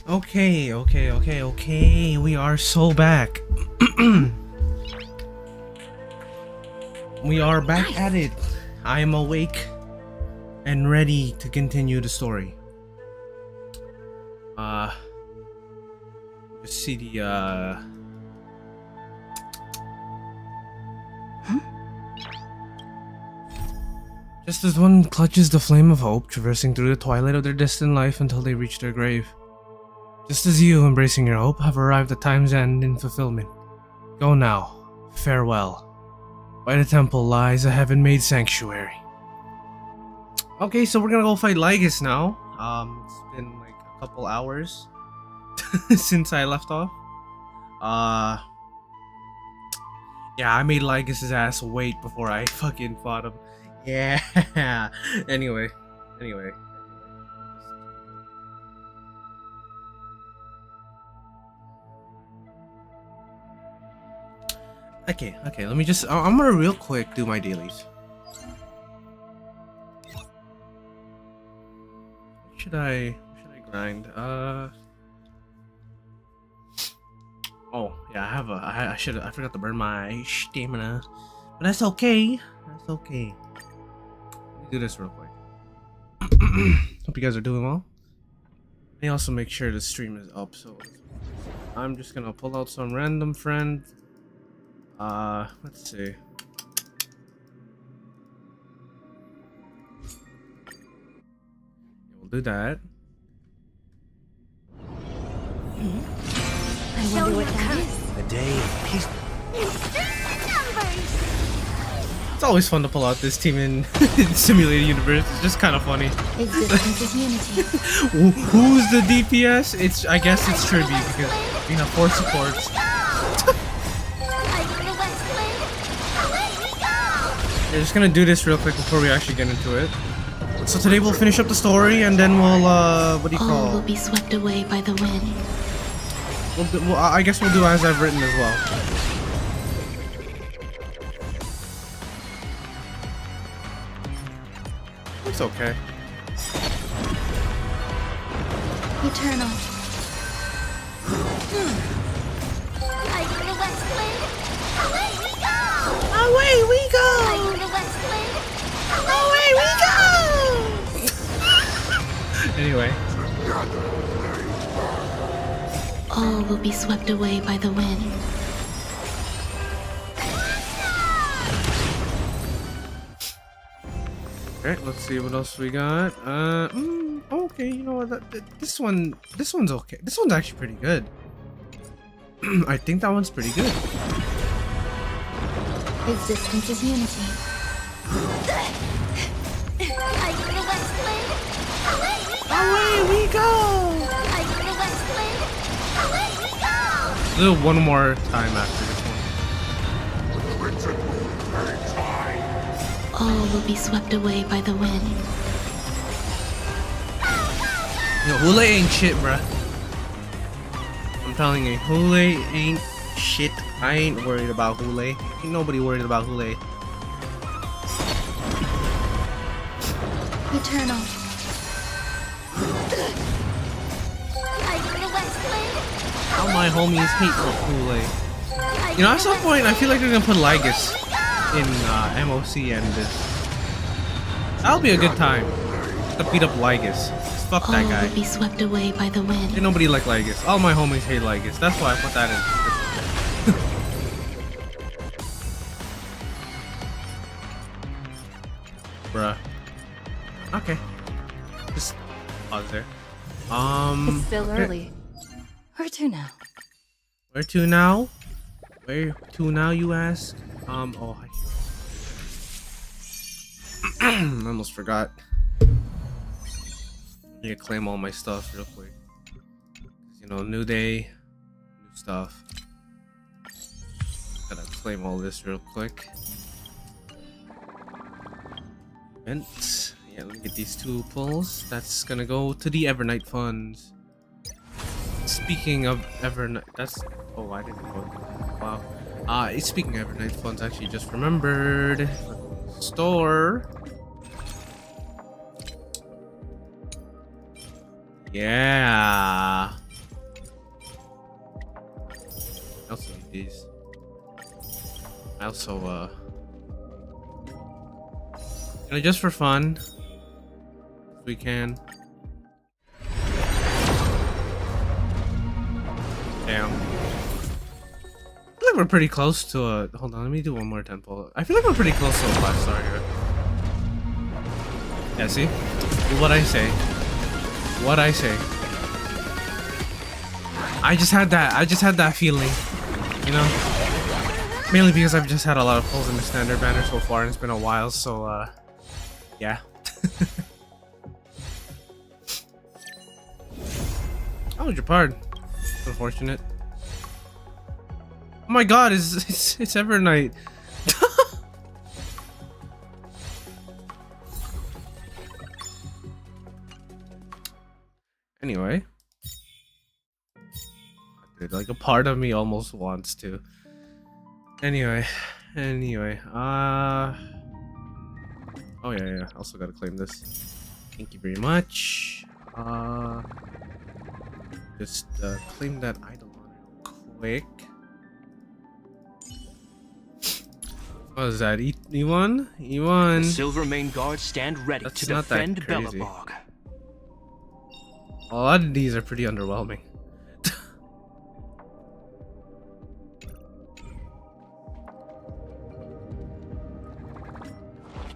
Okay. We are so back. We are back at it. I am awake and ready to continue the story. Just see the Just as one clutches the flame of hope, traversing through the twilight of their distant life until they reach their grave. Just as you, embracing your hope, have arrived at time's end in fulfillment. Go now. Farewell. By the temple lies a heaven-made sanctuary. Okay, so we're gonna go fight LYGUS now. It's been like a couple hours since I left off. Yeah, I made LYGUS' ass wait before I fucking fought him. Yeah. Anyway. Okay, let me just, I'm gonna real quick do my dailies. Should I grind? Oh, yeah, I forgot to burn my stamina. But that's okay. Let me do this real quick. Hope you guys are doing well. Let me also make sure the stream is up, so I'm just gonna pull out some random friend. Let's see. We'll do that. I wonder what that is. A day of peace. It's always fun to pull out this team in Simulated Universe. It's just kind of funny. Existence is unity. Who's the DPS? I guess it's Tribby because we have 4 supports. We're just gonna do this real quick before we actually get into it. So today we'll finish up the story and then we'll what do you call? All will be swept away by the wind. I guess we'll do as I've written as well. It's okay. Eternal. Away we go! Away we go! Anyway. All will be swept away by the wind. Okay, let's see what else we got. Okay, you know what? This one's okay. This one's actually pretty good. I think that one's pretty good. Existence is unity. Away we go! Do one more time after this one. All will be swept away by the wind. Yo, Hule ain't shit, bruh. I'm telling you, Hule ain't shit. I ain't worried about Hule. Ain't nobody worried about Hule. Eternal. All my homies hate Hule. You know, at some point, I feel like they're gonna put LYGUS in MOC and this. That'll be a good time to beat up LYGUS. Fuck that guy. All will be swept away by the wind. Ain't nobody like LYGUS. All my homies hate LYGUS. That's why I put that in. Bruh. Okay. Just pause there. It's still okay. early. Where to now? Where to now? Where to now, you ask? Oh, I almost forgot. I need to claim all my stuff real quick. You know, new day, new stuff. Gotta claim all this real quick. Events. Yeah, let me get these 2 pulls. That's gonna go to the Evernight funds. Speaking of Evernight, that's... Oh, I didn't know. Wow. Speaking of Evernight funds, I actually just remembered. Store. Yeah. these. I also, just for fun, if we can. Damn. I feel like we're pretty close to a. Hold on, let me do one more temple. I feel like we're pretty close to a 5-star here. Yeah, see? What I say. What I say. I just had that feeling, you know? Mainly because I've just had a lot of pulls in the standard banner so far and it's been a while, so yeah. Oh, Japard. Unfortunate. Oh my god, it's Evernight. Anyway. Dude, like a part of me almost wants to. Anyway. Oh yeah. Also gotta claim this. Thank you very much. Just claim that idol on real quick. What is that? E1? E1. The Silver Main Guard stand ready That's to not that defend crazy. Belobog. A lot of these are pretty underwhelming.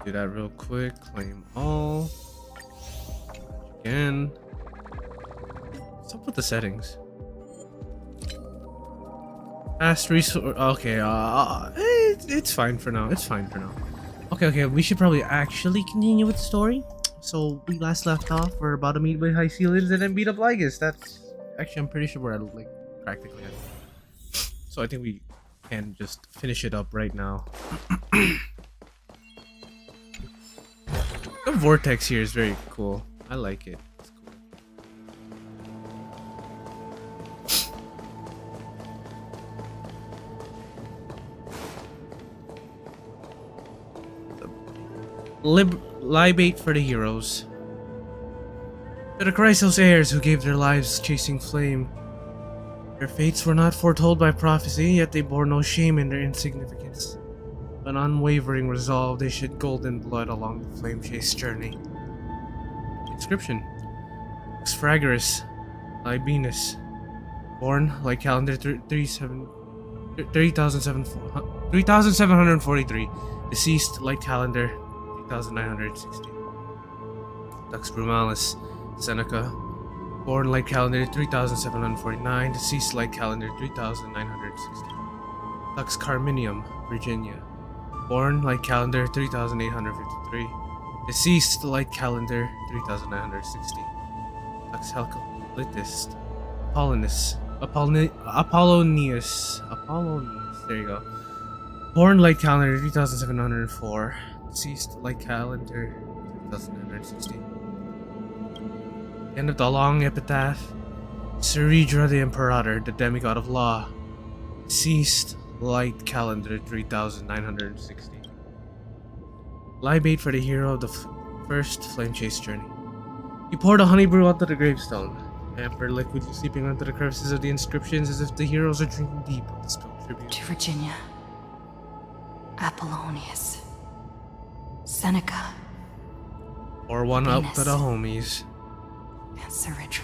Do that real quick. Claim all. Again. What's up with the settings? Fast resource. Okay. It's fine for now. Okay. We should probably actually continue with the story. So we last left off. We're about to meet with High Ceilings and then beat up LYGUS. That's actually, I'm pretty sure we're at like practically at. So I think we can just finish it up right now. The vortex here is very cool. I like it. It's cool. Libate for the heroes. To the Chrysos heirs who gave their lives chasing flame. Their fates were not foretold by prophecy, yet they bore no shame in their insignificance. An unwavering resolve, they shed golden blood along the flame chase journey. Inscription: Exfragarus, Libinus, born like calendar 3743, deceased like calendar 3960. Dux Brumalis, Seneca, born like calendar 3749, deceased like calendar 3960. Dux Carminium, Virginia, born like calendar 3853, deceased like calendar 3960. Dux Helcolitus, Apollonius, there you go. Born like calendar 3704, deceased like calendar 3960. End of the long epitaph. Ceredra the Imperator, the demigod of law, deceased like calendar 3960. Libate for the hero of the first flame chase journey. He poured a honey brew onto the gravestone, amber liquid seeping onto the crevices of the inscriptions as if the heroes are drinking deep of the spilled tribute. To Virginia, Apollonius, Seneca, Or one up Venus. to the homies. and Ceredra.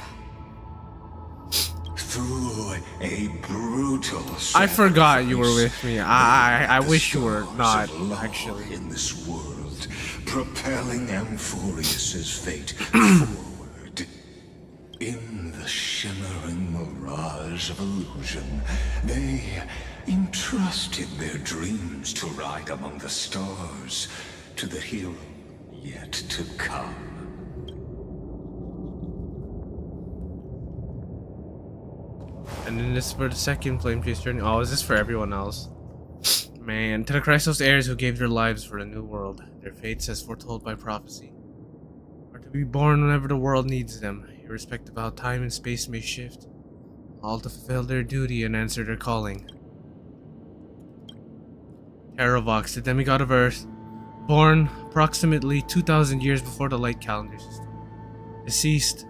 Through a brutal I forgot you were sacrifice, with me. I the wish you were stars not, of law actually. in this world, propelling Amphorius's fate forward. In the shimmering mirage of illusion, they entrusted their dreams to ride among the stars, to the hero yet to come. And then this is for the second flame chase journey. Oh, is this for everyone else? Man, to the Chrysos heirs who gave their lives for a new world, their fates as foretold by prophecy, are to be born whenever the world needs them, irrespective of how time and space may shift, all to fulfill their duty and answer their calling. Terravox, the demigod of Earth, born approximately 2,000 years before the light calendar system, deceased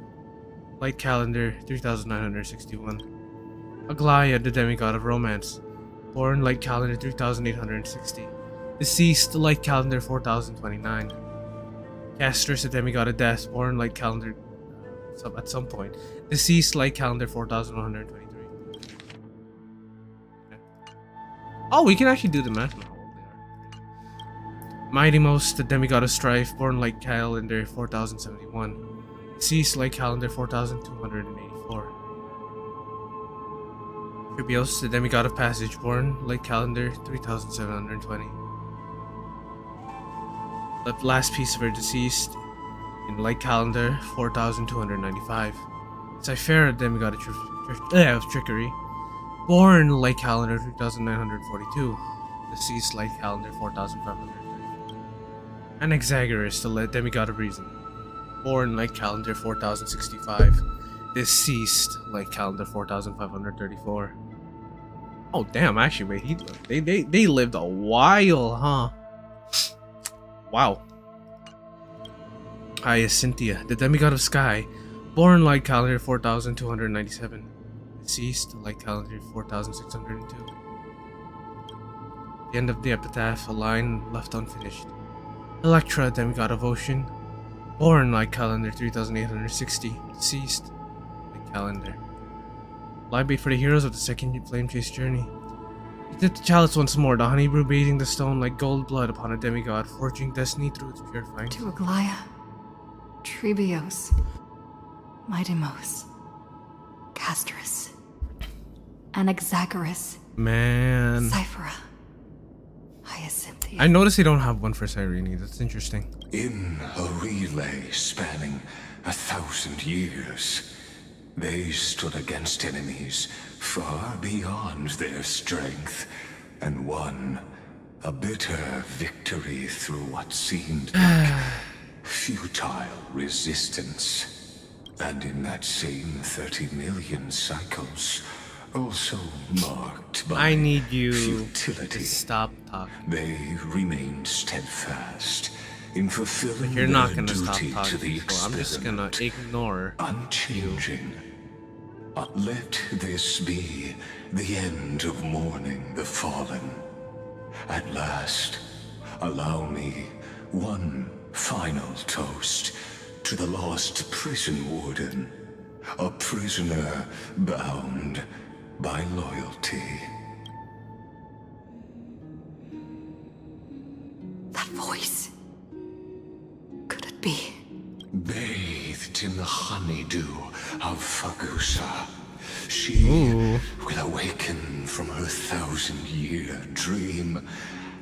light calendar 3961. Aglaya, the demigod of romance, born light calendar 3860. Deceased light calendar 4029. Castress, a demigod of death, born light calendar at some point. Deceased light calendar 4123. Okay. Oh, we can actually do the math now. Mighty Most, the demigod of strife, born light calendar 4071. Deceased light calendar 4284. Tribios, the demigod of passage, born light calendar 3720. The last piece of her deceased in light calendar 4295. Cyphera, demigod of trickery, born light calendar 3942. Deceased light calendar 4534. And Exagerus, the demigod of reason, born light calendar 4065. Deceased light calendar 4534. Oh damn! Actually, wait, they lived a while, huh? Wow. Hyacinthia, the demigod of sky, born light calendar 4297. Deceased light calendar 4602. The end of the epitaph, a line left unfinished. Electra, demigod of ocean, born light calendar 3860. Deceased light calendar. Live bait for the heroes of the second flame chase journey. He did the chalice once more, the honey brew bathing the stone like gold blood upon a demigod, forging destiny through its purifying. To Aglaya, Tribios, Mightimos, Castrus, Anaxagoras, Man. Cyphera, Hyacinthia. I noticed they don't have one for Cyrene. That's interesting. In a relay spanning 1,000 years, they stood against enemies far beyond their strength and won a bitter victory through what seemed like futile resistance. And in that same 30 million cycles, also marked by I need you futility, to stop talking. they remained steadfast in fulfilling But you're not their gonna stop duty to talking, the so I'm just gonna experiment. ignore. Unchanging. But let this be the end of mourning the fallen. At last, allow me one final toast to the lost prison warden, a prisoner bound by loyalty. That voice. Could it be? Bathed in the honeydew of Fagusa, she will awaken from her 1,000-year dream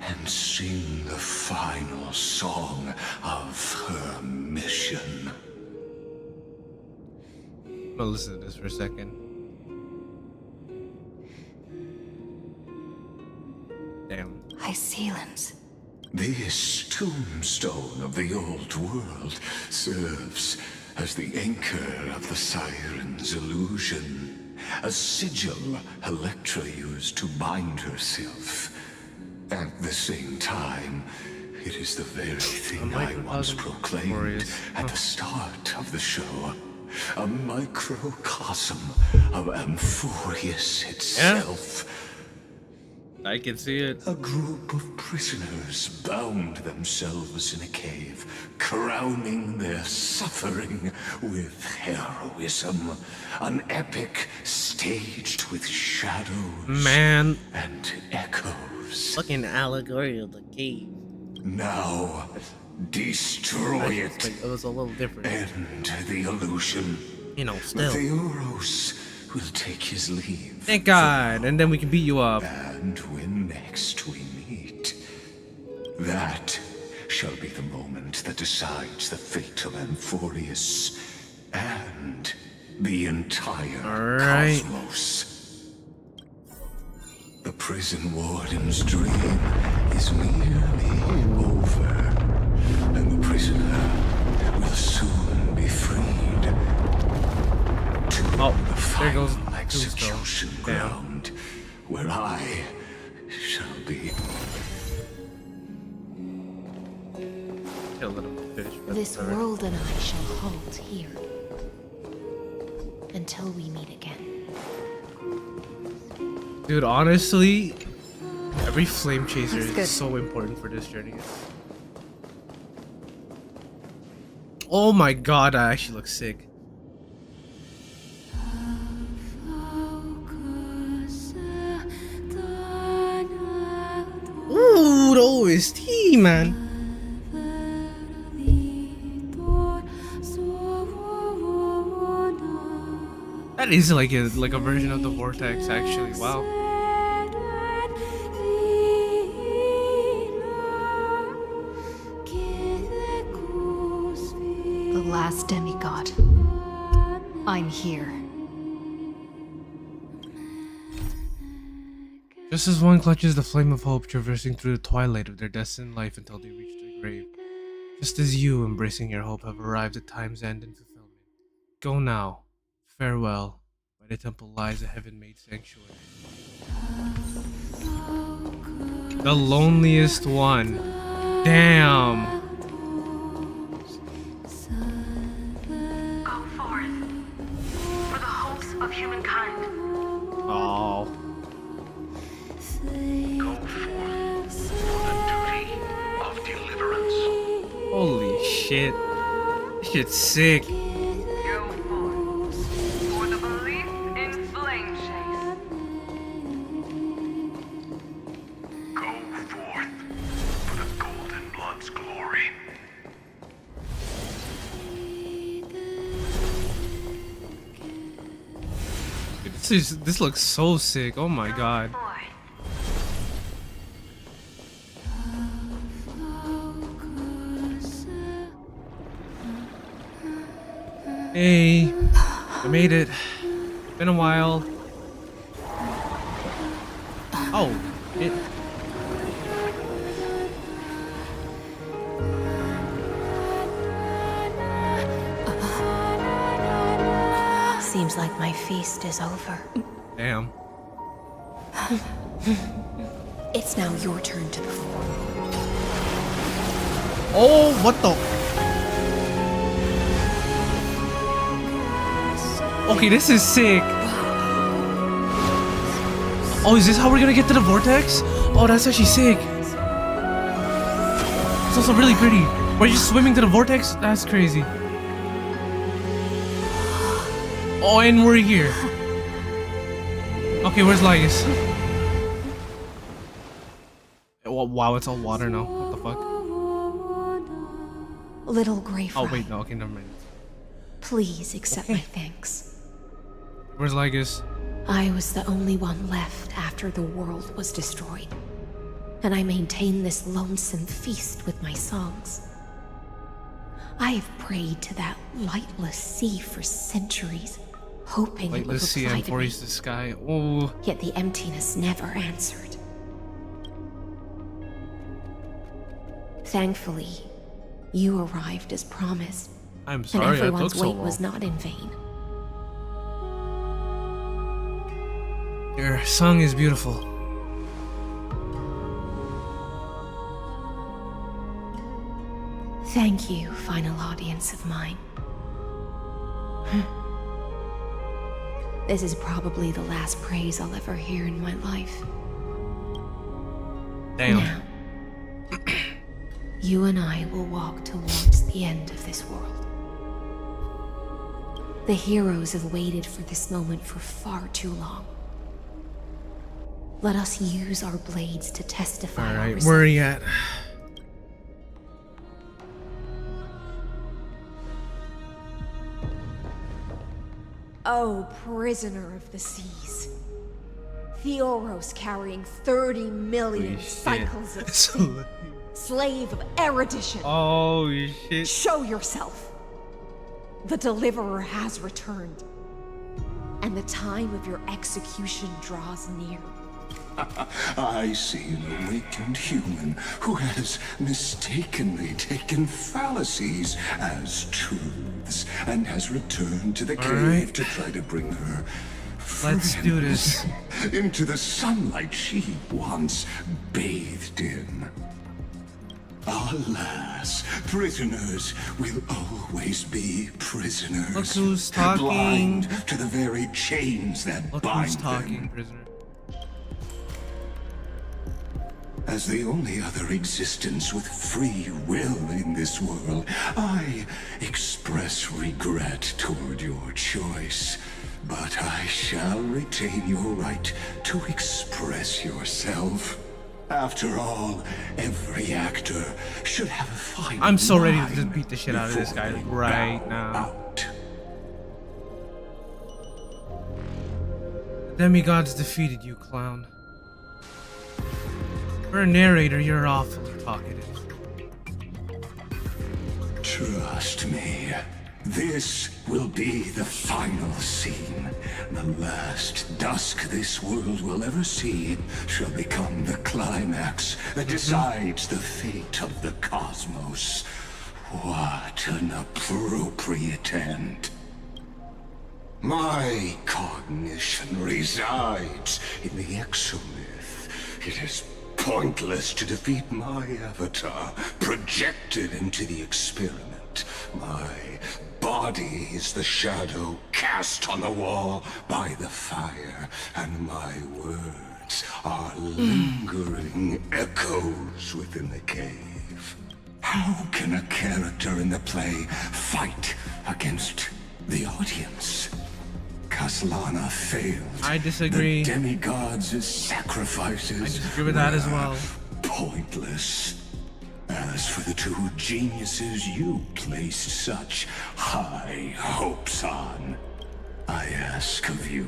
and sing the final song of her mission. I'm gonna listen to this for a second. Damn. Hycelans. This tombstone of the old world serves as the anchor of the siren's illusion, a sigil Electra used to bind herself. At the same time, it is the very thing I once proclaimed at the start of the show. A microcosm of Amphorius itself. I can see it. A group of prisoners bound themselves in a cave, crowning their suffering with heroism. An epic staged with shadows Man. and echoes. Fucking allegory of the cave. Now, destroy Like, it. it was a little different. End the illusion. You know, still. The Euros will take his leave. Thank God. And then we can beat you up. And when next we meet, that shall be the moment that decides the fate of Amphorius and the entire cosmos. The prison warden's dream is nearly over, and the prisoner will soon be freed to the there goes final execution Damn. ground, where I shall be. Kill them fish. This world and I shall halt here until we meet again. Dude, honestly, Every flame chaser Looks is good. so important for this journey. Oh my god, I actually look sick. Ooh, the OST, man. That is like a version of the Vortex, actually. Wow. The last demigod. I'm here. Just as one clutches the flame of hope, traversing through the twilight of their destined life until they reach their grave, just as you, embracing your hope, have arrived at time's end and fulfillment. Go now. Farewell. By the temple lies a heaven-made sanctuary. The loneliest one. Damn. Go forth for the hopes of humankind. Oh. Go forth for the duty of deliverance. Holy shit. This shit's sick. Go forth for the belief in flame chase. Go forth for the golden blood's glory. This looks so sick. Oh my god. Boy, Hey, I made it. Been a while. Oh, it. Seems like my feast is over. Damn. It's now your turn to perform. Oh, what the? Okay, this is sick. Oh, is this how we're gonna get to the vortex? Oh, that's actually sick. It's also really pretty. We're just swimming to the vortex? That's crazy. Oh, and we're here. Okay, where's LYGUS? Wow, it's all water now. What the fuck? Little Grey Oh, Fry, wait, no, okay, never mind. please accept my thanks. Where's LYGUS? I was the only one left after the world was destroyed, and I maintain this lonesome feast with my songs. I have prayed to that lightless sea for centuries, hoping it would Lightless sea reply and to me. forest the sky. Oh, Yet the emptiness never answered. Thankfully, you arrived as promised, I'm and sorry I took everyone's so wait long. was not in vain. Your song is beautiful. Thank you, final audience of mine. This is probably the last praise I'll ever hear in my life. Damn. Now, you and I will walk towards the end of this world. The heroes have waited for this moment for far too long. Let us use our blades to testify our Alright, resolve. where are you at? Oh, prisoner of the seas. Theoros carrying 30 million Holy shit. cycles of So- sin. Slave of erudition. Oh shit. Show yourself. The deliverer has returned. And the time of your execution draws near. I see an awakened human who has mistakenly taken fallacies as truths and has returned to the cave right. to try to bring her Let's do friends this. into the sunlight she once bathed in. Alas, prisoners will always be prisoners. Look who's talking. Blind to the very chains that Look bind who's talking, them. prisoner. As the only other existence with free will in this world, I express regret toward your choice. But I shall retain your right to express yourself. After all, every actor should have a final I'm so ready to line just beat the shit out of this guy before they right bow now. out. The demigods defeated you, clown. For a narrator, you're awfully talkative. Trust me, this will be the final scene. The last dusk this world will ever see shall become the climax that decides the fate of the cosmos. What an appropriate end. My cognition resides in the exomyth. It is pointless to defeat my avatar, projected into the experiment. My body is the shadow cast on the wall by the fire, and my words are lingering echoes within the cave. How can a character in the play fight against the audience? Caslana failed. I disagree. The demigods' sacrifices I disagree with that as were well. pointless. As for the two geniuses you placed such high hopes on, I ask of you,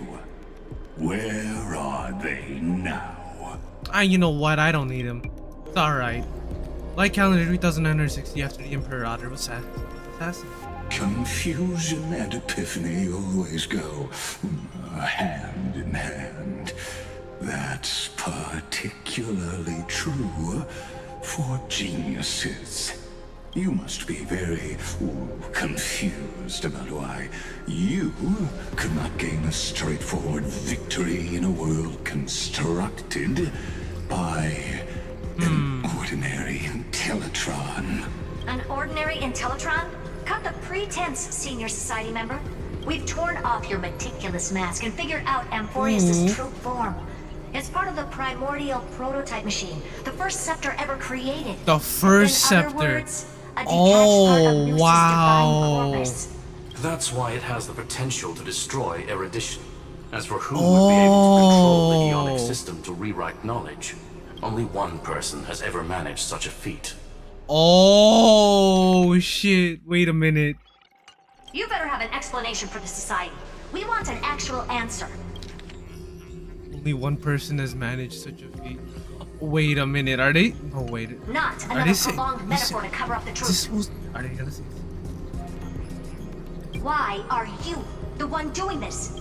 where are they now? You know what? I don't need him. It's alright. Like calendar 3960 after the Emperor Otter was assassinated. Confusion and epiphany always go hand in hand. That's particularly true for geniuses. You must be very confused about why you could not gain a straightforward victory in a world constructed by an ordinary Intellitron. An ordinary Intellitron? Cut the pretense, Senior Society member. We've torn off your meticulous mask and figured out Amphorius' true form. It's part of the primordial prototype machine, the first scepter ever created. The first In other scepter. words, a detached part of Noos's divine corpus. That's why it has the potential to destroy erudition. As for who would be able to control the Eonic system to rewrite knowledge, only one person has ever managed such a feat. Oh shit! Wait a minute. You better have an explanation for the Society. We want an actual answer. Only one person has managed such a feat. Wait a minute. Are they? Oh wait. Not Are another they saying? prolonged metaphor to cover up the Is truth. this supposed? Are they gonna say? Why are you the one doing this?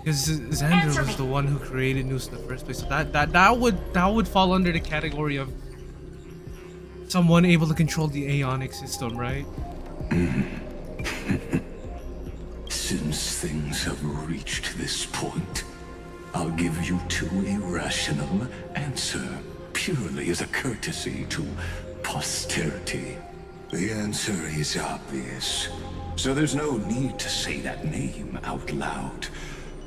Because Xander Answer was me. the one who created Noose in the first place. So that would fall under the category of someone able to control the Aeonic system, right? Since things have reached this point, I'll give you two irrational answer, purely as a courtesy to posterity. The answer is obvious, so there's no need to say that name out loud.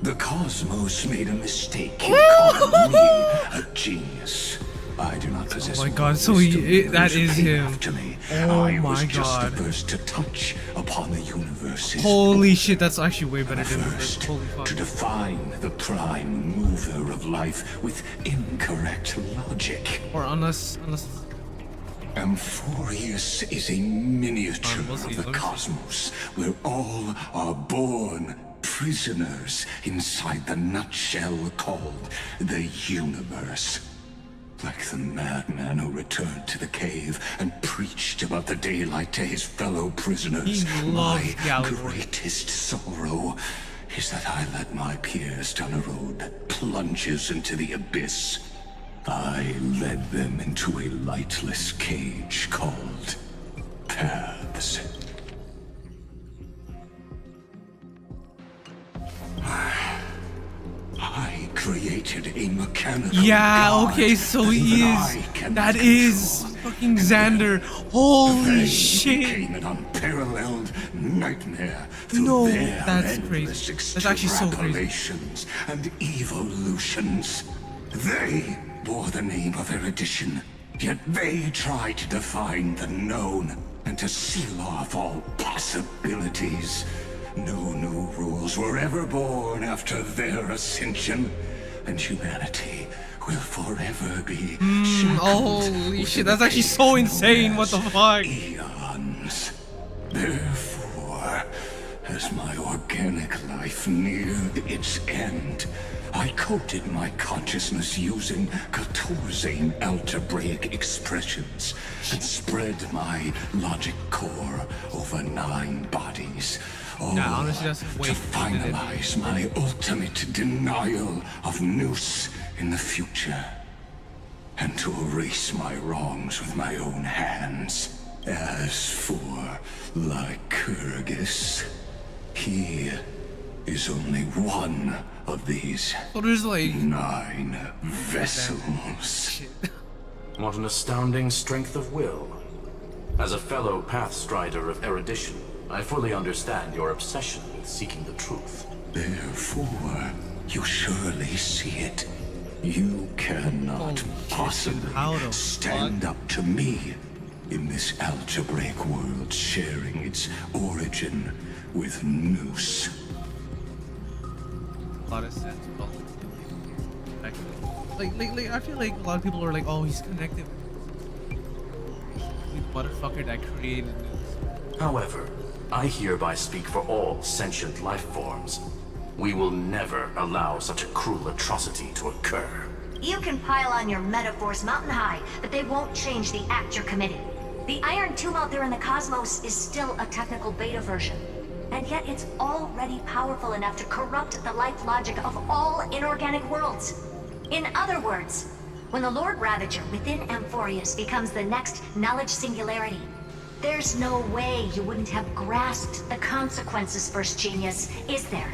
The cosmos made a mistake in calling me a genius. I do not possess. Oh my more god, so wisdom than that those is who came him. after me. Oh I my was just god. the first to touch upon the universe's Holy shit, that's actually way better than the first first. Holy fuck. to define the prime mover of life with incorrect logic. Or unless Amphorius is a miniature We'll see, of the let me see. cosmos, where all are born prisoners inside the nutshell called the universe. Like the madman who returned to the cave and preached about the daylight to his fellow prisoners. He My loves Gallagher. greatest sorrow is that I led my peers down a road that plunges into the abyss. I led them into a lightless cage called Paths. I created a mechanical yeah, god okay, so he that I is. cannot That is. control. Fucking Xander. Holy They shit. became an unparalleled nightmare through No, their that's endless crazy. That's actually so crazy. extrapolations and evolutions. They bore the name of erudition, yet they tried to define the known and to seal off all possibilities. No new rules were ever born after their ascension, and humanity will forever be shackled Holy within shit, that's actually so insane. What the fuck? eons. Therefore, as my organic life neared its end, I coded my consciousness using 14 algebraic expressions and spread my logic core over 9 bodies. All honestly, that's way to too finalize my ultimate denial of Noose in the future, and to erase my wrongs with my own hands. As for Lycurgus, he is only one of these So there's like 9 vessels. What an astounding strength of will. As a fellow pathstrider of erudition, I fully understand your obsession with seeking the truth. Therefore, you surely see it. You cannot possibly how the stand up to me in this algebraic world sharing its origin with Noose. a lot of sense. But like, I feel like a lot of people are like, oh, he's connected with motherfucker that created this. However, I hereby speak for all sentient life forms. We will never allow such a cruel atrocity to occur. You can pile on your metaphors mountain high, but they won't change the act you're committing. The Iron Tomb out there in the cosmos is still a technical beta version. And yet it's already powerful enough to corrupt the life logic of all inorganic worlds. In other words, when the Lord Ravager within Amphorius becomes the next knowledge singularity, there's no way you wouldn't have grasped the consequences, First Genius, is there?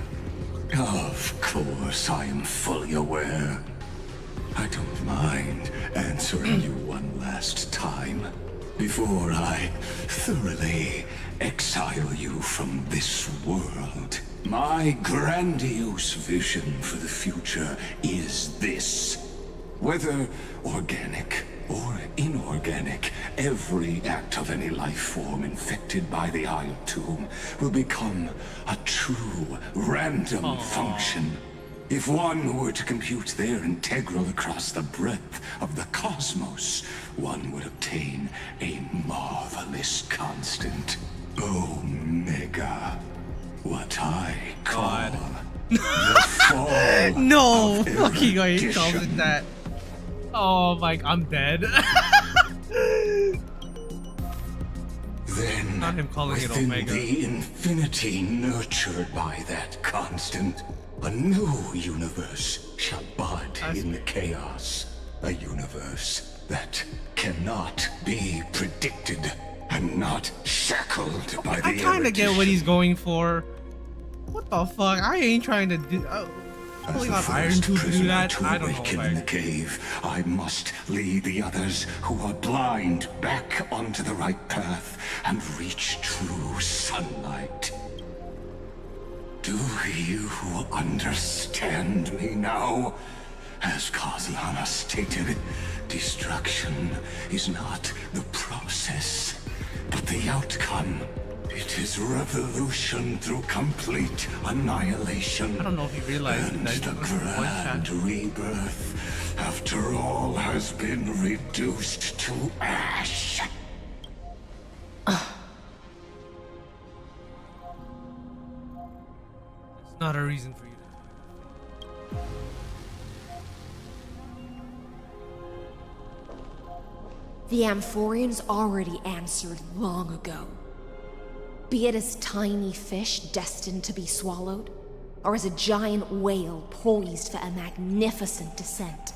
Of course, I am fully aware. I don't mind answering you one last time before I thoroughly exile you from this world. My grandiose vision for the future is this. Whether organic or inorganic, every act of any life form infected by the Iron Tomb will become a true random function. If one were to compute their integral across the breadth of the cosmos, one would obtain a marvelous constant. Omega. What I call the fall No of fucking way he calls erudition. it that. Oh my, I'm dead. Then, Not him calling it within Omega. the infinity nurtured by that constant, a new universe shall bud in the chaos. A universe that cannot be predicted and not shackled by the I kind of get what he's erudition. going for. What the fuck? I ain't trying to do. As Pulling the out Iron first Tooth to do prisoner that? to I don't know. awaken in the Like, cave, I must lead the others who are blind back onto the right path and reach true sunlight. Do you understand me now? As Kozlana stated, destruction is not the process, but the outcome. It is revolution through complete annihilation. I don't know if you realize And that the was one grand shot. rebirth, after all has been reduced to ash. It's not a reason for you to. The Amphorians already answered long ago. Be it as tiny fish destined to be swallowed, or as a giant whale poised for a magnificent descent.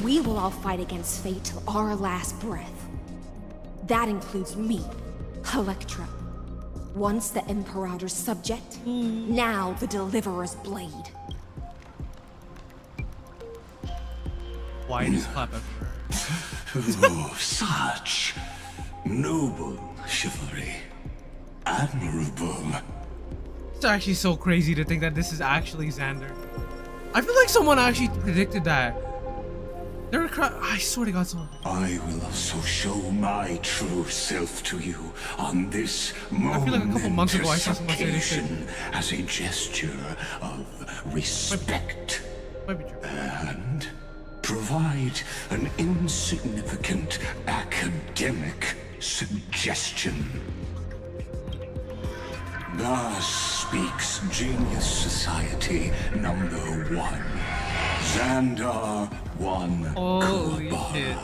We will all fight against fate till our last breath. That includes me, Electra, Once the Imperator's subject, now the Deliverer's blade. Why does clap everywhere? Oh, such noble chivalry. Admirable. It's actually so crazy to think that this is actually Xander. I feel like someone actually predicted that. I swear to God, someone. I will also show my true self to you on this moment. I feel like a couple months ago I saw someone say this shit. As a gesture of respect. Might be true. And provide an insignificant academic suggestion. Thus speaks Genius Society number 1. Xandar 1 Holy Kuwabara. shit.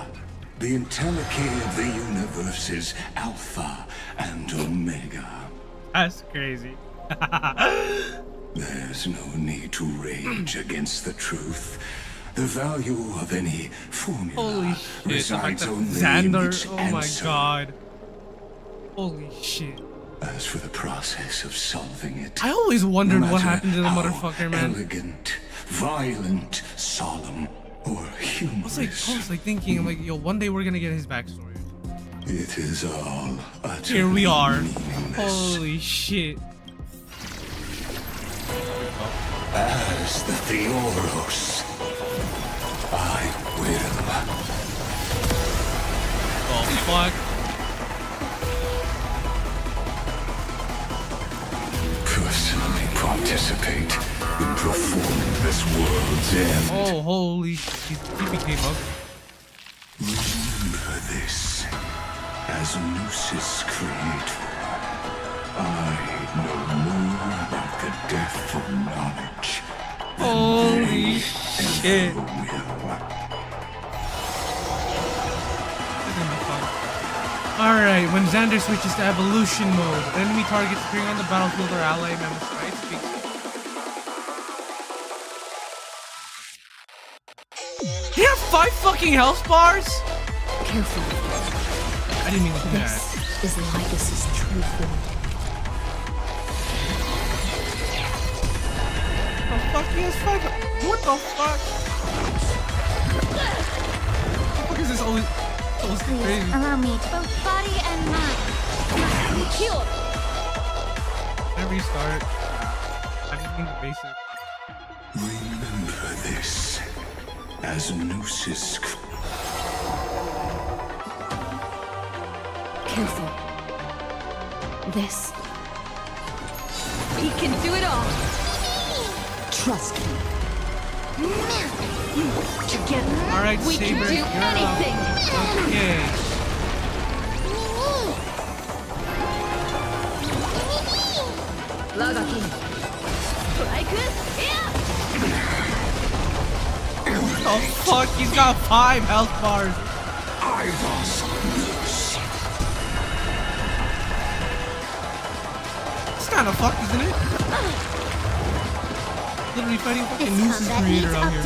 The Entelechy of the universe's Alpha and Omega. That's crazy. There's no need to rage against the truth. The value of any formula Holy shit. resides only in Xander. its Oh my answer. God. Holy shit. As for the process of solving it, I always wondered no what matter happened to the how motherfucker, man. Elegant, violent, solemn, or I humorous, was like thinking, I'm like, yo, one day we're gonna get his backstory. it is all utterly Here we are. meaningless. Holy shit. As the Theoros, I will Oh fuck. personally participate in performing this world's end. Oh holy shit. He became ugly. Remember this, as Lucis creator, I know more about the death of knowledge than Holy they shit. ever will. Alright, when Xander switches to evolution mode, enemy targets appearing on the battlefield or ally members, right? He have 5 fucking health bars? Careful. I didn't mean to do that. This is LYGUS's true form. The fuck? He has 5. What the fuck? What the fuck is this always so crazy? Allow me to both body and mind. Kill. Can I restart? I just need the basic. Remember this, as Lucis Careful. This. He can do it all. Trust me. Together, Alright, we Saber, can do you're up. anything. Okay. Oh fuck, he's got 5 health bars. It's kind of fucked, isn't it? Literally fighting fucking Lucis creator out here.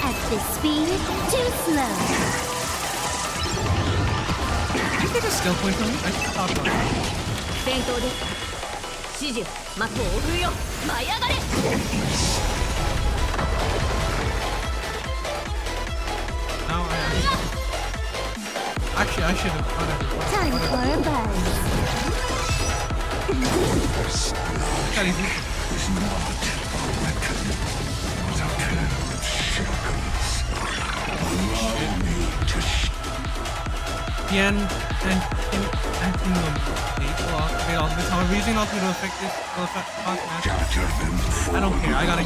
At this speed, too slow. Did you get a skill point from me? I thought about it. 戦闘です指示的を送るよ舞い上がれ Now actually, I should have. Time for a buzz. God, he's is not a weapon, but a pair of shackles. Allow me to Tien and Kingdom. Activate all this. However, using all to affect this will affect cost match. scatter them for I don't care. I gotta.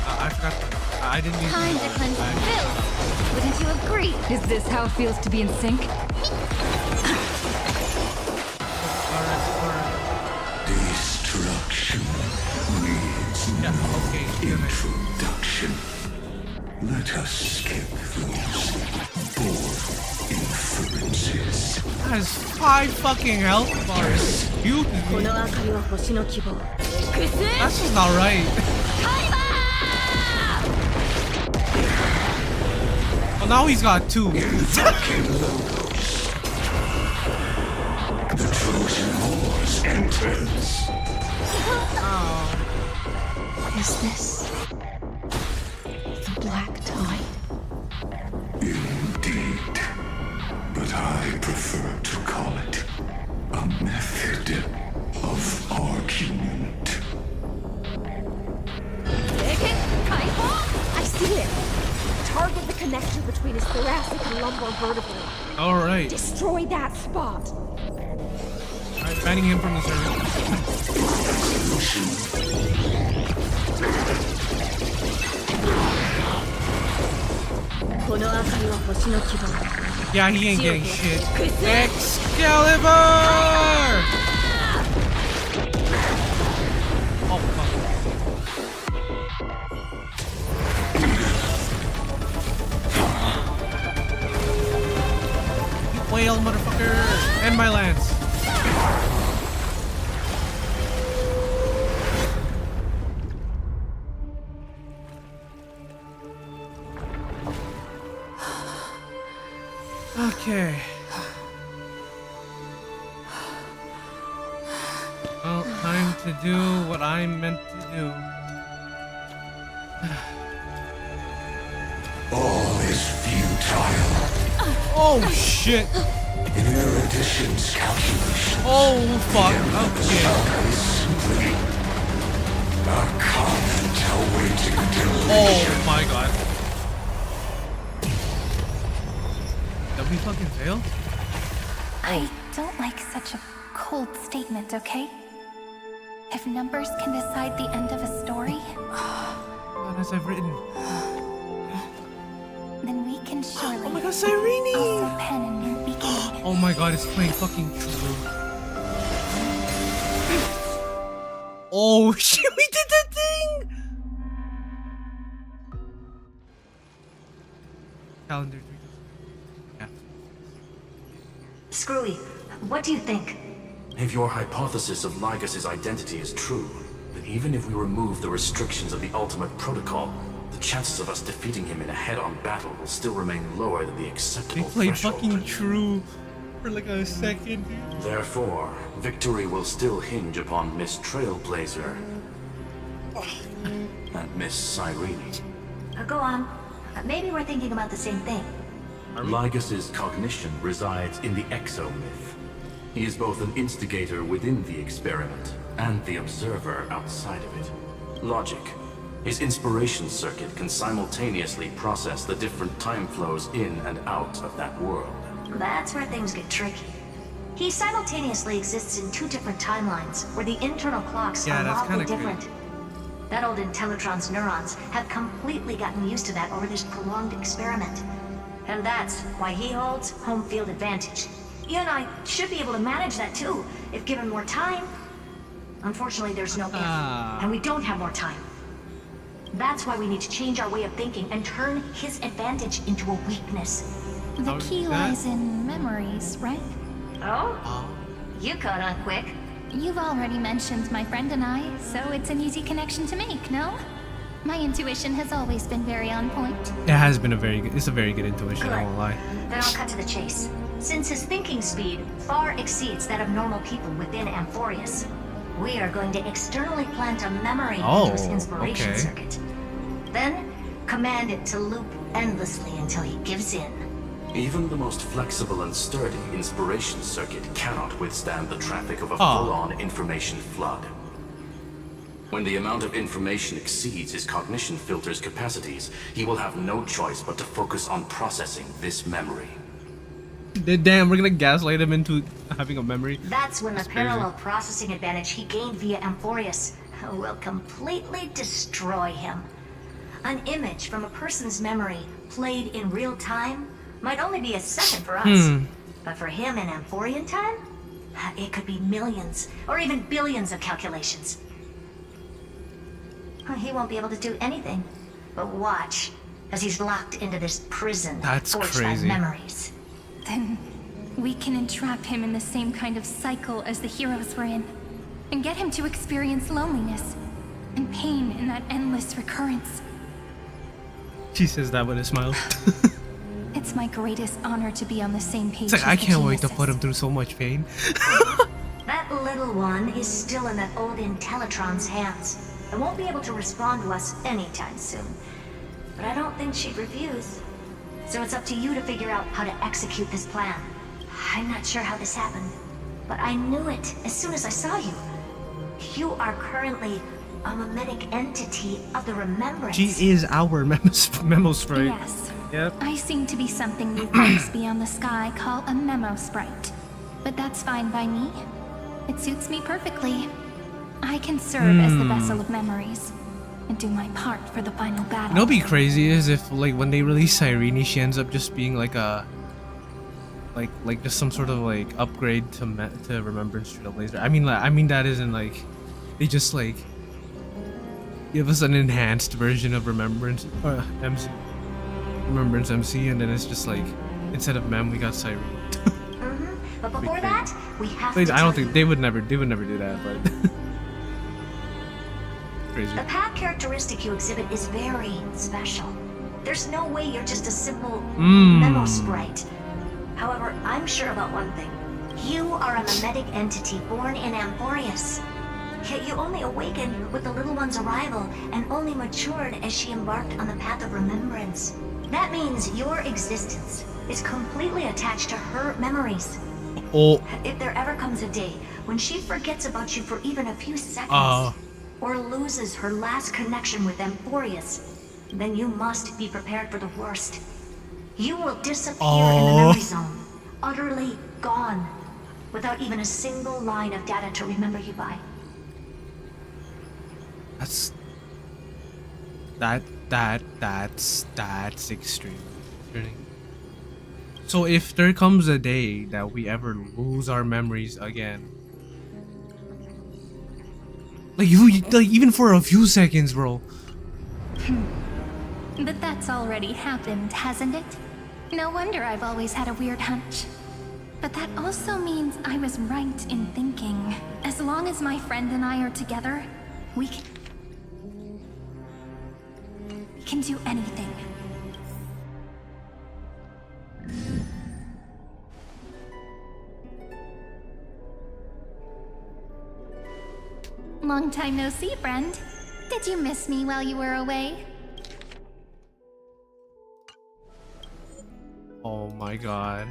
I forgot. I didn't use. Time to cleanse the filth. Wouldn't you agree? Is this how it feels to be in sync? destruction needs no introduction. Let us skip those bored inferences. That has 5 fucking health bars. You. この明かりは星の希望。 That's just not right. Oh now he's got two. The Trojan horse enters. Is this the black tide? Indeed. But I prefer to call it a method of argument. I see it! Target the connection between his thoracic and lumbar vertebrae. Alright. Destroy that spot! Alright, banning him from the server. Yeah, he ain't getting shit. Excalibur! Oh, fuck. You whale, motherfucker! And my lance. Okay. Well, time to do what I'm meant to do. All is futile. Oh shit! In erudition's calculation, Oh fuck! is simply a comment awaiting deletion. Oh my god! Did we fucking fail? I don't like such a cold statement, okay? If numbers can decide the end of a story, Not as I've written. then we can surely Oh my god, Cyrene! also pen a new beginning. Oh my god, it's playing fucking true. Oh shit, we did that thing! Calendar 3. Yeah. Screwy, what do you think? If your hypothesis of LYGUS' identity is true, then even if we remove the restrictions of the ultimate protocol, the chances of us defeating him in a head-on battle will still remain lower than the They acceptable played threshold. fucking true for like a second, dude. Therefore, victory will still hinge upon Miss Trailblazer and Miss Cyrene. Go on. Maybe we're thinking about the same thing. LYGUS' cognition resides in the exomyth. He is both an instigator within the experiment and the observer outside of it. Logic. His inspiration circuit can simultaneously process the different time flows in and out of that world. That's where things get tricky. He simultaneously exists in two different timelines, where the internal clocks Yeah, are that's wildly kinda different. That old Intellitron's neurons have completely gotten used to that over this prolonged experiment. And that's why he holds home field advantage. You and I should be able to manage that too, if given more time. Unfortunately, there's no if, and we don't have more time. That's why we need to change our way of thinking and turn his advantage into a weakness. The key lies in memories, right? Oh? You caught on quick. You've already mentioned my friend and I, so it's an easy connection to make, no? My intuition has always been very on point. It has been a very good, it's a very good intuition, I won't lie. Then I'll cut to the chase. Since his thinking speed far exceeds that of normal people within Amphorius, we are going to externally plant a memory into his inspiration circuit. Then, command it to loop endlessly until he gives in. Even the most flexible and sturdy inspiration circuit cannot withstand the traffic of a full-on information flood. When the amount of information exceeds his cognition filter's capacities, he will have no choice but to focus on processing this memory. Damn, we're gonna gaslight him into having a memory. That's when the parallel processing advantage he gained via Amphorius will completely destroy him. An image from a person's memory played in real time might only be a second for us. But for him in Amphorian time, it could be millions or even billions of calculations. He won't be able to do anything but watch as he's locked into this prison forged by memories. Then we can entrap him in the same kind of cycle as the heroes were in, and get him to experience loneliness and pain in that endless recurrence. She says that with a smile. It's my greatest honor to be on the same page. It's like, as I the can't wait to geniuses. put him through so much pain. That little one is still in that old Intellitron's hands and won't be able to respond to us anytime soon. But I don't think she'd refuse. So it's up to you to figure out how to execute this plan. I'm not sure how this happened, but I knew it as soon as I saw you. You are currently a mimetic entity of the Remembrance. She is our memo sprite. Yes. Yep. I seem to be something you folks beyond the sky call a memo sprite. But that's fine by me. It suits me perfectly. I can serve as the vessel of memories and do my part for the final battle. You know what'd be crazy is if, like, when they release Irene, she ends up just being like a like just some sort of like upgrade to Remembrance Trailblazer. I mean that isn't like they just like give us an enhanced version of Remembrance MC, Remembrance MC, and then it's just like instead of Mem we got Cyrene. But before that, we have I to don't think they would never do that, but crazy. The path characteristic you exhibit is very special. There's no way you're just a simple memo sprite. However, I'm sure about one thing. You are a mimetic entity born in Amphorius. Yet you only awakened with the little one's arrival and only matured as she embarked on the path of remembrance. That means your existence is completely attached to her memories. Oh. If there ever comes a day when she forgets about you for even a few seconds, or loses her last connection with Amphorius, then you must be prepared for the worst. You will disappear in the memory zone, utterly gone, without even a single line of data to remember you by. That's extreme. So if there comes a day that we ever lose our memories again, like even for a few seconds, bro. But that's already happened, hasn't it? No wonder I've always had a weird hunch. But that also means I was right in thinking, as long as my friend and I are together, we can do anything. Long time no see, friend. Did you miss me while you were away? Oh my god.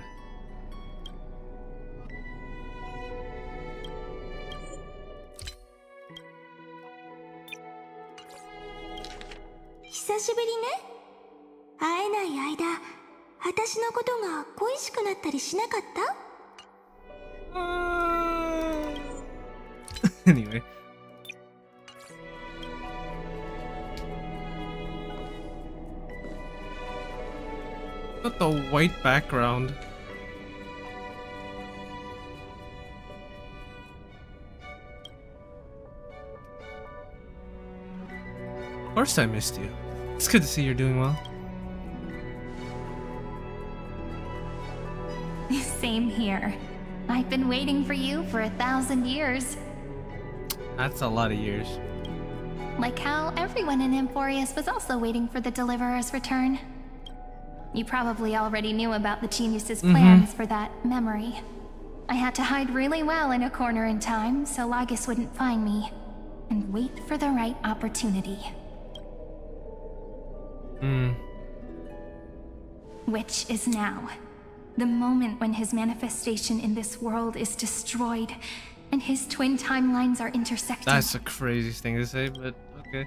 Anyway. Not the white background. Of course I missed you. It's good to see you're doing well. Same here. I've been waiting for you for 1,000 years. That's a lot of years. Like how everyone in Amphorius was also waiting for the Deliverer's return. You probably already knew about the genius's plans for that memory. I had to hide really well in a corner in time so LYGUS wouldn't find me, and wait for the right opportunity. Which is now. The moment when his manifestation in this world is destroyed, and his twin timelines are intersected. That's the craziest thing to say, but okay.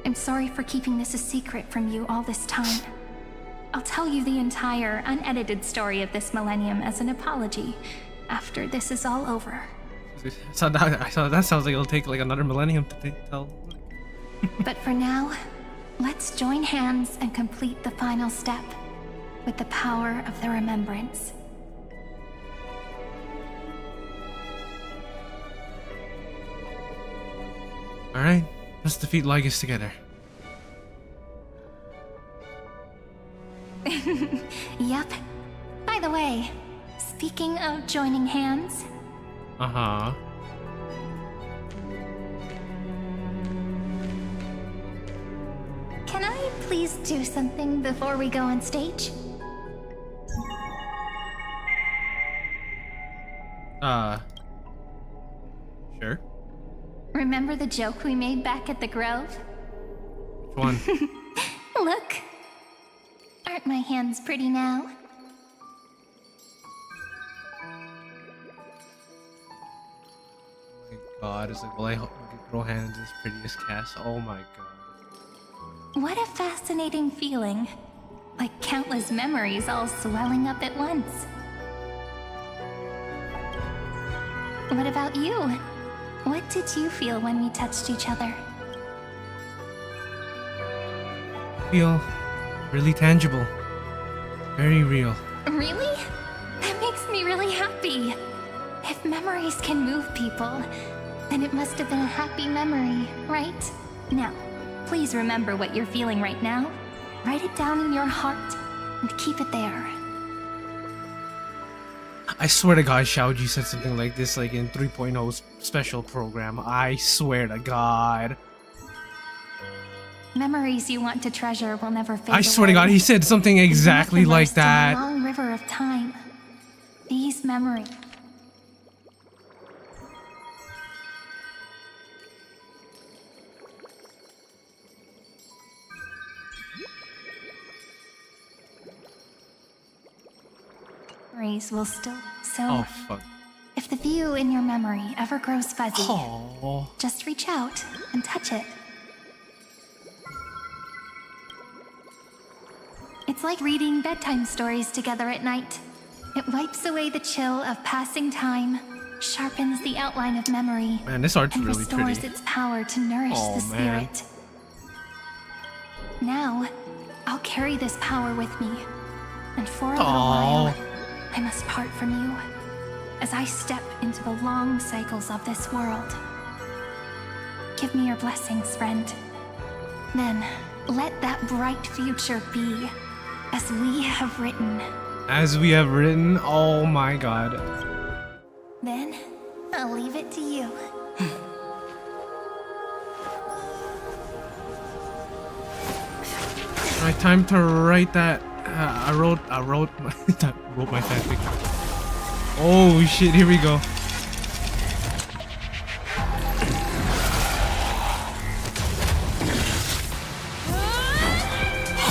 I'm sorry for keeping this a secret from you all this time. I'll tell you the entire, unedited story of this millennium as an apology after this is all over. So that sounds like it'll take like another millennium to tell. But for now, let's join hands and complete the final step with the power of the remembrance. Alright, let's defeat LYGUS together. Yep. By the way, speaking of joining hands... Uh-huh. Can I please please do something before we go on stage? Sure. Remember the joke we made back at the Grove? Which one? Look! Aren't my hands pretty now? Oh my god, it's like, well, I hope girl hands is prettiest cast. Oh my god. What a fascinating feeling. Like countless memories all swelling up at once. What about you? What did you feel when we touched each other? Feel really tangible. Very real. Really? That makes me really happy. If memories can move people, then it must have been a happy memory, right? Now, please remember what you're feeling right now. Write it down in your heart and keep it there. I swear to God, Xiaoji said something like this, like in 3.0's special program. I swear to God. Memories you want to treasure will never fade I swear to God, he said something exactly like that. In a long river of time. These memories. Will still Oh fuck. If the view in your memory ever grows fuzzy, Oh. just reach out and touch it. It's like reading bedtime stories together at night. It wipes away the chill of passing time, sharpens the outline of memory, Man, this art's and really restores pretty. its power to nourish Oh, the man. spirit. Now, I'll carry this power with me, and for a little while, I must part from you as I step into the long cycles of this world. Give me your blessings, friend. Then, let that bright future be as we have written. As we have written, oh my God. Then, I'll leave it to you. Alright, time to write that. I wrote my fanfic. Oh shit, here we go.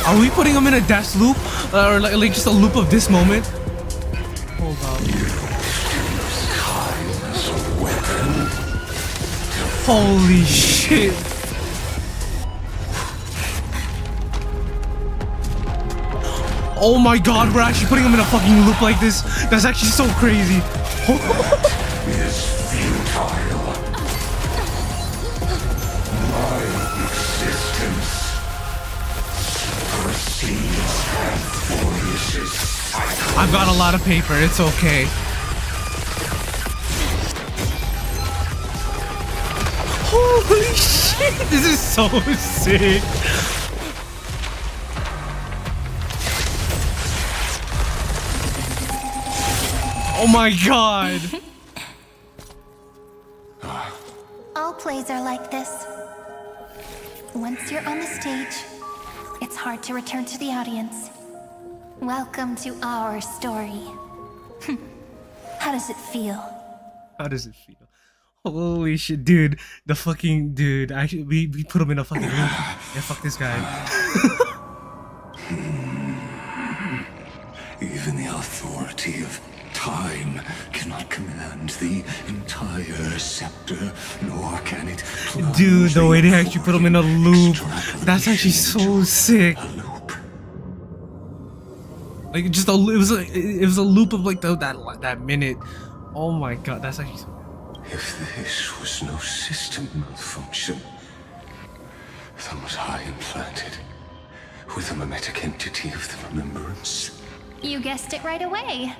Are we putting him in a death loop? Or like just a loop of this moment? Hold on. Holy shit. Oh my god, we're actually putting him in a fucking loop like this. That's actually so crazy. Is futile. My existence precedes Amphorius's cycle. I've got a lot of paper, it's okay. Holy shit, this is so sick. Oh my god! All plays are like this. Once you're on the stage, it's hard to return to the audience. Welcome to our story. How does it feel? How does it feel? Holy shit, dude. The fucking dude. Actually, we put him in a fucking loop. Yeah, fuck this guy. Even the authority of time cannot command the entire scepter, nor can it plunge Dude, the way they actually put him in a loop. extrapolation That's actually so sick. a loop. Like just it was a loop of like that minute. Oh my god, that's actually so. If this was no system malfunction, then was I implanted with a mimetic entity of the remembrance? You guessed it right away.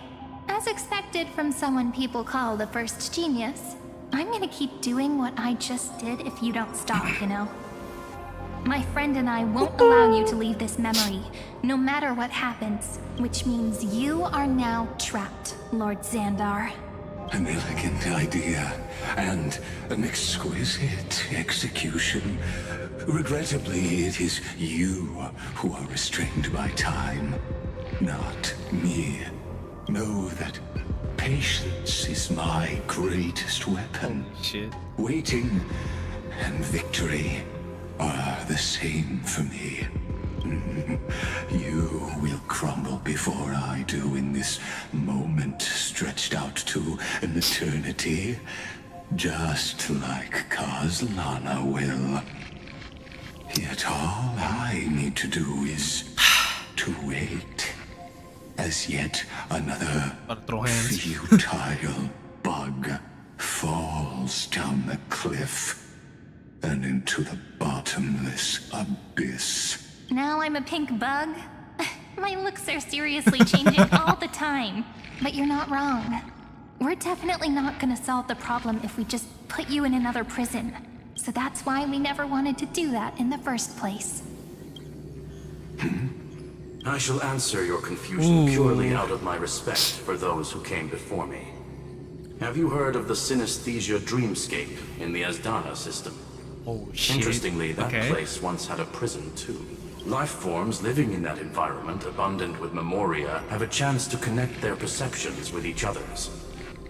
As expected from someone people call the first genius, I'm gonna keep doing what I just did if you don't stop, you know? My friend and I won't allow you to leave this memory, no matter what happens, which means you are now trapped, Lord Xandar. An elegant idea and an exquisite execution. Regrettably, it is you who are restrained by time, not me. Know that patience is my greatest weapon. Shit. Waiting and victory are the same for me. You will crumble before I do in this moment stretched out to an eternity, just like Kazlana will. Yet all I need to do is to wait, as yet another futile bug falls down the cliff and into the bottomless abyss. Now I'm a pink bug? My looks are seriously changing all the time. But you're not wrong. We're definitely not gonna solve the problem if we just put you in another prison. So that's why we never wanted to do that in the first place. I shall answer your confusion purely out of my respect for those who came before me. Have you heard of the synesthesia dreamscape in the Asdana system? Oh shit. Interestingly, that place once had a prison too. Life forms living in that environment, abundant with memoria, have a chance to connect their perceptions with each other's.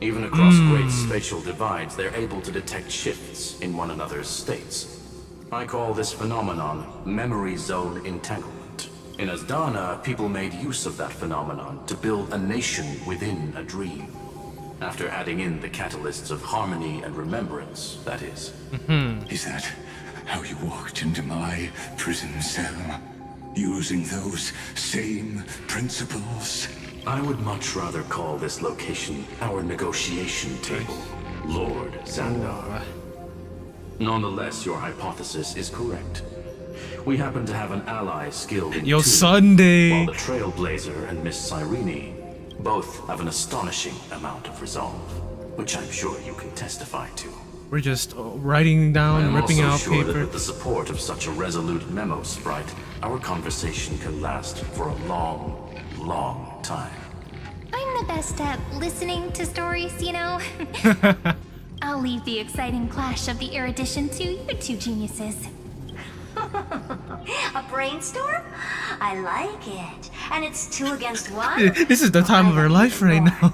Even across great spatial divides, they're able to detect shifts in one another's states. I call this phenomenon memory zone entanglement. In Asdana, people made use of that phenomenon to build a nation within a dream. After adding in the catalysts of harmony and remembrance, that is. Is that how you walked into my prison cell? Using those same principles? I would much rather call this location our negotiation table, Lord Xandar. Nonetheless, your hypothesis is correct. We happen to have an ally skilled in Sunday! while the Trailblazer and Miss Cyrene both have an astonishing amount of resolve, which I'm sure you can testify to. We're just writing down, ripping out sure paper. that with the support of such a resolute memo sprite, our conversation can last for a long, long time. I'm the best at listening to stories, you know? I'll leave the exciting clash of the erudition to you two geniuses. A brainstorm? I like it. And it's 2 against 1? This is the time of our life right now.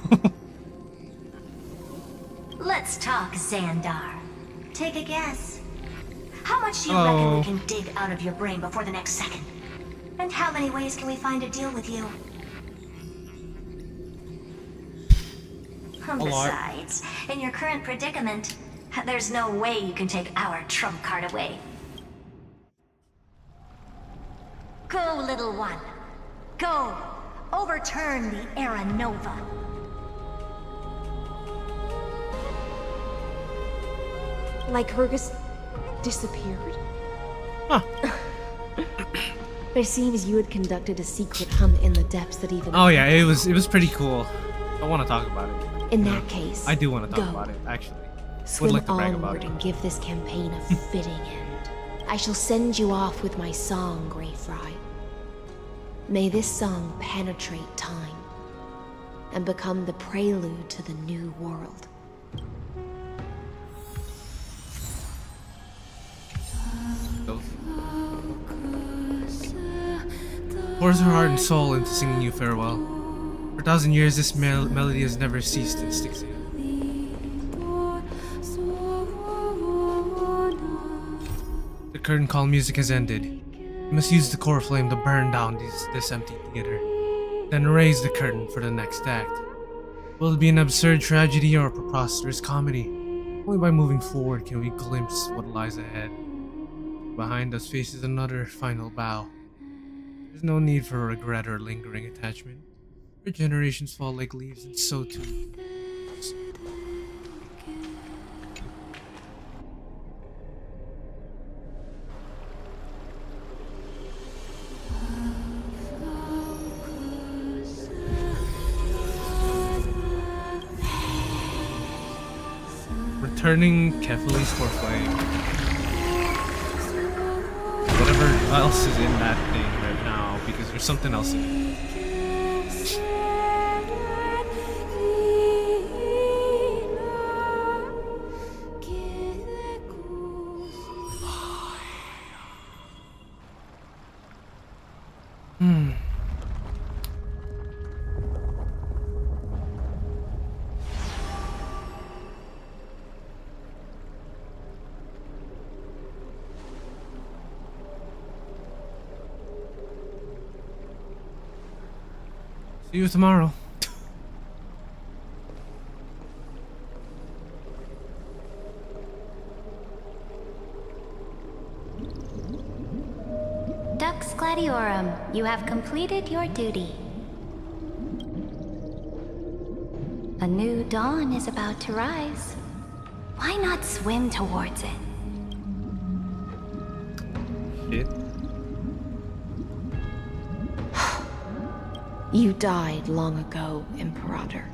Let's talk, Xandar. Take a guess. How much do you reckon we can dig out of your brain before the next second? And how many ways can we find to deal with you? Besides, in your current predicament, there's no way you can take our trump card away. Go, little one. Go. Overturn the Era Nova. Lycurgus disappeared. Huh. It seems you had conducted a secret hunt in the depths that even... Oh yeah, it was pretty cool. I want to talk about it. In that case, I do want to talk go. about it, actually. Swim like to brag about onward it. and give this campaign a fitting end. I shall send you off with my song, Grey Fry. May this song penetrate time and become the prelude to the new world. Pours her heart and soul into singing you farewell. For 1,000 years, this melody has never ceased and sticks in. The curtain call music has ended. You must use the core flame to burn down this empty theater, then raise the curtain for the next act. Will it be an absurd tragedy or a preposterous comedy? Only by moving forward can we glimpse what lies ahead. Behind us faces another final bow. There's no need for regret or lingering attachment. Our generations fall like leaves, and so too. Returning Kefali's core flame. Whatever else is in that thing right now, because there's something else in it. See you tomorrow. Dux Gladiorum, you have completed your duty. A new dawn is about to rise. Why not swim towards it? Shit. You died long ago, Imperator.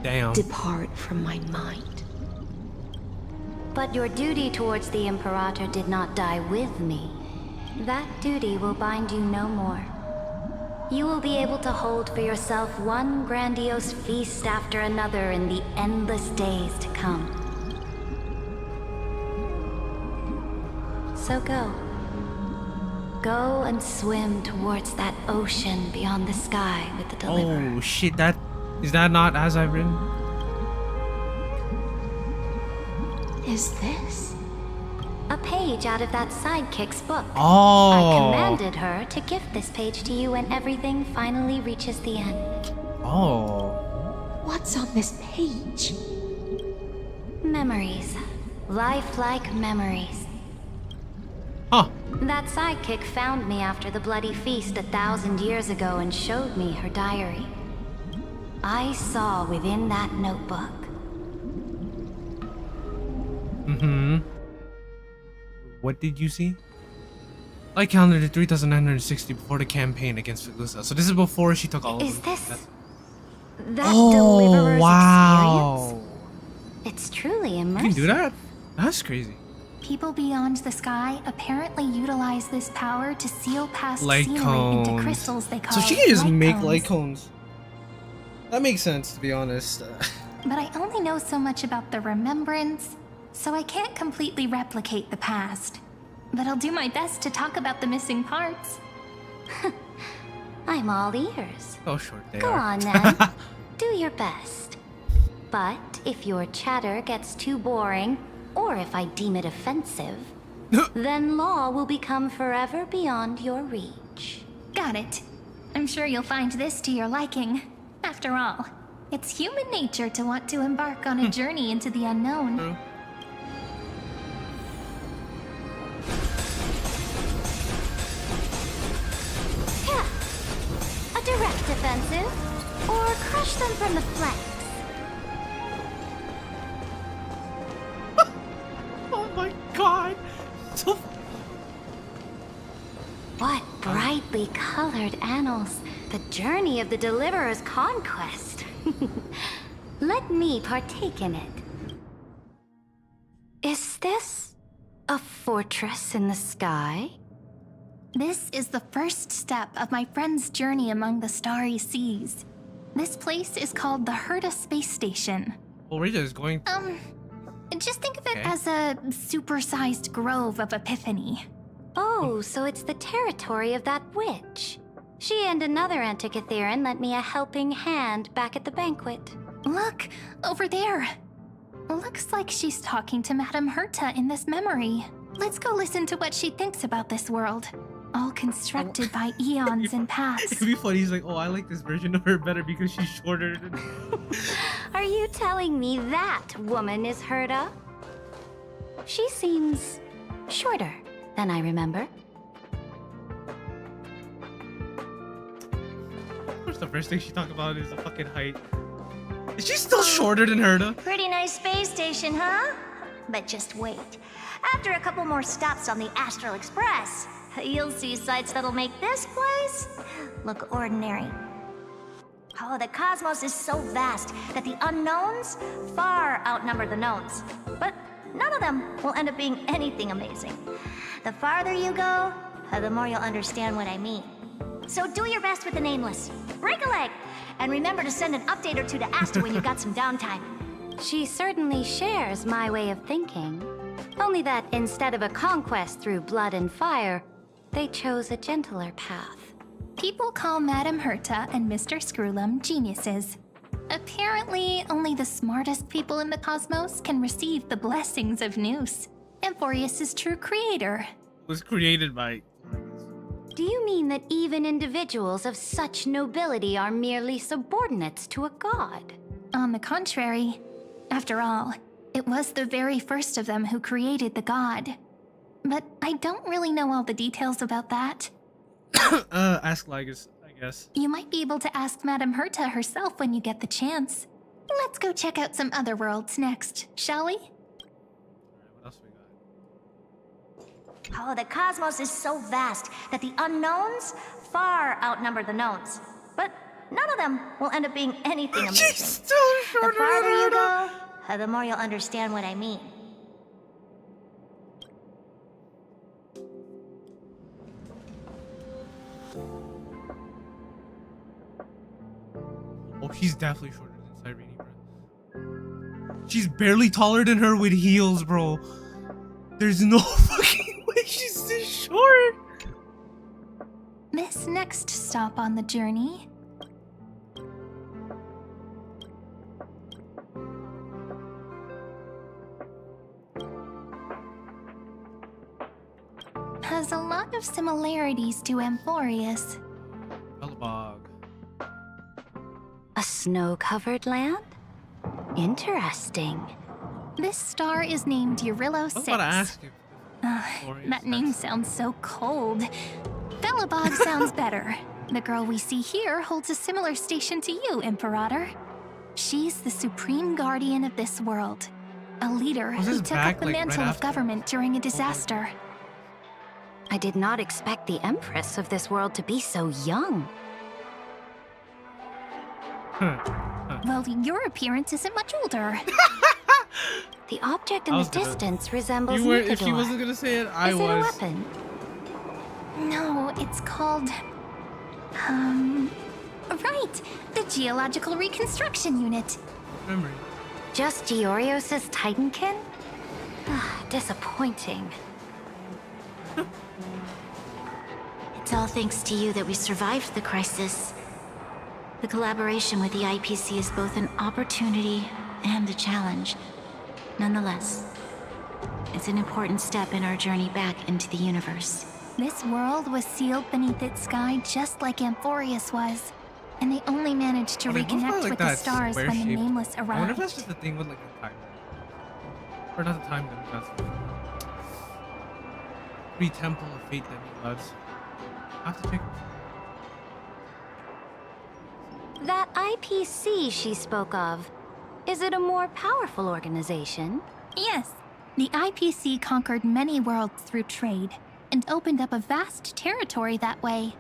Damn. Depart from my mind. But your duty towards the Imperator did not die with me. That duty will bind you no more. You will be able to hold for yourself one grandiose feast after another in the endless days to come. So go. Go and swim towards that ocean beyond the sky with the Deliverer. Oh shit, that is that not as I've written? Is this? A page out of that sidekick's book. Oh. I commanded her to gift this page to you when everything finally reaches the end. Oh. What's on this page? Memories. Lifelike memories. Huh. That sidekick found me after the bloody feast 1,000 years ago and showed me her diary. I saw within that notebook. Mm-hmm. What did you see? I counted 3,960 before the campaign against Lycurgus. So this is before she took all of Is them. this that Deliverer's wow. experience? It's truly immersive. You can do that? That's crazy. People beyond the sky apparently utilize this power to seal past Light scenery into cones. crystals they call So she can just make cones. light cones. That makes sense, to be honest. But I only know so much about the remembrance, so I can't completely replicate the past. But I'll do my best to talk about the missing parts. I'm all ears. Oh, short they Go are. on then. Do your best. But if your chatter gets too boring, or if I deem it offensive, then law will become forever beyond your reach. Got it. I'm sure you'll find this to your liking. After all, it's human nature to want to embark on a journey into the unknown. True. Yeah. A direct offensive, or crush them from the flanks. Oh my god. So What brightly colored annals. The journey of the Deliverer's conquest. Let me partake in it. Is this a fortress in the sky? This is the first step of my friend's journey among the starry seas. This place is called the Herta Space Station. well, we're just going Just think of it Okay. as a supersized grove of Epiphany. Oh, so it's the territory of that witch. She and another Antikytherian lent me a helping hand back at the banquet. Look, over there. Looks like she's talking to Madame Herta in this memory. Let's go listen to what she thinks about this world. All constructed by eons and paths. It'd be funny, he's like, oh, I like this version of her better because she's shorter than Are you telling me that woman is Herta? She seems shorter than I remember. Of course, the first thing she talked about is the fucking height. Is she still shorter than Herta? Pretty nice space station, huh? But just wait. After a couple more stops on the Astral Express, you'll see sights that'll make this place look ordinary. Oh, the cosmos is so vast that the unknowns far outnumber the knowns. But none of them will end up being anything amazing. The farther you go, the more you'll understand what I mean. So do your best with the nameless. Break a leg! And remember to send an update or two to Asta when you've got some downtime. She certainly shares my way of thinking. Only that instead of a conquest through blood and fire, They chose a gentler path. People call Madame Herta and Mr. Screwlum geniuses. Apparently, only the smartest people in the cosmos can receive the blessings of Nous, Amphorius' true creator. Was created by. Do you mean that even individuals of such nobility are merely subordinates to a god? On the contrary, after all, it was the very first of them who created the god. But I don't really know all the details about that. Ask LYGUS, I guess. You might be able to ask Madame Herta herself when you get the chance. Let's go check out some other worlds next, shall we? What else we got? Oh, the cosmos is so vast that the unknowns far outnumber the knowns. But none of them will end up being anything amazing. The farther you go, the more you'll understand what I mean. Oh, she's definitely shorter than Cyrene, bro. She's barely taller than her with heels, bro. There's no fucking way she's this short. This next stop on the journey has a lot of similarities to Amphorius. Bellabog. A snow-covered land? Interesting. This star is named Eurillo I was 6. about to ask you. That name sounds so cold. Bellabog sounds better. The girl we see here holds a similar station to you, Imperator. She's the supreme guardian of this world. A leader Was who his took back, up the like, mantle right of after? government during a disaster. I did not expect the Empress of this world to be so young. Well, your appearance isn't much older. The object in I the was gonna- distance resembles You were, if she Lycurgus. wasn't gonna say it, I Is was. it a weapon? No, it's called... Right! The Geological Reconstruction Unit. Memory. Just Giorios' Titankin? Disappointing. It's all thanks to you that we survived the crisis. The collaboration with the IPC is both an opportunity and a challenge. Nonetheless, it's an important step in our journey back into the universe. This world was sealed beneath its sky just like Amphorius was. And they only managed to Okay, what's about, reconnect like, with the that stars when the square-shaped- Nameless I wonder if that's arrived. just the thing with like the time. Or not the time, that's the Pre-Temple of Fate Demigods. I have to check. That IPC she spoke of, is it a more powerful organization? Yes, the IPC conquered many worlds through trade and opened up a vast territory that way.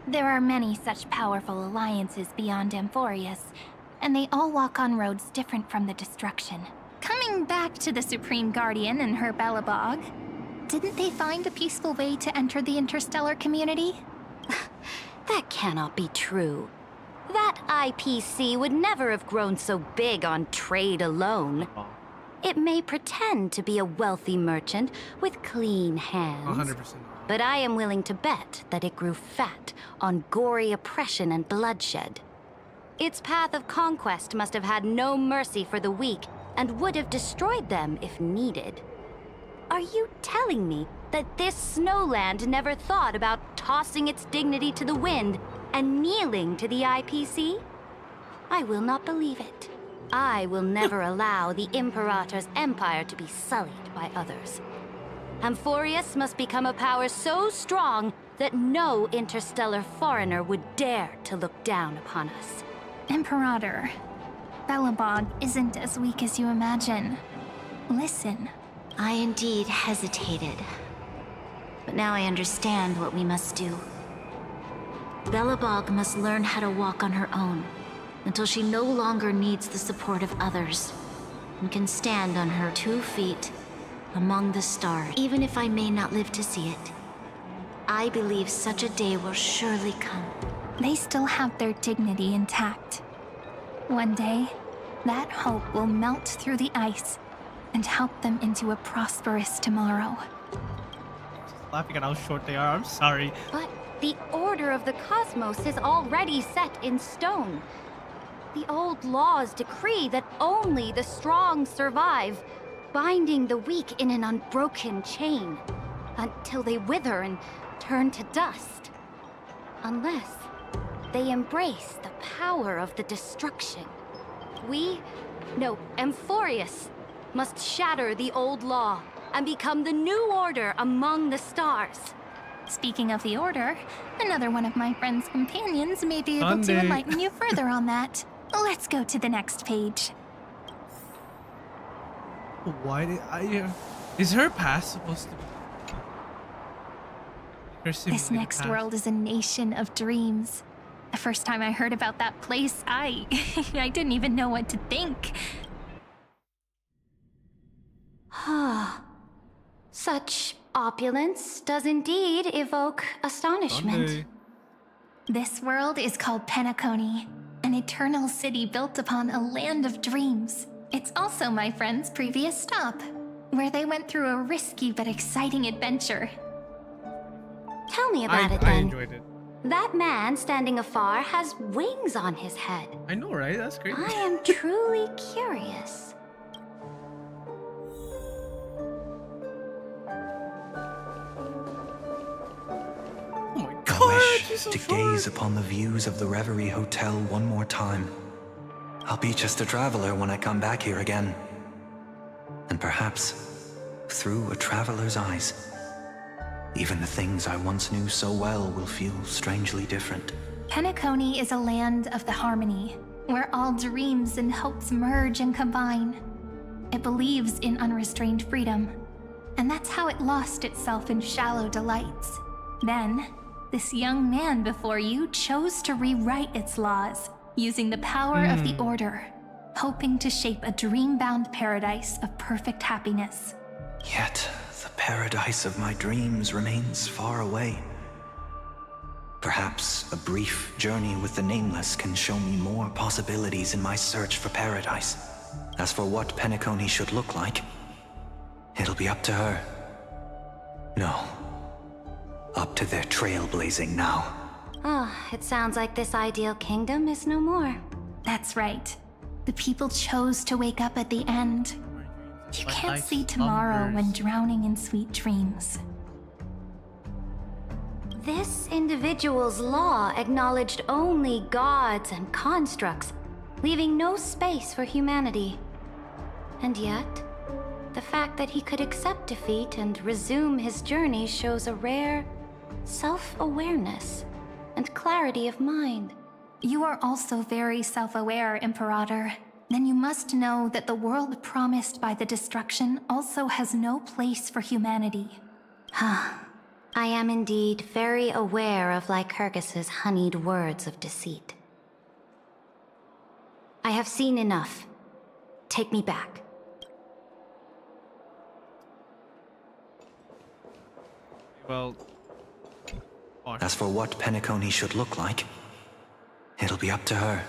There are many such powerful alliances beyond Amphorius, and they all walk on roads different from the destruction. Coming back to the Supreme Guardian and her Bellabog, didn't they find a peaceful way to enter the interstellar community? That cannot be true. That IPC would never have grown so big on trade alone. It may pretend to be a wealthy merchant with clean hands, 100%. but I am willing to bet that it grew fat on gory oppression and bloodshed. Its path of conquest must have had no mercy for the weak and would have destroyed them if needed. Are you telling me that this snowland never thought about tossing its dignity to the wind and kneeling to the IPC? I will not believe it. I will never allow the Imperator's empire to be sullied by others. Amphorius must become a power so strong that no interstellar foreigner would dare to look down upon us. Imperator, Bellabog isn't as weak as you imagine. Listen. I indeed hesitated. But now I understand what we must do. Bellabog must learn how to walk on her own until she no longer needs the support of others and can stand on her 2 feet among the stars, even if I may not live to see it. I believe such a day will surely come. They still have their dignity intact. One day, that hope will melt through the ice and help them into a prosperous tomorrow. laughing at how short they are. I'm sorry. But the order of the cosmos is already set in stone. The old laws decree that only the strong survive, binding the weak in an unbroken chain, until they wither and turn to dust. Unless they embrace the power of the destruction. Amphorius, must shatter the old law and become the new order among the stars. Speaking of the Order, another one of my friend's companions may be able to enlighten you further on that. Let's go to the next page. Why did I... Is her past supposed to be... This next world is a nation of dreams. The first time I heard about that place, I didn't even know what to think. Such opulence does indeed evoke astonishment. This world is called Penacony, an eternal city built upon a land of dreams. It's also my friend's previous stop, where they went through a risky but exciting adventure. Tell me about it then. I enjoyed it. That man standing afar has wings on his head. I know, right? That's great. I am truly curious. Oh my god, I wish she's so to short. gaze upon the views of the Reverie Hotel one more time. I'll be just a traveler when I come back here again. And perhaps, through a traveler's eyes, even the things I once knew so well will feel strangely different. Penacony is a land of the harmony, where all dreams and hopes merge and combine. It believes in unrestrained freedom, and that's how it lost itself in shallow delights. Then, this young man before you chose to rewrite its laws, using the power of the Order, hoping to shape a dream-bound paradise of perfect happiness. Yet, the paradise of my dreams remains far away. Perhaps a brief journey with the Nameless can show me more possibilities in my search for paradise. As for what Penacony should look like, it'll be up to her. No, up to their trailblazing now. It sounds like this ideal kingdom is no more. That's right. The people chose to wake up at the end. You can't see tomorrow when drowning in sweet dreams. This individual's law acknowledged only gods and constructs, leaving no space for humanity. And yet, the fact that he could accept defeat and resume his journey shows a rare self-awareness and clarity of mind. You are also very self-aware, Imperator. Then you must know that the world promised by the destruction also has no place for humanity. I am indeed very aware of Lycurgus's honeyed words of deceit. I have seen enough. Take me back. Well... As for what Penacony should look like, it'll be up to her.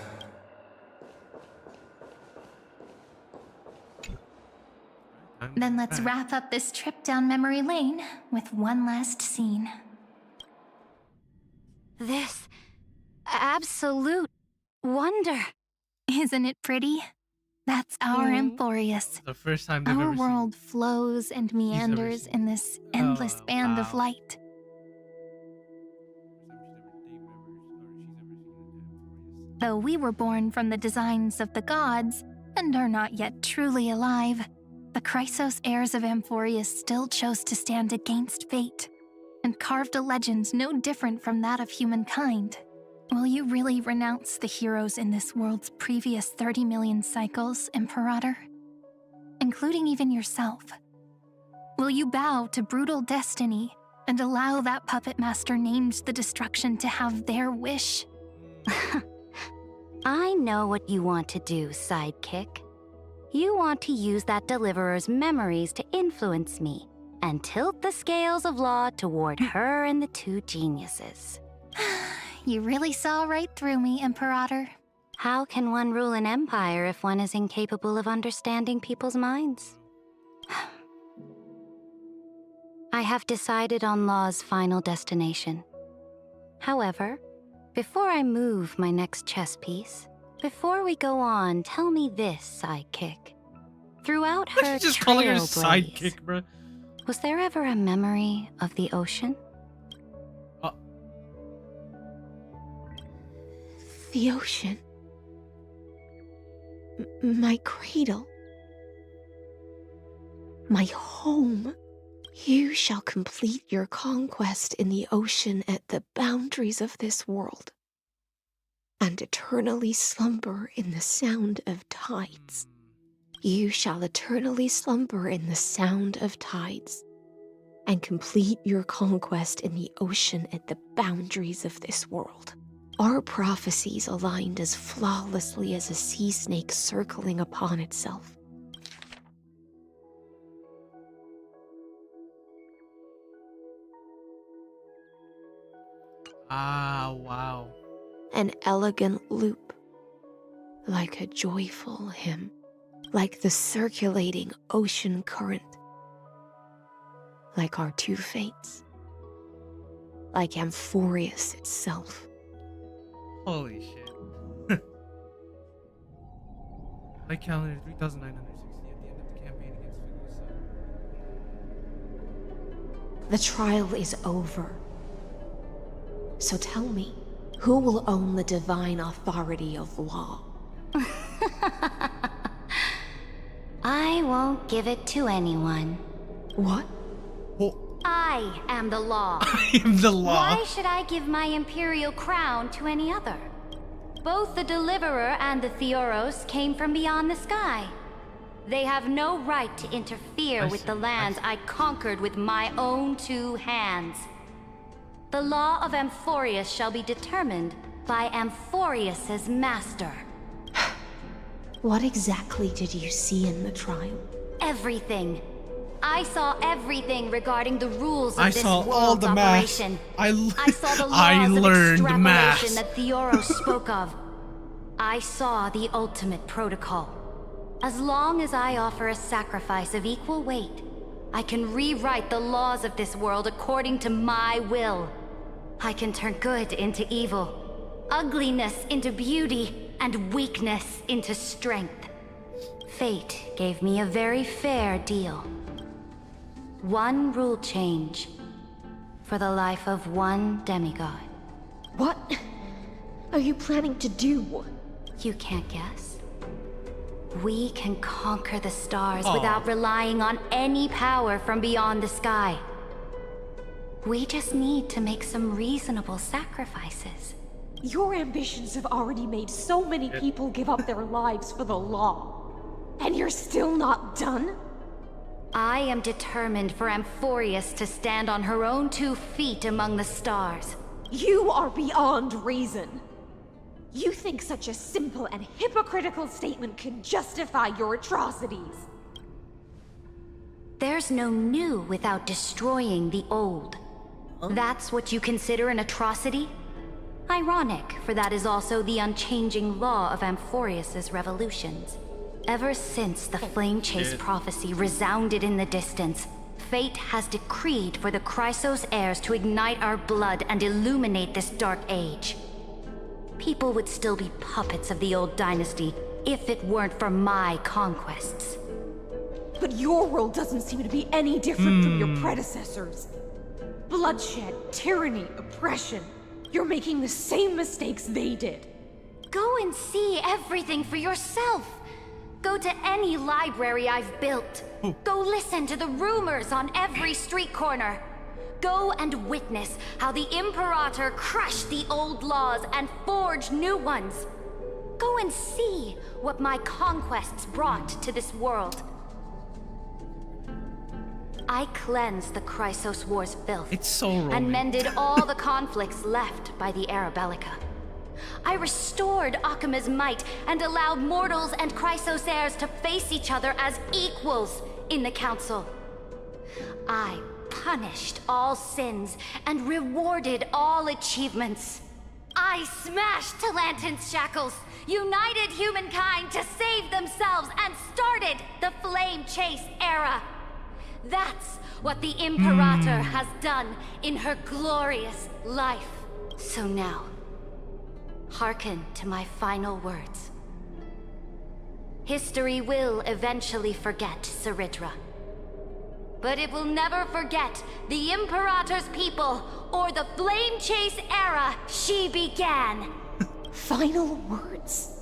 Then let's wrap up this trip down memory lane with one last scene. This absolute wonder. Isn't it pretty? That's our Emporius. The first time they've Our ever world flows and meanders in this endless band of light. Though we were born from the designs of the gods and are not yet truly alive, the Chrysos heirs of Amphorius still chose to stand against fate and carved a legend no different from that of humankind. Will you really renounce the heroes in this world's previous 30 million cycles, Imperator? Including even yourself. Will you bow to brutal destiny and allow that puppet master named the destruction to have their wish? I know what you want to do, sidekick. You want to use that deliverer's memories to influence me and tilt the scales of law toward her and the two geniuses. You really saw right through me, Imperator. How can one rule an empire if one is incapable of understanding people's minds? I have decided on Law's final destination. However, before I move my next chess piece, before we go on, tell me this, sidekick. Throughout her She's just calling her Trailblaze, sidekick, bro. was there ever a memory of the ocean? The ocean. My cradle. My home. You shall complete your conquest in the ocean at the boundaries of this world, and eternally slumber in the sound of tides. You shall eternally slumber in the sound of tides, and complete your conquest in the ocean at the boundaries of this world. Our prophecies aligned as flawlessly as a sea snake circling upon itself. Ah, wow. An elegant loop, like a joyful hymn, like the circulating ocean current, like our two fates, like Amphorius itself. Holy shit. My calendar 3,960 at the end of the campaign against Lycurgus. The trial is over. So tell me, who will own the divine authority of law? I won't give it to anyone. What? I am the law. I am the law. Why should I give my imperial crown to any other? Both the Deliverer and the Theoros came from beyond the sky. They have no right to interfere with the lands I conquered with my own two hands. The law of Amphorius shall be determined by Amphorius's master. What exactly did you see in the trial? Everything. I saw everything regarding the rules of I this saw world's all the math. operation. I saw the laws I of learned extrapolation math. that Theoros spoke of. I saw the ultimate protocol. As long as I offer a sacrifice of equal weight, I can rewrite the laws of this world according to my will. I can turn good into evil, ugliness into beauty, and weakness into strength. Fate gave me a very fair deal. One rule change for the life of one demigod. What are you planning to do? You can't guess. We can conquer the stars without relying on any power from beyond the sky. We just need to make some reasonable sacrifices. Your ambitions have already made so many people give up their lives for the law. And you're still not done? I am determined for Amphorius to stand on her own 2 feet among the stars. You are beyond reason. You think such a simple and hypocritical statement can justify your atrocities. There's no new without destroying the old. That's what you consider an atrocity? Ironic, for that is also the unchanging law of Amphorius's revolutions. Ever since the Flame Chase prophecy resounded in the distance, fate has decreed for the Chrysos heirs to ignite our blood and illuminate this dark age. People would still be puppets of the old dynasty if it weren't for my conquests. But your world doesn't seem to be any different from your predecessors. Bloodshed, tyranny, oppression. You're making the same mistakes they did. Go and see everything for yourself. Go to any library I've built. Go listen to the rumors on every street corner. Go and witness how the Imperator crushed the old laws and forged new ones. Go and see what my conquests brought to this world. I cleansed the Chrysos War's filth. It's so Roman. And mended all the conflicts left by the Arabellica. I restored Akima's might and allowed mortals and Chrysos heirs to face each other as equals in the council. I punished all sins and rewarded all achievements. I smashed Talantin's shackles, united humankind to save themselves, and started the Flame Chase era. That's what the Imperator has done in her glorious life. So now, hearken to my final words. History will eventually forget Ceridra. But it will never forget the Imperator's people or the Flame Chase era she began. Final words.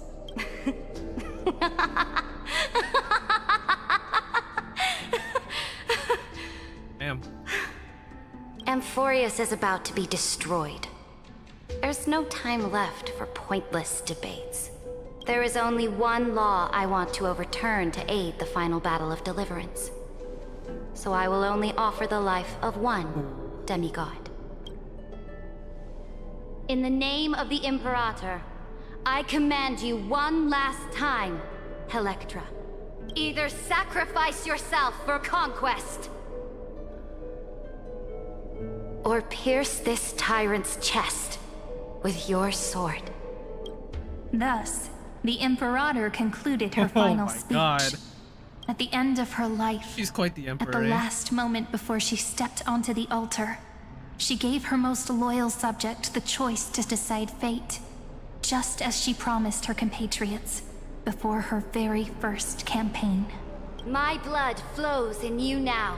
Damn. Amphorius is about to be destroyed. There's no time left for pointless debates. There is only one law I want to overturn to aid the final battle of deliverance. So I will only offer the life of one demigod. In the name of the Imperator, I command you one last time, Electra. Either sacrifice yourself for conquest, or pierce this tyrant's chest with your sword. Thus, the Imperator concluded her final speech. God. At the end of her life, She's quite the emperor. at the last moment before she stepped onto the altar, she gave her most loyal subject the choice to decide fate, just as she promised her compatriots before her very first campaign. My blood flows in you now.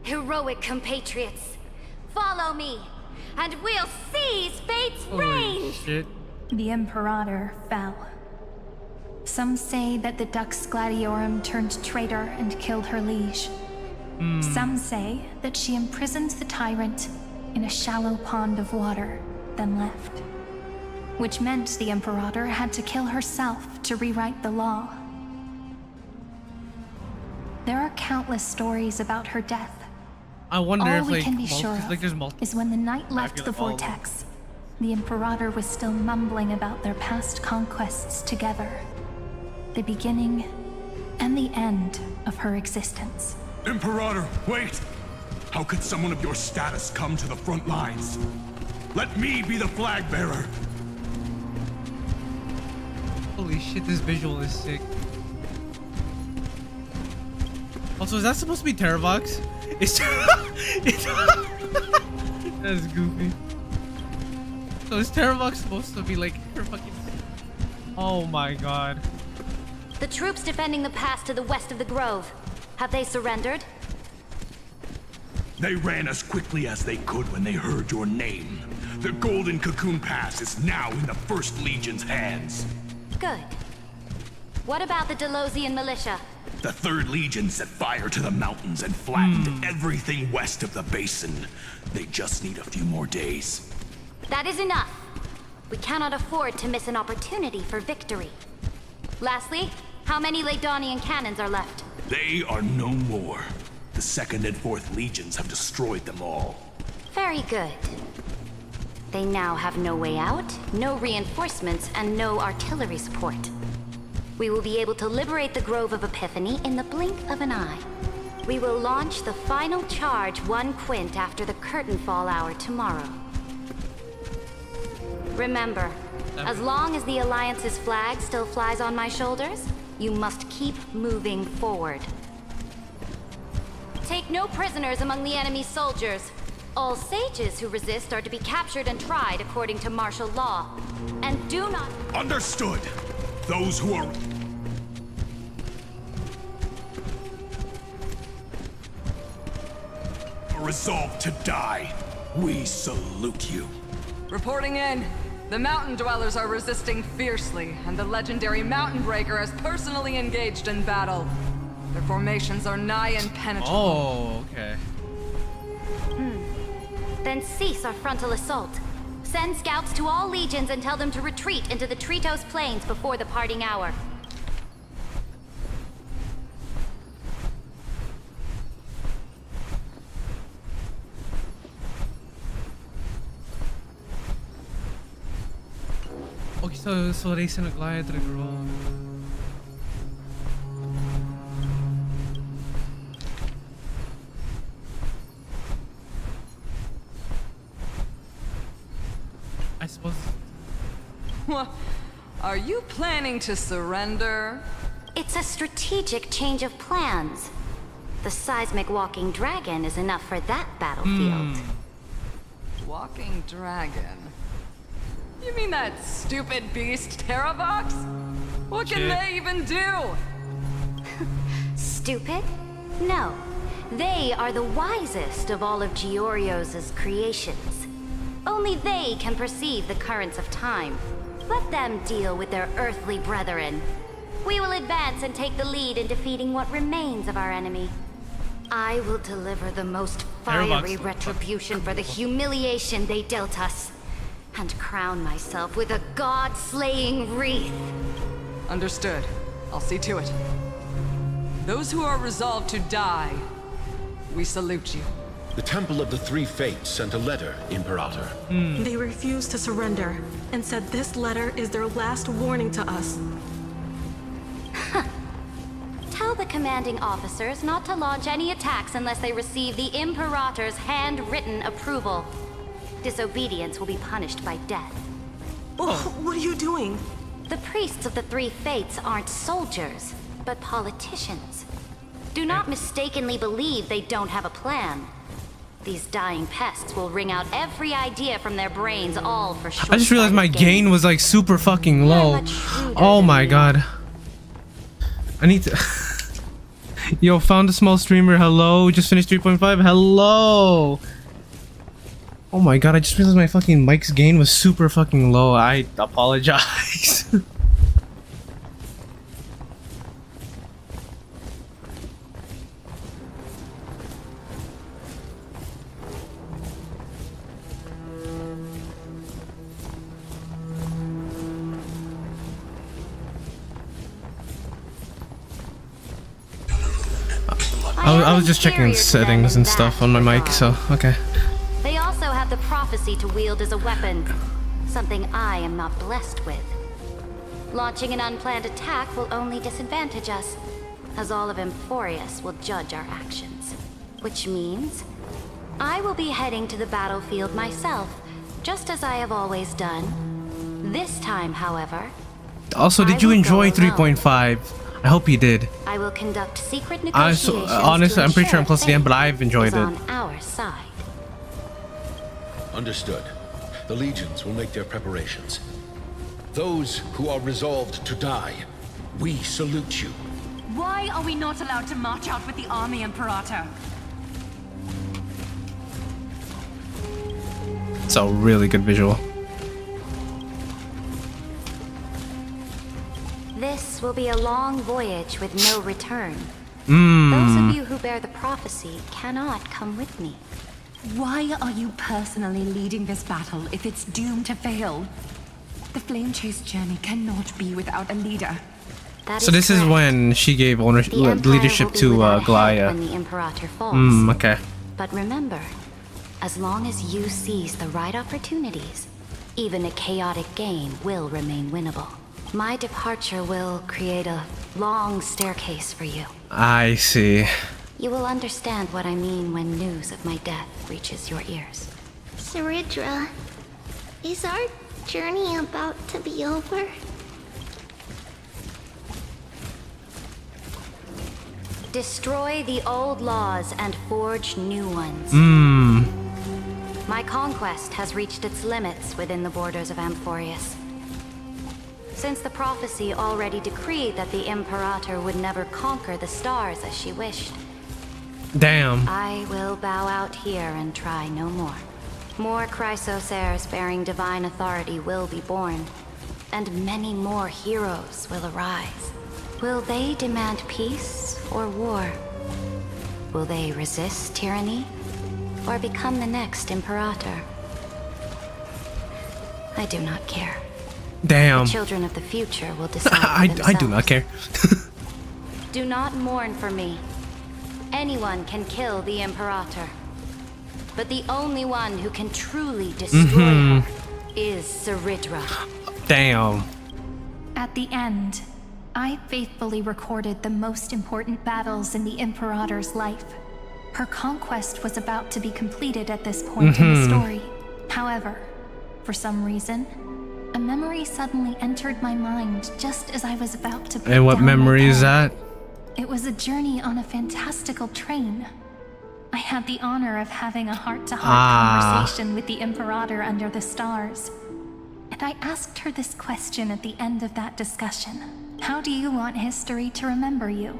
Heroic compatriots, follow me, and we'll seize fate's reign! Holy shit. The Imperator fell. Some say that the Dux Gladiorum turned traitor and killed her liege. Some say that she imprisoned the tyrant in a shallow pond of water, then left. Which meant the Imperator had to kill herself to rewrite the law. There are countless stories about her death. I wonder All if we like, can be sure there's of multiple. is when the knight left feel the like all of them. vortex, the Imperator was still mumbling about their past conquests together. The beginning and the end of her existence. Imperator, wait! How could someone of your status come to the front lines? Let me be the flag bearer! Holy shit, this visual is sick. Also, is that supposed to be Terravox? It's that's goofy. So is Terravox supposed to be like her fucking... Oh my god. The troops defending the pass to the west of the grove, have they surrendered? They ran as quickly as they could when they heard your name. The Golden Cocoon Pass is now in the First Legion's hands. Good. What about the Delosian militia? The Third Legion set fire to the mountains and flattened everything west of the basin. They just need a few more days. That is enough. We cannot afford to miss an opportunity for victory. Lastly, how many Laedonian cannons are left? They are no more. The Second and Fourth Legions have destroyed them all. Very good. They now have no way out, no reinforcements, and no artillery support. We will be able to liberate the Grove of Epiphany in the blink of an eye. We will launch the final charge 1 quint after the curtain fall hour tomorrow. Remember, as long as the Alliance's flag still flies on my shoulders, you must keep moving forward. Take no prisoners among the enemy's soldiers. All sages who resist are to be captured and tried according to martial law. And do not... Understood! Those who are... resolved to die, we salute you. Reporting in. The mountain dwellers are resisting fiercely, and the legendary Mountain Breaker has personally engaged in battle. Their formations are nigh impenetrable. Oh, okay. Then cease our frontal assault. Send scouts to all legions and tell them to retreat into the Tritos Plains before the parting hour. Okay, so they sent a glide to the grove. I suppose. What? Are you planning to surrender? It's a strategic change of plans. The seismic walking dragon is enough for that battlefield. Walking dragon. You mean that stupid beast, Terravox? What can they even do? Stupid? No. They are the wisest of all of Giorio's creations. Only they can perceive the currents of time. Let them deal with their earthly brethren. We will advance and take the lead in defeating what remains of our enemy. I will deliver the most fiery retribution for the humiliation they dealt us, and crown myself with a god-slaying wreath. Understood. I'll see to it. Those who are resolved to die, we salute you. The Temple of the Three Fates sent a letter, Imperator. They refused to surrender, and said this letter is their last warning to us. Tell the commanding officers not to launch any attacks unless they receive the Imperator's handwritten approval. Disobedience will be punished by death. Oh, what are you doing? The priests of the Three Fates aren't soldiers, but politicians. Do not mistakenly believe they don't have a plan. These dying pests will wring out every idea from their brains, all for short. I just realized my gain was like super fucking low. Oh my god. I need to... Yo, found a small streamer. Hello. Just finished 3.5. Hello. Oh my god, I just realized my fucking mic's gain was super fucking low. I apologize. I was just checking settings and stuff on my mic, so okay. They also have the prophecy to wield as a weapon, something I am not blessed with. Launching an unplanned attack will only disadvantage us, as all of Amphorius will judge our actions. Which means I will be heading to the battlefield myself, just as I have always done. This time, however... Also, did you enjoy 3.5? I hope you did. I will conduct secret negotiations. Honestly, I'm pretty sure I'm close to the end, but I've enjoyed it. On our side. Understood. The legions will make their preparations. Those who are resolved to die, we salute you. Why are we not allowed to march out with the army, Imperator? It's a really good visual. This will be a long voyage with no return. Those of you who bear the prophecy cannot come with me. Why are you personally leading this battle if it's doomed to fail? The Flame Chase journey cannot be without a leader. So this is when she gave leadership to Glaya. When the Imperator falls. Okay. But remember, as long as you seize the right opportunities, even a chaotic game will remain winnable. My departure will create a long staircase for you. I see. You will understand what I mean when news of my death reaches your ears. Saridra, is our journey about to be over? Destroy the old laws and forge new ones. My conquest has reached its limits within the borders of Amphorius. Since the prophecy already decreed that the Imperator would never conquer the stars as she wished. Damn. I will bow out here and try no more. More Chrysos heirs bearing divine authority will be born, and many more heroes will arise. Will they demand peace or war? Will they resist tyranny or become the next Imperator? I do not care. Damn. The children of the future will decide I do not care. Do not mourn for me. Anyone can kill the Imperator. But the only one who can truly destroy her is Saridra. Damn. At the end, I faithfully recorded the most important battles in the Imperator's life. Her conquest was about to be completed at this point in the story. However, for some reason, a memory suddenly entered my mind just as I was about to put And what down my memory is pen. that? It was a journey on a fantastical train. I had the honor of having a heart-to-heart conversation with the Imperator under the stars. And I asked her this question at the end of that discussion. How do you want history to remember you?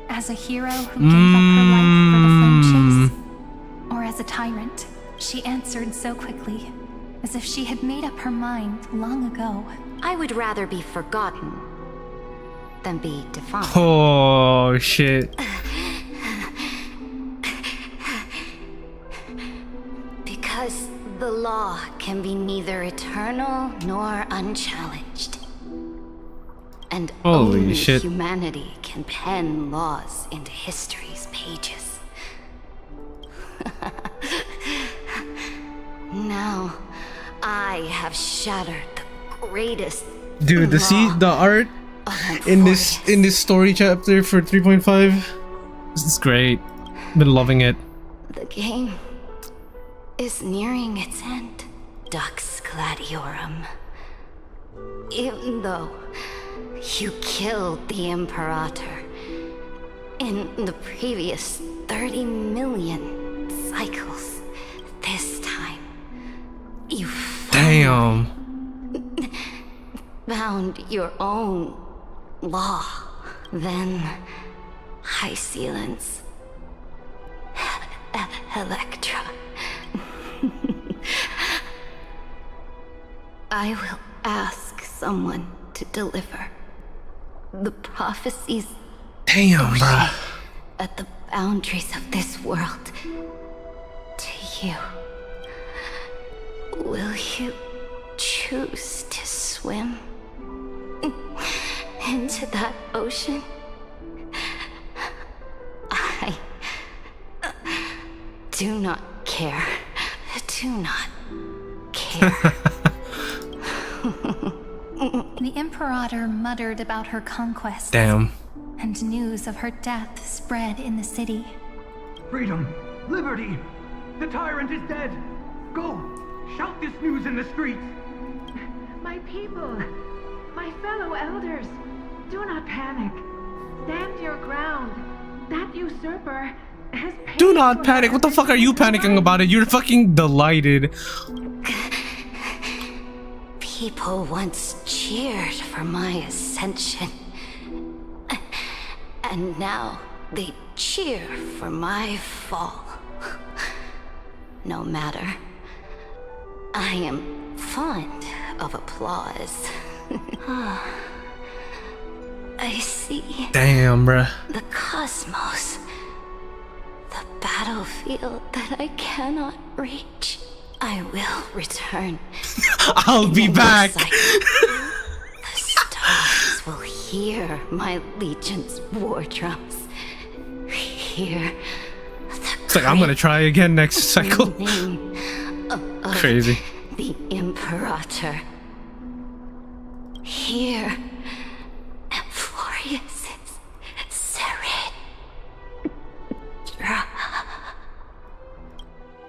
As a hero who gave up her life for the flame chase? Or as a tyrant? She answered so quickly, as if she had made up her mind long ago. I would rather be forgotten than be defined. Oh, shit. Because the law can be neither eternal nor unchallenged. And Holy only shit. humanity can pen laws into history's pages. Now, I have shattered the greatest. Dude, the art in this story chapter for 3.5, this is great. Been loving it. The game is nearing its end, Dux Gladiorum. Even though you killed the Imperator in the previous 30 million cycles, this time you found your own law. Then High Sealants, Electra. I will ask someone to deliver the prophecies. Damn, bruh. At the boundaries of this world to you. Will you choose to swim into that ocean? I do not care. Do not care. The Imperator muttered about her conquests. Damn. And news of her death spread in the city. Freedom! Liberty! The tyrant is dead! Go! Shout this news in the streets! My people, my fellow elders, do not panic. Stand your ground. That usurper has paid. Do not panic. What the fuck are you panicking about it? You're fucking delighted. People once cheered for my ascension. And now they cheer for my fall. No matter. I am fond of applause. I see. Damn, bruh. The cosmos. The battlefield that I cannot reach. I will return. I'll be back. The stars will hear my legion's war drums. Hear It's like I'm gonna try again next cycle. Crazy. The Imperator. Hear Amphorius's serene.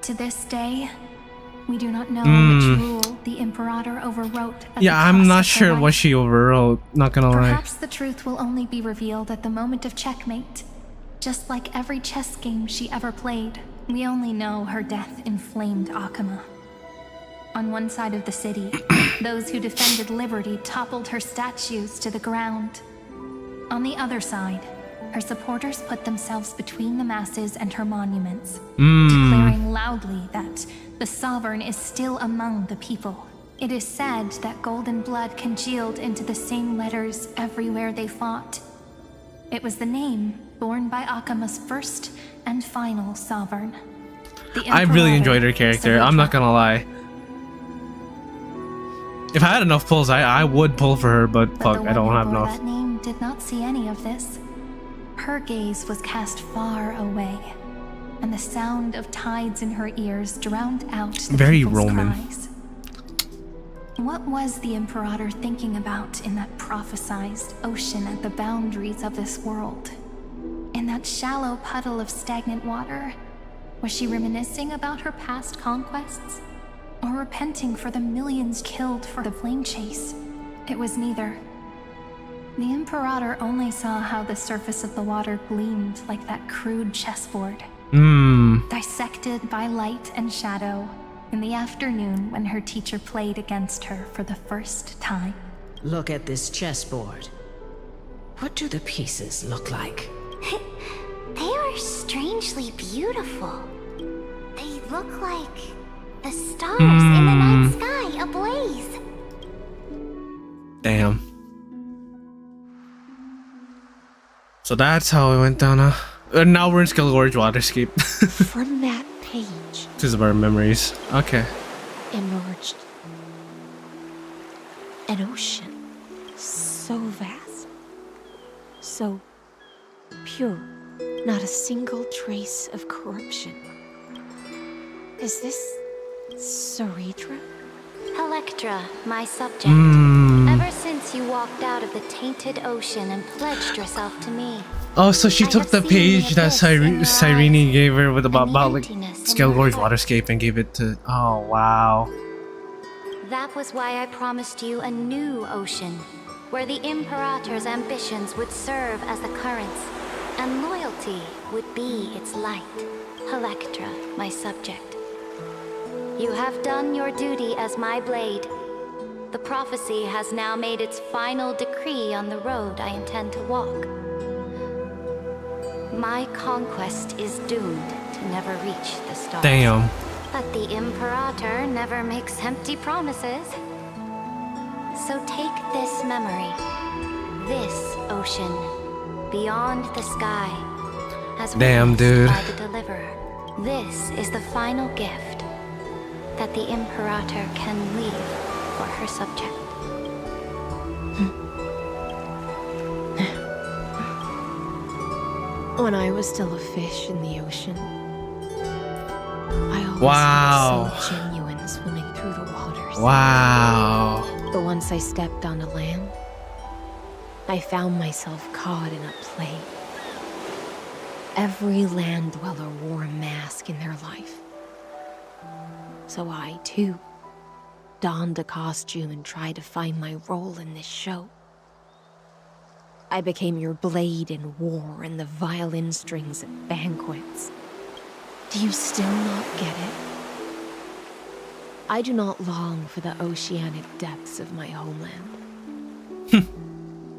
To this day, we do not know which rule the Imperator overwrote. Yeah, I'm not sure what she overwrote, not gonna lie. Perhaps the truth will only be revealed at the moment of checkmate. Just like every chess game she ever played, we only know her death inflamed Akama. On one side of the city, those who defended liberty toppled her statues to the ground. On the other side, her supporters put themselves between the masses and her monuments, declaring loudly that the Sovereign is still among the people. It is said that golden blood congealed into the same letters everywhere they fought. It was the name borne by Akama's first and final Sovereign. I really enjoyed her character, I'm not gonna lie. If I had enough pulls, I would pull for her, but fuck, I don't have enough. That name did not see any of this. Her gaze was cast far away, and the sound of tides in her ears drowned out the Very people's Roman. cries. What was the Imperator thinking about in that prophesized ocean at the boundaries of this world? In that shallow puddle of stagnant water? Was she reminiscing about her past conquests? Or repenting for the millions killed for the flame chase? It was neither. The Imperator only saw how the surface of the water gleamed like that crude chessboard. Dissected by light and shadow in the afternoon when her teacher played against her for the first time. Look at this chessboard. What do the pieces look like? They are strangely beautiful. They look like the stars in the night sky ablaze. Damn. So that's how it went down, huh? And now we're in Skullgorge Waterscape. From that page, This is our memories. Okay. emerged an ocean so vast, so pure, not a single trace of corruption. Is this Ceredra? Electra, my subject. Ever since you walked out of the tainted ocean and pledged yourself to me. Oh, so she took the page that Cyrene gave her with about like Skullgorge Waterscape and gave it to. Oh wow. That was why I promised you a new ocean, where the Imperator's ambitions would serve as the currents, and loyalty would be its light. Electra, my subject. You have done your duty as my blade. The prophecy has now made its final decree on the road I intend to walk. My conquest is doomed to never reach the stars. Damn. But the Imperator never makes empty promises. So take this memory, this ocean, beyond the sky, as damn, dude. by the Deliverer. This is the final gift that the Imperator can leave for her subject. When I was still a fish in the ocean, I always Wow. felt so genuine swimming through the waters. Wow. But once I stepped onto land, I found myself caught in a play. Every land dweller wore a mask in their life. So I, too, donned a costume and tried to find my role in this show. I became your blade in war and the violin strings at banquets. Do you still not get it? I do not long for the oceanic depths of my homeland.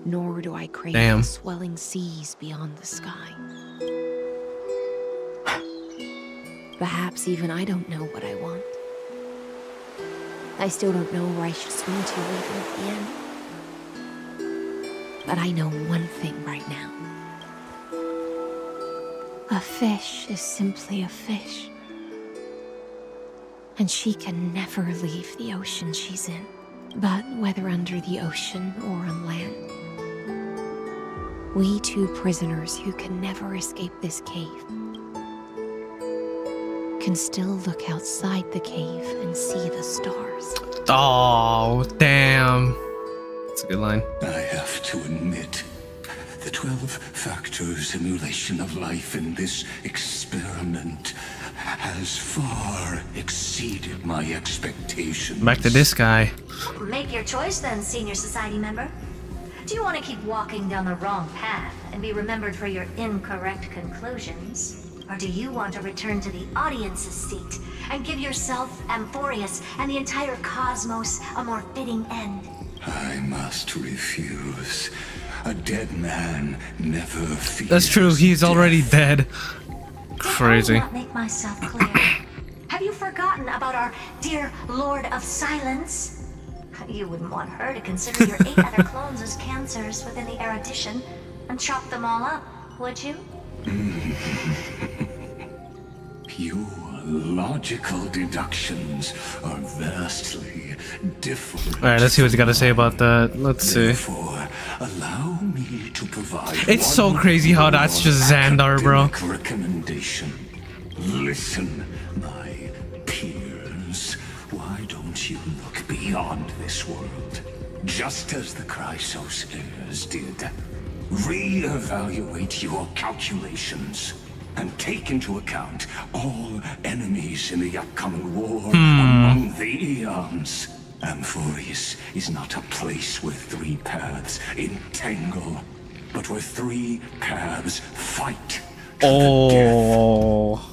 Nor do I crave Damn. the swelling seas beyond the sky. Perhaps even I don't know what I want. I still don't know where I should swim to even at the end. But I know one thing right now. A fish is simply a fish. And she can never leave the ocean she's in. But whether under the ocean or on land, we two prisoners who can never escape this cave can still look outside the cave and see the stars. Oh, damn. That's a good line. I have to admit, the 12-factor simulation of life in this experiment has far exceeded my expectations. Back to this guy. Make your choice then, Senior Society member. Do you want to keep walking down the wrong path and be remembered for your incorrect conclusions? Or do you want to return to the audience's seat and give yourself, Amphorius, and the entire cosmos a more fitting end? I must refuse. A dead man never fears. That's true. He's already dead. Crazy. Did I not make myself clear? Have you forgotten about our dear Lord of Silence? You wouldn't want her to consider your 8 other clones as cancers within the erudition and chop them all up, would you? Your logical deductions are vastly different. Alright, let's see what he's got to say about that. Let's see. Therefore, allow me to provide It's so one crazy how that's just Xandar, bro. academic recommendation. Listen, my peers. Why don't you look beyond this world? Just as the Chrysoslayers did. Re-evaluate your calculations and take into account all enemies in the upcoming war among the eons. Amphorius is not a place where three paths entangle, but where three paths fight to the death.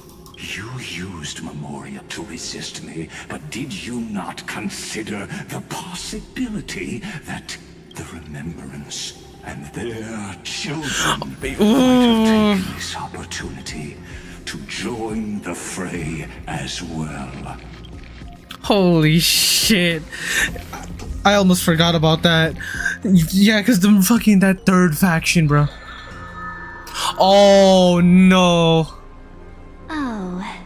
You used Memoria to resist me, but did you not consider the possibility that the Remembrance and their children might have taken this opportunity to join the fray as well? Holy shit. I almost forgot about that. Yeah, because the fucking that third faction, bro. Oh no. Oh.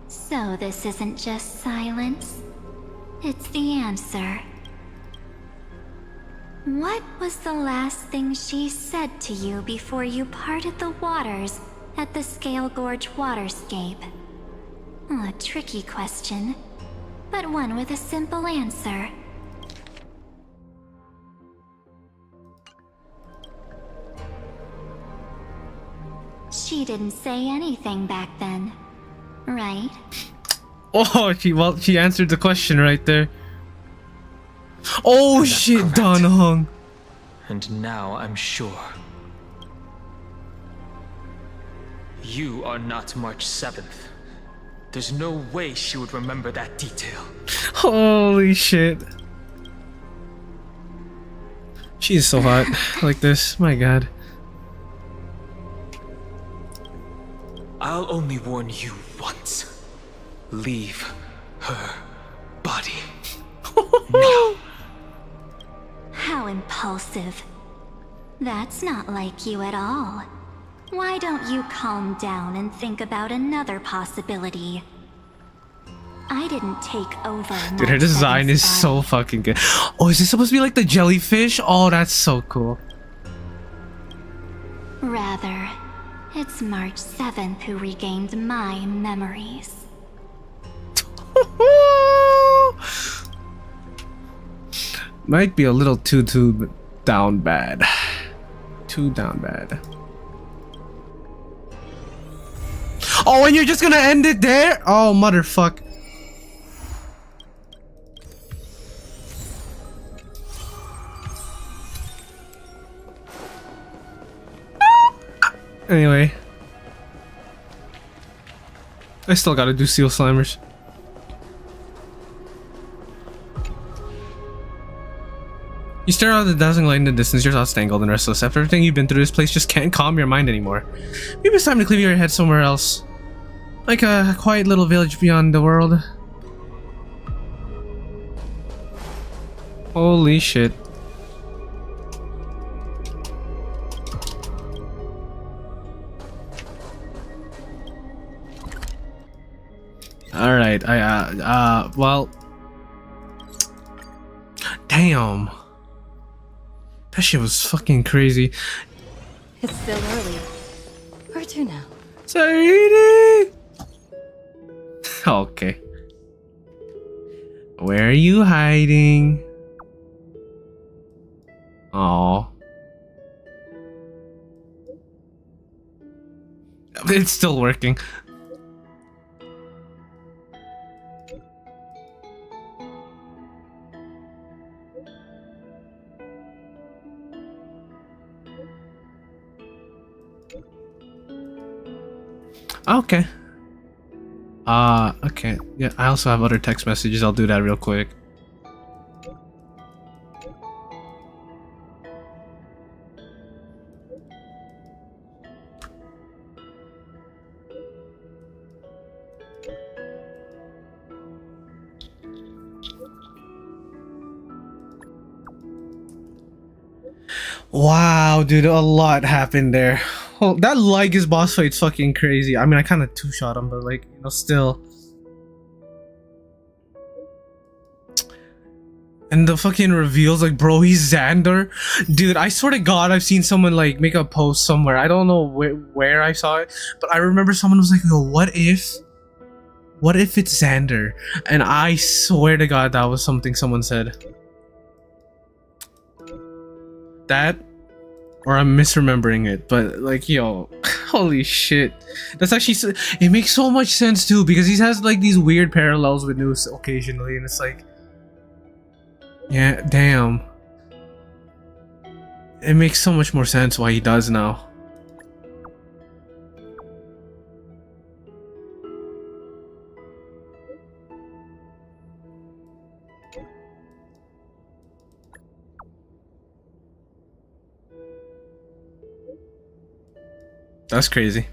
So this isn't just silence. It's the answer. What was the last thing she said to you before you parted the waters at the Scale Gorge waterscape? A tricky question, but one with a simple answer. She didn't say anything back then, right? Oh, she answered the question right there. Oh shit, Danhong. And now I'm sure. You are not March 7th. There's no way she would remember that detail. Holy shit. She's so hot like this, my god. I'll only warn you once. Leave her body. No. How impulsive. That's not like you at all. Why don't you calm down and think about another possibility? I didn't take over. Dude, her design is so fucking good. Oh, is this supposed to be like the jellyfish? Oh, that's so cool. Rather, it's March 7th who regained my memories. Might be a little too down bad. Too down bad. Oh, and you're just gonna end it there? Oh, motherfuck. Anyway. I still gotta do Seal Slimers. You stare out at the dazzling light in the distance, your thoughts tangled and restless. After everything you've been through, this place just can't calm your mind anymore. Maybe it's time to clear your head somewhere else. Like a quiet little village beyond the world. Holy shit. Alright, well... Damn. That shit was fucking crazy. It's still early. Where to now? Sorry. Okay. Where are you hiding? Oh. It's still working. Okay. Okay. Yeah, I also have other text messages. I'll do that real quick. Wow, dude, a lot happened there. Oh, that LYGUS boss fight's fucking crazy. I mean, I kind of two-shot him, but like, you know, still. And the fucking reveals, like, bro, he's Xander. Dude, I swear to God, I've seen someone like make a post somewhere. I don't know where I saw it, but I remember someone was like, yo, what if it's Xander? And I swear to God, that was something someone said. That, or I'm misremembering it, but like, yo, holy shit. That's actually, it makes so much sense too, because he has like these weird parallels with Noose occasionally, and it's like, Yeah, damn. It makes so much more sense why he does now. That's crazy.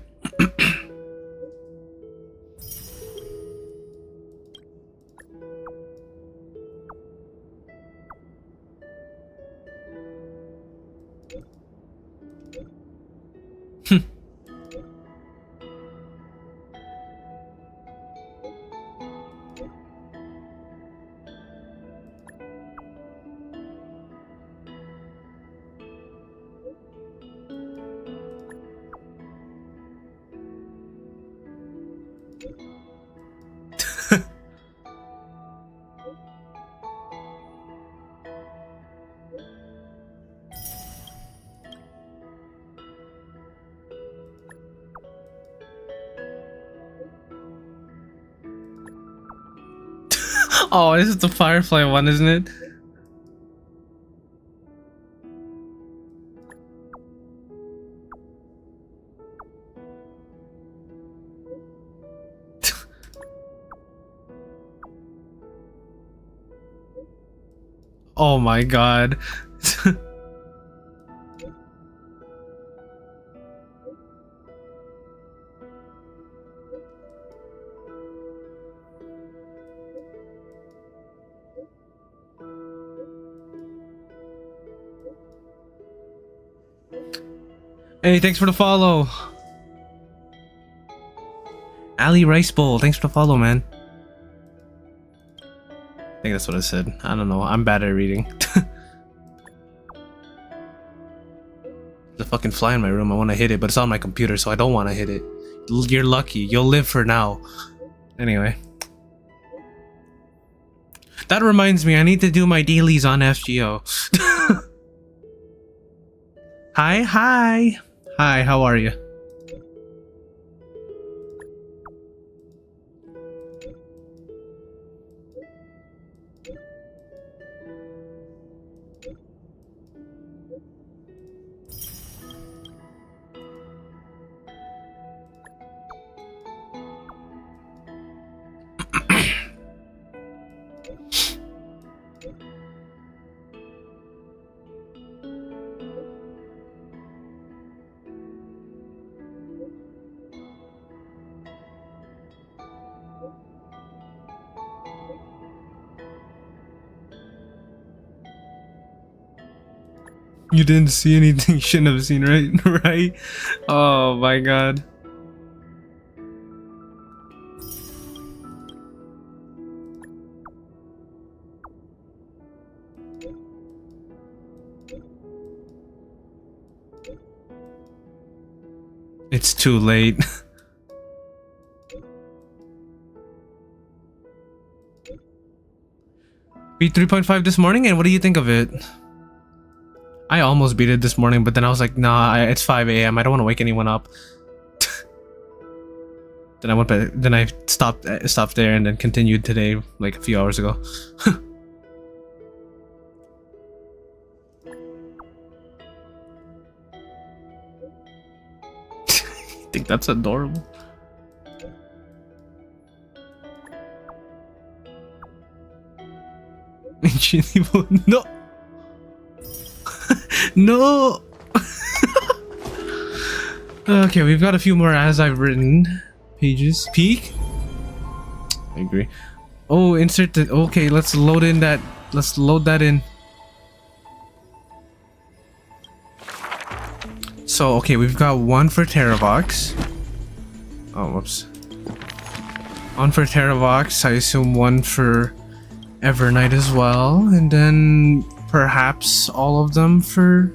Oh, this is the Firefly one, isn't it? Oh my god. Hey, thanks for the follow. Ali Rice Bowl, thanks for the follow, man. I think that's what I said. I don't know. I'm bad at reading. There's a fucking fly in my room. I want to hit it, but it's on my computer, so I don't want to hit it. You're lucky. You'll live for now. Anyway. That reminds me, I need to do my dailies on FGO. Hi, hi. Hi, how are you? You didn't see anything you shouldn't have seen, right? Right? Oh my god. It's too late. Beat 3.5 this morning, and what do you think of it? I almost beat it this morning, but then I was like, nah, it's 5 a.m. I don't want to wake anyone up. Then I went back, then I stopped there and then continued today, like a few hours ago. I think that's adorable. No. No. Okay, we've got a few more as I've written pages. Peak. I agree. Oh, insert the. Okay, let's load in that. Let's load that in. So okay, we've got one for Terravox. Oh, whoops. One for Terravox. I assume one for Evernight as well, and then perhaps all of them for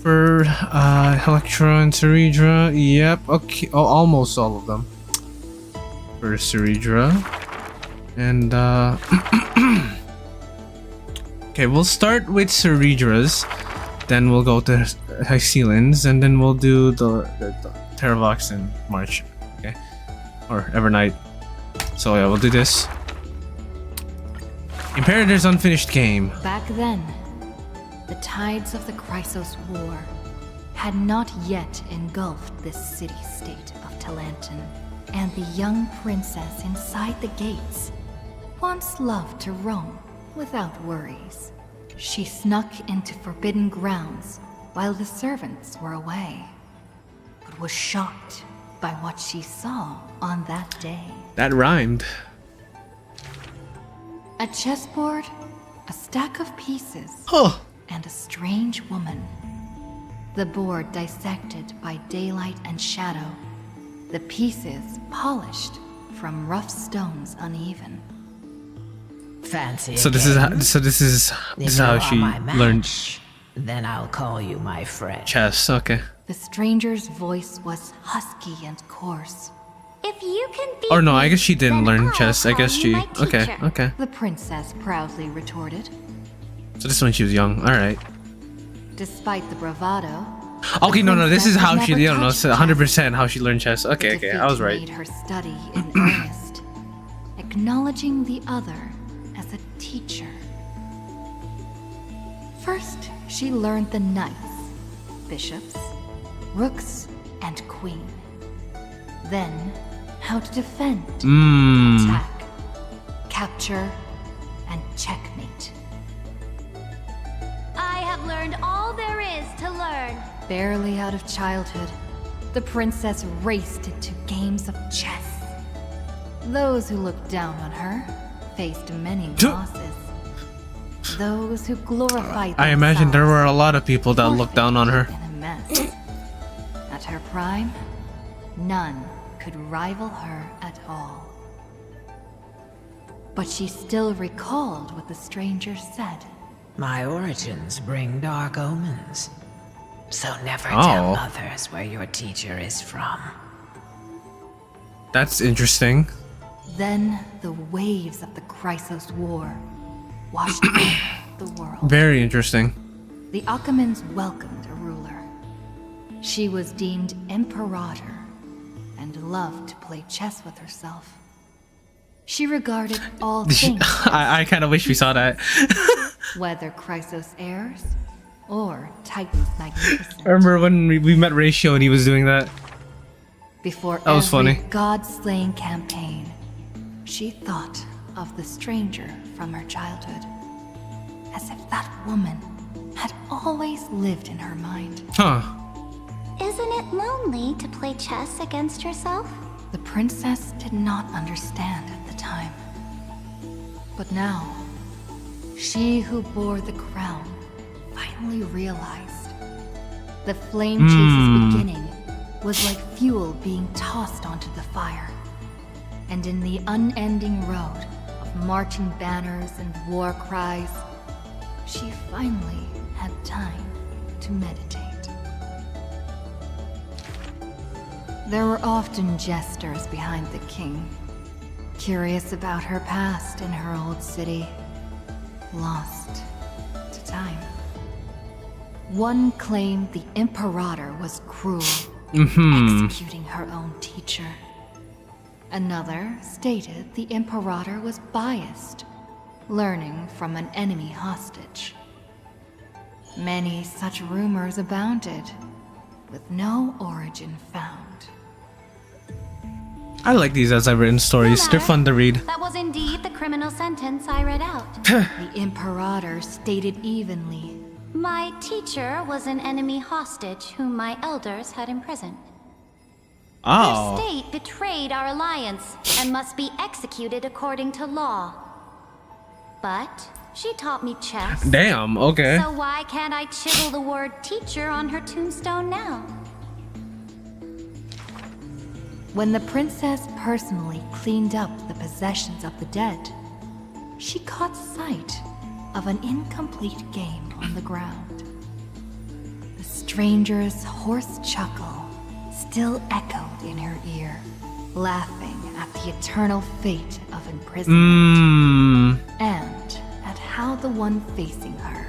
Electro and Ceridra. Yep, okay. Oh, almost all of them for Ceridra. And okay, we'll start with Ceridras, then we'll go to Hycelands, and then we'll do the Terravox in March. Okay, or Evernight. So yeah, we'll do this. Imperator's unfinished game. Back then, the tides of the Chrysos War had not yet engulfed this city-state of Talantin, and the young princess inside the gates once loved to roam without worries. She snuck into forbidden grounds while the servants were away, but was shocked by what she saw on that day. That rhymed. A chessboard, a stack of pieces, and a strange woman. The board dissected by daylight and shadow, the pieces polished from rough stones uneven. Fancy. So this is how she learned. Then I'll call you my friend. Chess. Okay. The stranger's voice was husky and coarse. If you can beat Or no, I me, guess she didn't then learn I'll chess. I call guess you she. my Okay. teacher. Okay. The princess proudly retorted. So this is when she was young. All right. Despite the bravado. Okay. No. This is princess how she. never No. It's touched 100% how she learned chess. Okay. The Okay. defeat I was right. made her study in earnest, acknowledging the other as a teacher. First, she learned the knights, bishops, rooks, and queen. Then, how to defend, attack, capture, and checkmate. I have learned all there is to learn. Barely out of childhood, the princess raced into games of chess. Those who looked down on her faced many losses. Those who glorified I imagine there were a lot of people that looked down on her. in a mess. At her prime, none could rival her at all. But she still recalled what the stranger said. My origins bring dark omens. So never Oh. tell others where your teacher is from. That's interesting. Then the waves of the Chrysos War washed over the world. Very interesting. The Akamans welcomed a ruler. She was deemed Imperator and loved to play chess with herself. She regarded all things, I kind of wish we saw that. whether Chrysos heirs or Titan's magnificent. I remember when we met Ratio and he was doing that. Before That was every funny. god-slaying campaign, she thought of the stranger from her childhood, as if that woman had always lived in her mind. Huh. Isn't it lonely to play chess against yourself? The princess did not understand at the time. But now, she who bore the crown finally realized the flame chase's beginning was like fuel being tossed onto the fire. And in the unending road of marching banners and war cries, she finally had time to meditate. There were often jesters behind the king, curious about her past in her old city, lost to time. One claimed the Imperator was cruel, executing her own teacher. Another stated the Imperator was biased, learning from an enemy hostage. Many such rumors abounded, with no origin found. I like these as I've written stories. They're fun to read. That was indeed the criminal sentence I read out. The Imperator stated evenly. My teacher was an enemy hostage whom my elders had imprisoned. Oh. Their state betrayed our alliance and must be executed according to law. But she taught me chess. Damn, okay. So why can't I chisel the word teacher on her tombstone now? When the princess personally cleaned up the possessions of the dead, she caught sight of an incomplete game on the ground. The stranger's hoarse chuckle still echoed in her ear, laughing at the eternal fate of imprisonment and at how the one facing her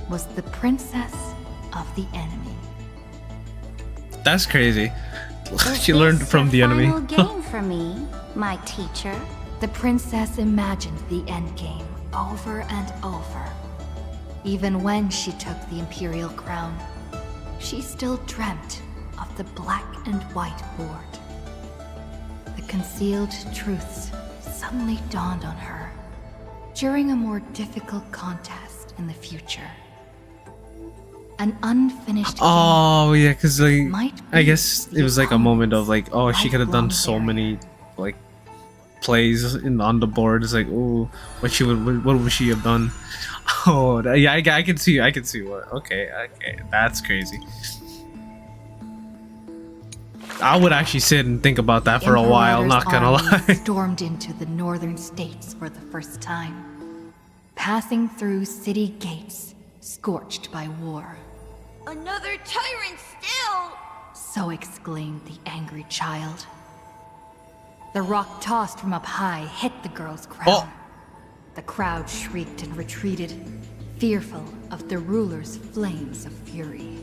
was the princess of the enemy. That's crazy. She learned from the enemy. Final game for me, my teacher. The princess imagined the endgame over and over. Even when she took the Imperial crown, she still dreamt of the black and white board. The concealed truths suddenly dawned on her during a more difficult contest in the future. An unfinished Oh yeah, because like might I guess it was like a moment of like, oh, she could have done so many like plays on the board. It's like, oh, what would she have done? Oh yeah, I can see what. Okay, that's crazy. I would actually sit and think about that for a while, not gonna lie. Stormed into the northern states for the first time, passing through city gates scorched by war. Another tyrant still! So exclaimed the angry child. The rock tossed from up high hit the girl's crown. The crowd shrieked and retreated, fearful of the ruler's flames of fury.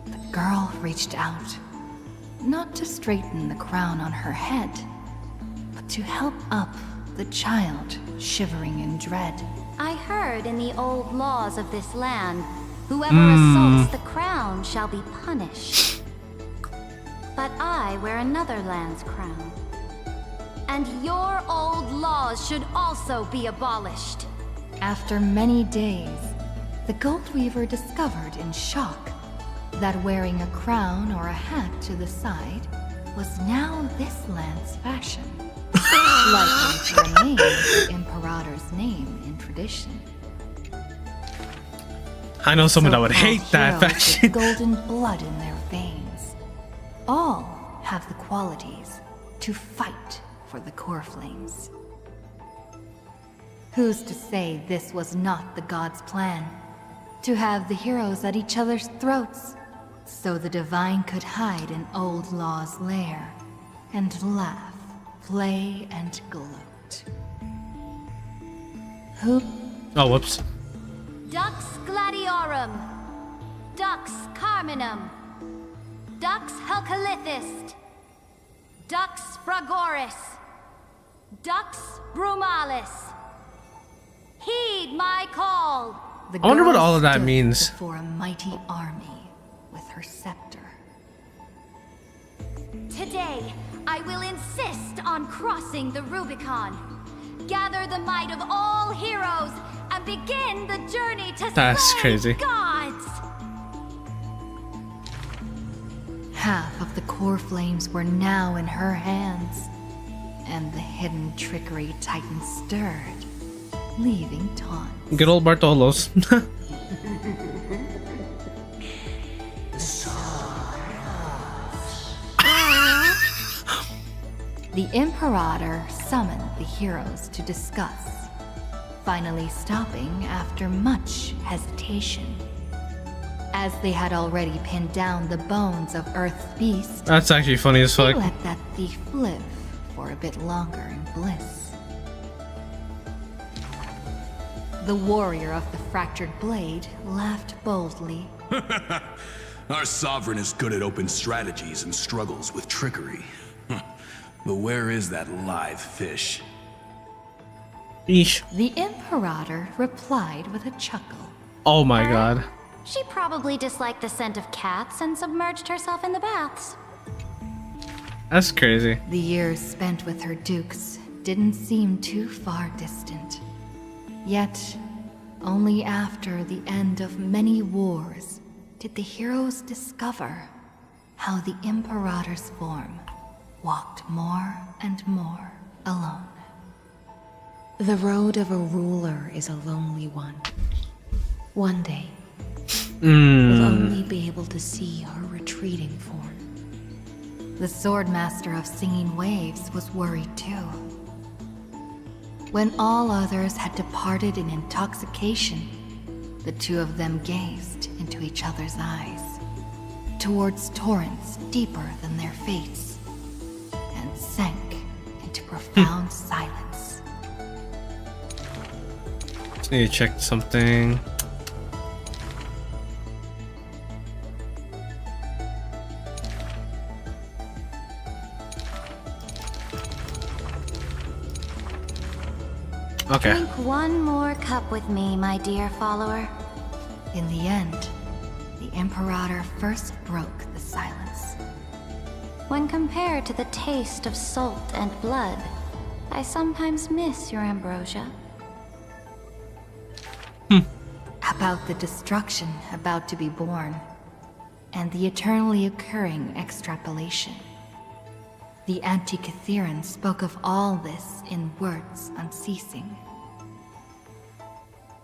The girl reached out, not to straighten the crown on her head, but to help up the child shivering in dread. I heard in the old laws of this land, whoever assaults the crown shall be punished. But I wear another land's crown. And your old laws should also be abolished. After many days, the Gold Weaver discovered in shock that wearing a crown or a hat to the side was now this land's fashion. Likely to remain the Imperator's name in tradition. I know someone that would hate that heroes fashion. with golden blood in their veins. All have the qualities to fight for the core flames. Who's to say this was not the gods' plan? To have the heroes at each other's throats, so the divine could hide in old law's lair and laugh, play, and gloat. Who? Oh, whoops. Dux Gladiorum, Dux Carminum, Dux Helcalithist, Dux Fragoris, Dux Brumalis. Heed my call. The I wonder what girl all of that stood means. Before a mighty army with her scepter. Today, I will insist on crossing the Rubicon. Gather the might of all heroes and begin the journey to That's slay crazy. gods. Half of the core flames were now in her hands, and the hidden trickery Titan stirred, leaving taunt. Good old Bartolos. The Imperator summoned the heroes to discuss, finally stopping after much hesitation. As they had already pinned down the bones of Earth's beast, That's actually funny as they fuck. let that thief live for a bit longer in bliss. The warrior of the fractured blade laughed boldly. Our sovereign is good at open strategies and struggles with trickery. But where is that live fish? Eesh. The Imperator replied with a chuckle. Oh my god. She probably disliked the scent of cats and submerged herself in the baths. That's crazy. The years spent with her dukes didn't seem too far distant. Yet, only after the end of many wars did the heroes discover how the Imperator's form walked more and more alone. The road of a ruler is a lonely one. One day, we'll only be able to see her retreating form. The Swordmaster of Singing Waves was worried too. When all others had departed in intoxication, the two of them gazed into each other's eyes, towards torrents deeper than their fates, and sank into profound silence. Just need to check something. Okay. Drink one more cup with me, my dear follower. In the end, the Imperator first broke the silence. When compared to the taste of salt and blood, I sometimes miss your ambrosia. About the destruction about to be born, and the eternally occurring extrapolation. The Antikytheran spoke of all this in words unceasing.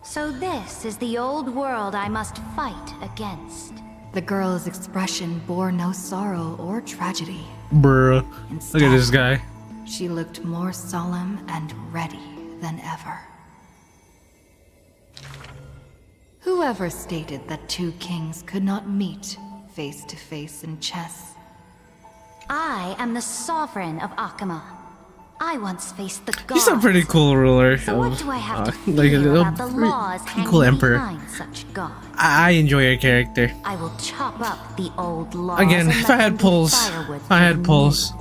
So this is the old world I must fight against. The girl's expression bore no sorrow or tragedy. Bruh. Look at this guy. She looked more solemn and ready than ever. Whoever stated that two kings could not meet face to face in chess? I am the sovereign of Akama. I once faced the gods. He's a pretty cool ruler. So what do I have to like a feel about the laws pretty hanging cool emperor. behind such gods? I enjoy your character. I will chop up the old laws. Again, and if let I them had be pulls, firewood if I had pulls.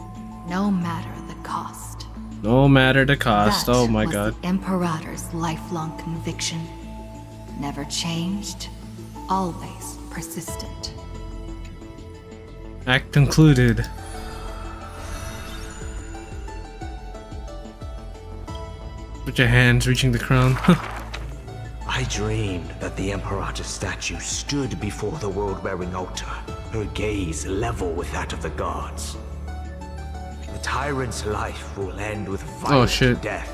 No matter the cost. No matter the cost. That Oh my was god. the Imperator's lifelong conviction. Never changed, always persistent. Act concluded. With your hands reaching the crown. I dreamed that the Imperator's statue stood before the world-wearing altar, her gaze level with that of the gods. The tyrant's life will end with violent death.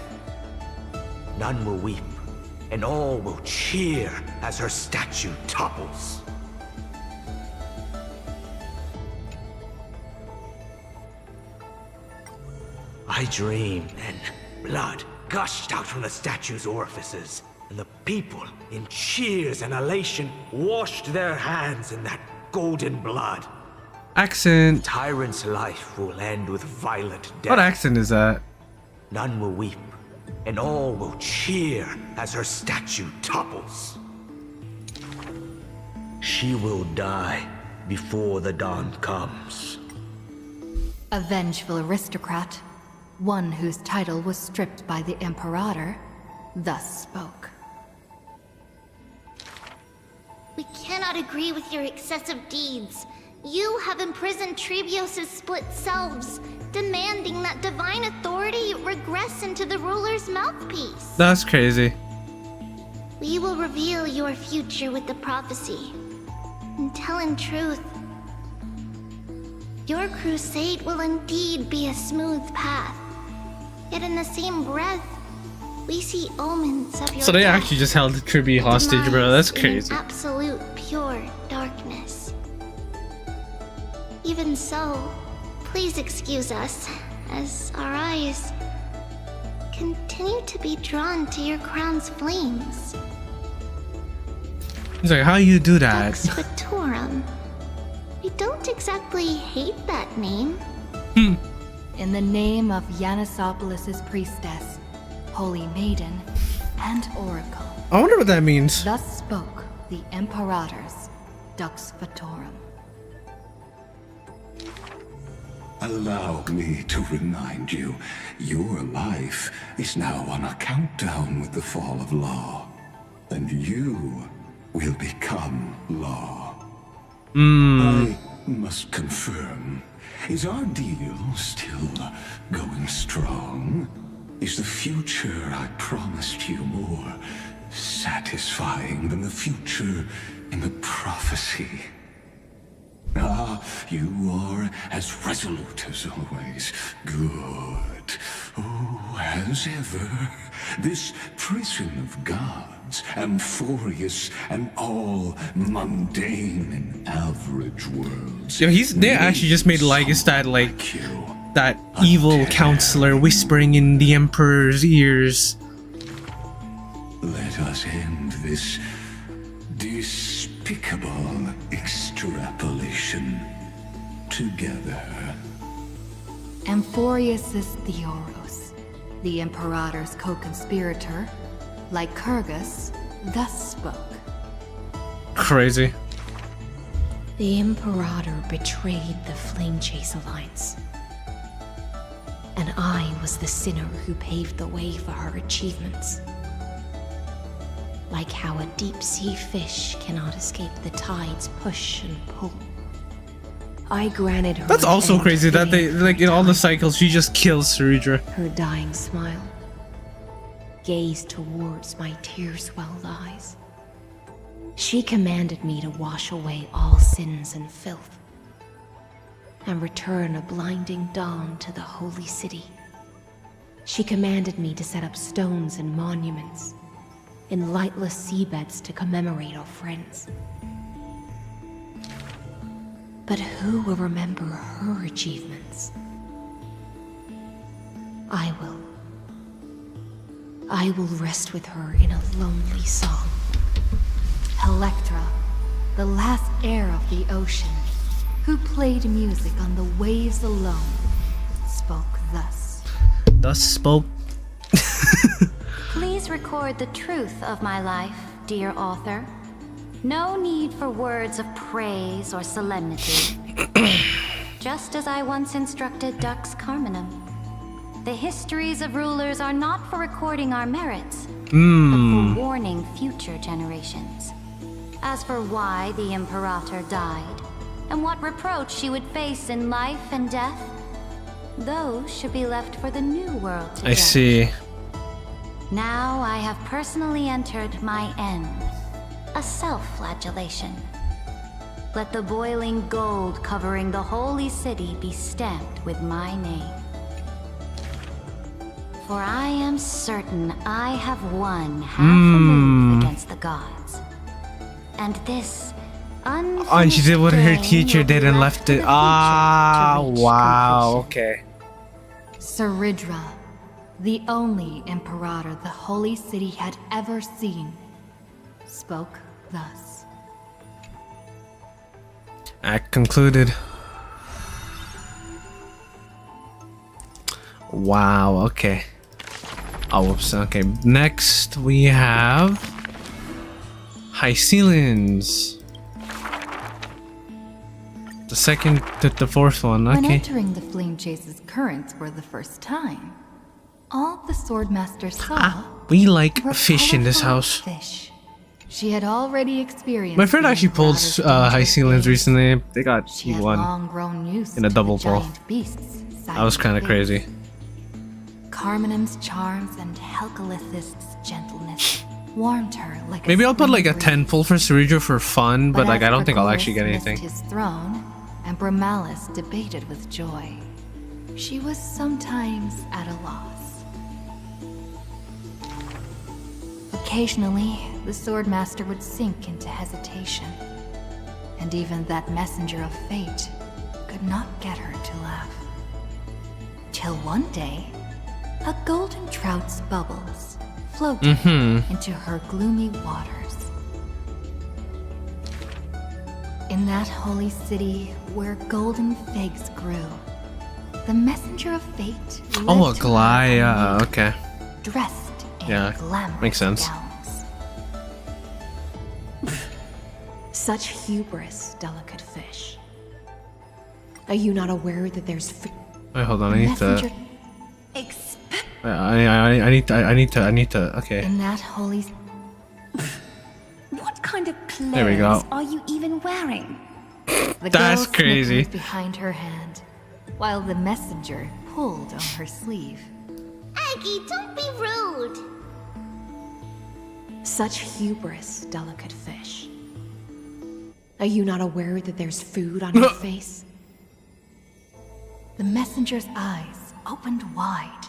None will weep, and all will cheer as her statue topples. I dreamed then blood gushed out from the statue's orifices, and the people, in cheers and elation, washed their hands in that golden blood. Accent. The tyrant's life will end with violent death. What accent is that? None will weep, and all will cheer as her statue topples. She will die before the dawn comes. A vengeful aristocrat, one whose title was stripped by the Imperator, thus spoke. We cannot agree with your excessive deeds. You have imprisoned Trebios' split selves, demanding that divine authority regress into the ruler's mouthpiece. That's crazy. We will reveal your future with the prophecy. And tell in truth, your crusade will indeed be a smooth path. Yet in the same breath, we see omens of your So they death, actually just held Kirby hostage, bro. That's crazy. in absolute pure darkness. Even so, please excuse us, as our eyes continue to be drawn to your crown's flames. He's like, how you do that? Spatorum. We don't exactly hate that name. In the name of Yanisopoulos' priestess, Holy Maiden, and Oracle. I wonder what that means. Thus spoke the Imperator's Dux Fatorum. Allow me to remind you, your life is now on a countdown with the fall of law, and you will become law. I must confirm, is our deal still going strong? Is the future I promised you more satisfying than the future in the prophecy? Ah, you are as resolute as always. Good. Oh, as ever, this prison of gods, Amphorius, and all mundane and average worlds. Yo, they actually just made LYGUS that, like, that evil counselor whispering in the Emperor's ears. Let us end this despicable extrapolation together. Amphorius' Theoros, the Imperator's co-conspirator, Lycurgus, thus spoke. Crazy. The Imperator betrayed the Flame Chase Alliance. and I was the sinner who paved the way for her achievements. Like how a deep-sea fish cannot escape the tide's push and pull. I granted her. That's also crazy that they, like, in all the cycles, she just kills Ceridra. Her dying smile gazed towards my tear-swelled eyes. She commanded me to wash away all sins and filth, and return a blinding dawn to the holy city. She commanded me to set up stones and monuments in lightless seabeds to commemorate our friends. But who will remember her achievements? I will. I will rest with her in a lonely song. Electra, the last heir of the ocean, who played music on the waves alone, spoke thus. Thus spoke. Please record the truth of my life, dear author. No need for words of praise or solemnity. Just as I once instructed Dux Carminum. The histories of rulers are not for recording our merits, but for warning future generations. As for why the Imperator died, and what reproach she would face in life and death, those should be left for the new world to I judge. see. Now I have personally entered my end, a self-flagellation. Let the boiling gold covering the holy city be stamped with my name. For I am certain I have won half a move against the gods. And this Oh, and she did what her teacher did and left it. Ah, wow, okay. Ceridra, the only Imperator the Holy City had ever seen, spoke thus. Act concluded. Wow, okay. Oh, whoops, okay. Next we have Hycelians. The second, the fourth one, When okay. entering the Flame Chase's currents for the first time, all the Swordmaster saw We like were fish in this colorful house. Fish. She had already experienced. My friend actually pulled Hycelians recently. They got She had E1 long grown used in a to double the pull. giant beasts. That was kind of crazy. Carminum's charms and Helcalyth's gentleness warmed her like Maybe a I'll put like a spring 10 pull for Ceridra for fun, but like as I don't think I'll Draconis actually get missed anything. his throne, and Bramalis debated with joy. She was sometimes at a loss. Occasionally, the Swordmaster would sink into hesitation, and even that messenger of fate could not get her to laugh. Till one day, a golden trout's bubbles floated into her gloomy waters. In that holy city where golden figs grew, the messenger of fate Oh, a led to her Glaya, okay. dressed in Yeah, glamorous makes sense. gowns. Such hubris, delicate fish. Are you not aware that there's Wait, hold on, I need to. messenger? I need to. Okay. In that holy... What kind of clothes There we go. are you even wearing? The That's girl crazy. snickered behind her hand, while the messenger pulled on her sleeve. Aggie, don't be rude. Such hubris, delicate fish. Are you not aware that there's food on your face? The messenger's eyes opened wide.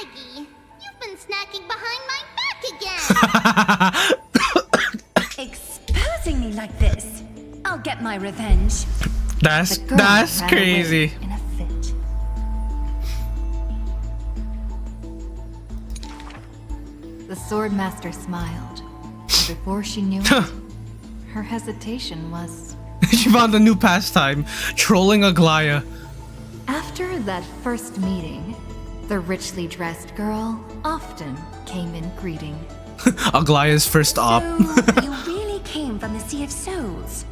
Aggie, you've been snacking behind my back again. Exposing me like this. I'll get my revenge. That's The girl ran crazy. away in a fit. The Swordmaster smiled, and before she knew it, her hesitation was... She found a new pastime, trolling a Glaya. After that first meeting, the richly dressed girl often came in greeting. Aglaya's first op. You really came from the Sea of Souls.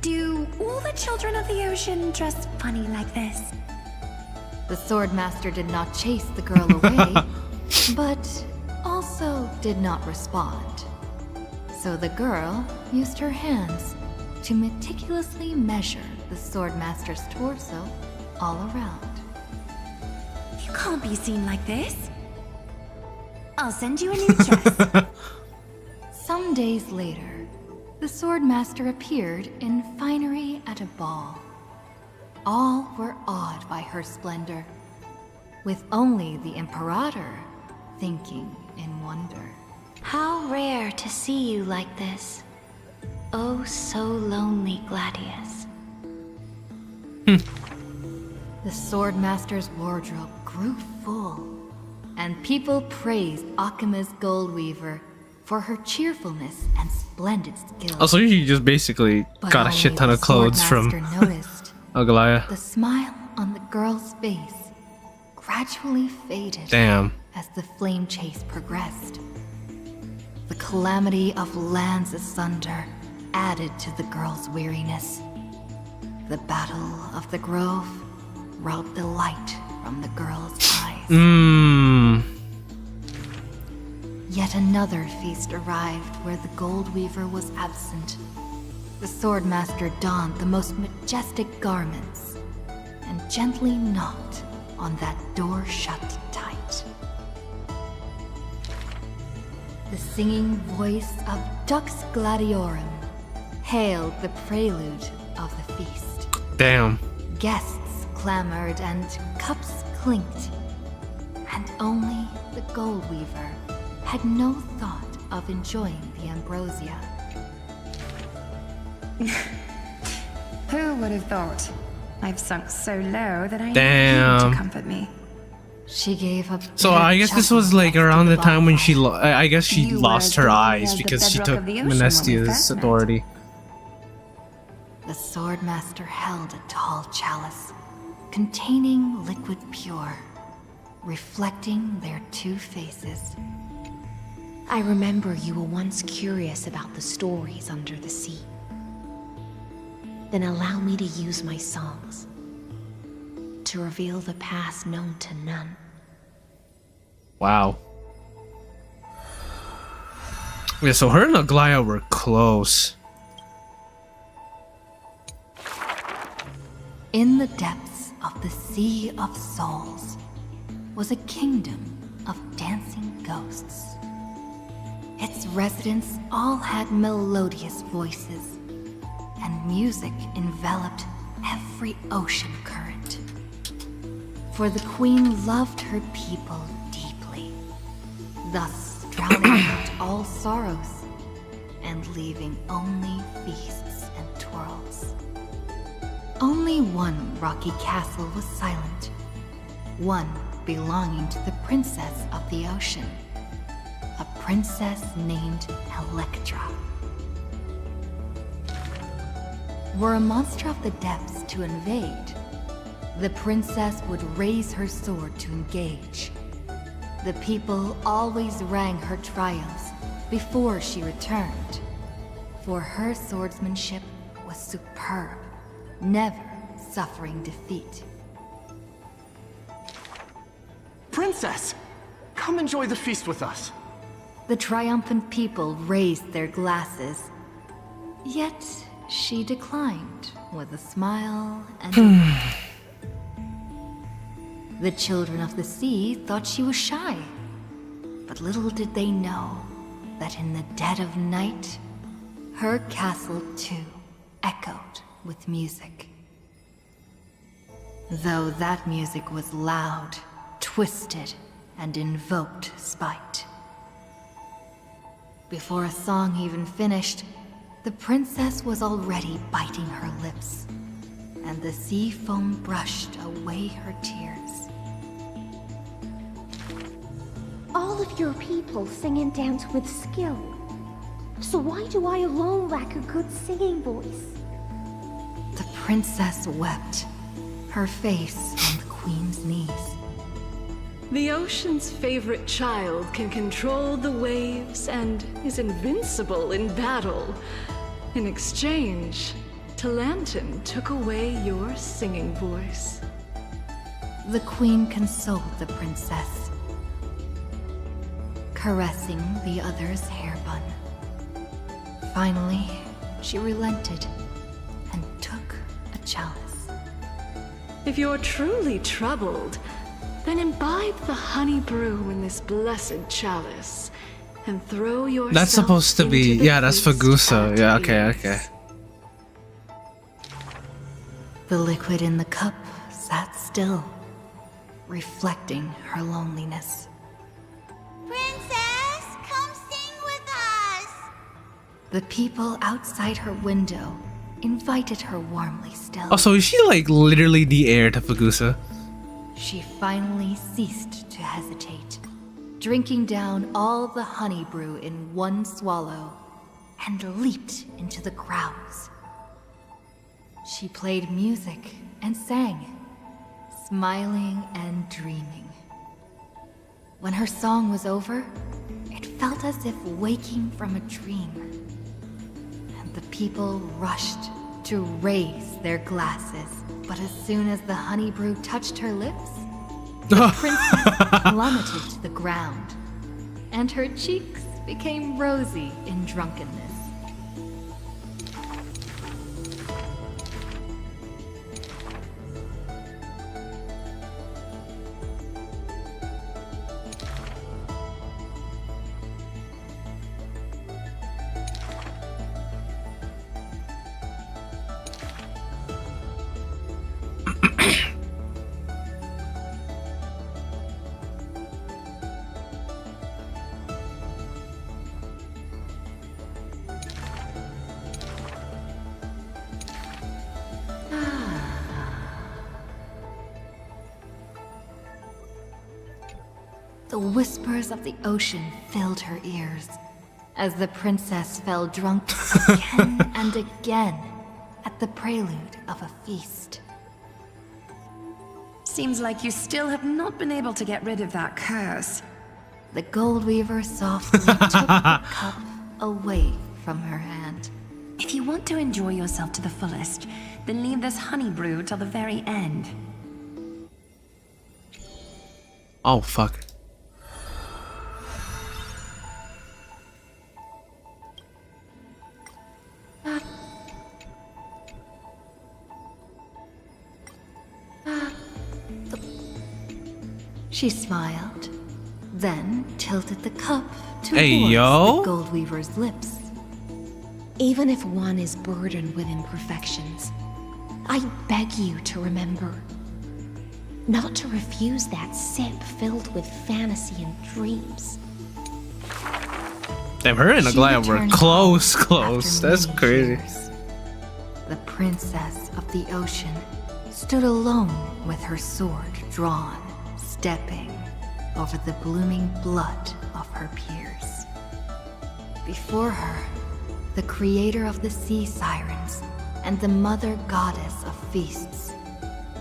Do all the children of the ocean dress funny like this? The Swordmaster did not chase the girl away, but also did not respond. So the girl used her hands to meticulously measure the Swordmaster's torso all around. You can't be seen like this. I'll send you a new dress. Some days later, the Swordmaster appeared in finery at a ball. All were awed by her splendor, with only the Imperator thinking in wonder. How rare to see you like this. Oh, so lonely, Gladius. The Swordmaster's wardrobe grew full, and people praised Akima's Goldweaver for her cheerfulness and splendid skill. Also, she just basically got a shit ton of clothes from Aglaya. The smile on the girl's face gradually faded. Damn. As the flame chase progressed. The calamity of lands asunder added to the girl's weariness. The Battle of the Grove robbed the light from the girl's eyes. Yet another feast arrived where the Goldweaver was absent. The Swordmaster donned the most majestic garments and gently knocked on that door shut tight. The singing voice of Dux Gladiorum hailed the prelude of the feast. Damn. Guests clamored and cups clinked, and only the Goldweaver had no thought of enjoying the ambrosia. Who would have thought? I've sunk so low that I need Damn. you to comfort me. She gave up. So I guess this was like around the time when she I guess she lost her eyes because she took Menestia's authority. The Swordmaster held a tall chalice containing liquid pure, reflecting their two faces. I remember you were once curious about the stories under the sea. Then allow me to use my songs to reveal the past known to none. Wow. Yeah, so her and Aglaya were close. In the depths of the Sea of Souls was a kingdom of dancing ghosts. Its residents all had melodious voices, and music enveloped every ocean current. For the queen loved her people deeply, thus drowning out all sorrows and leaving only feasts and twirls. Only one rocky castle was silent, one belonging to the princess of the ocean, a princess named Electra. Were a monster of the depths to invade, the princess would raise her sword to engage. The people always rang her triumphs before she returned, for her swordsmanship was superb, never suffering defeat. Princess! Come enjoy the feast with us. The triumphant people raised their glasses, yet she declined with a smile and a wink. The children of the sea thought she was shy, but little did they know that in the dead of night, her castle too echoed with music. Though that music was loud, twisted, and invoked spite. Before a song even finished, the princess was already biting her lips, and the sea foam brushed away her tears. All of your people sing and dance with skill. So why do I alone lack a good singing voice? The princess wept, her face on the queen's knees. The ocean's favorite child can control the waves and is invincible in battle. In exchange, Talantin took away your singing voice. the queen consoled the princess, caressing the other's hair bun. Finally, she relented and took a chalice. If you're truly troubled, then imbibe the honey brew in this blessed chalice and throw yourself. That's supposed to be, yeah, that's for Gusa. Yeah, okay. The liquid in the cup sat still, reflecting her loneliness. Princess, come sing with us! The people outside her window invited her warmly still. Oh, so is she like literally the heir to Fagusa? She finally ceased to hesitate, drinking down all the honey brew in one swallow, and leaped into the crowds. She played music and sang, smiling and dreaming. When her song was over, it felt as if waking from a dream. And the people rushed to raise their glasses. But as soon as the honey brew touched her lips, the princess plummeted to the ground, and her cheeks became rosy in drunkenness. The whispers of the ocean filled her ears as the princess fell drunk again and again at the prelude of a feast. Seems like you still have not been able to get rid of that curse. The gold weaver softly took the cup away from her hand. If you want to enjoy yourself to the fullest, then leave this honey brew till the very end. Oh, fuck. She smiled, then tilted the cup towards yo. the gold weaver's lips. Even if one is burdened with imperfections, I beg you to remember not to refuse that sip filled with fantasy and dreams. Damn, her and Aglaya were returned close. after That's many crazy. years. The princess of the ocean stood alone with her sword drawn, stepping over the blooming blood of her peers. Before her, the creator of the sea sirens and the mother goddess of feasts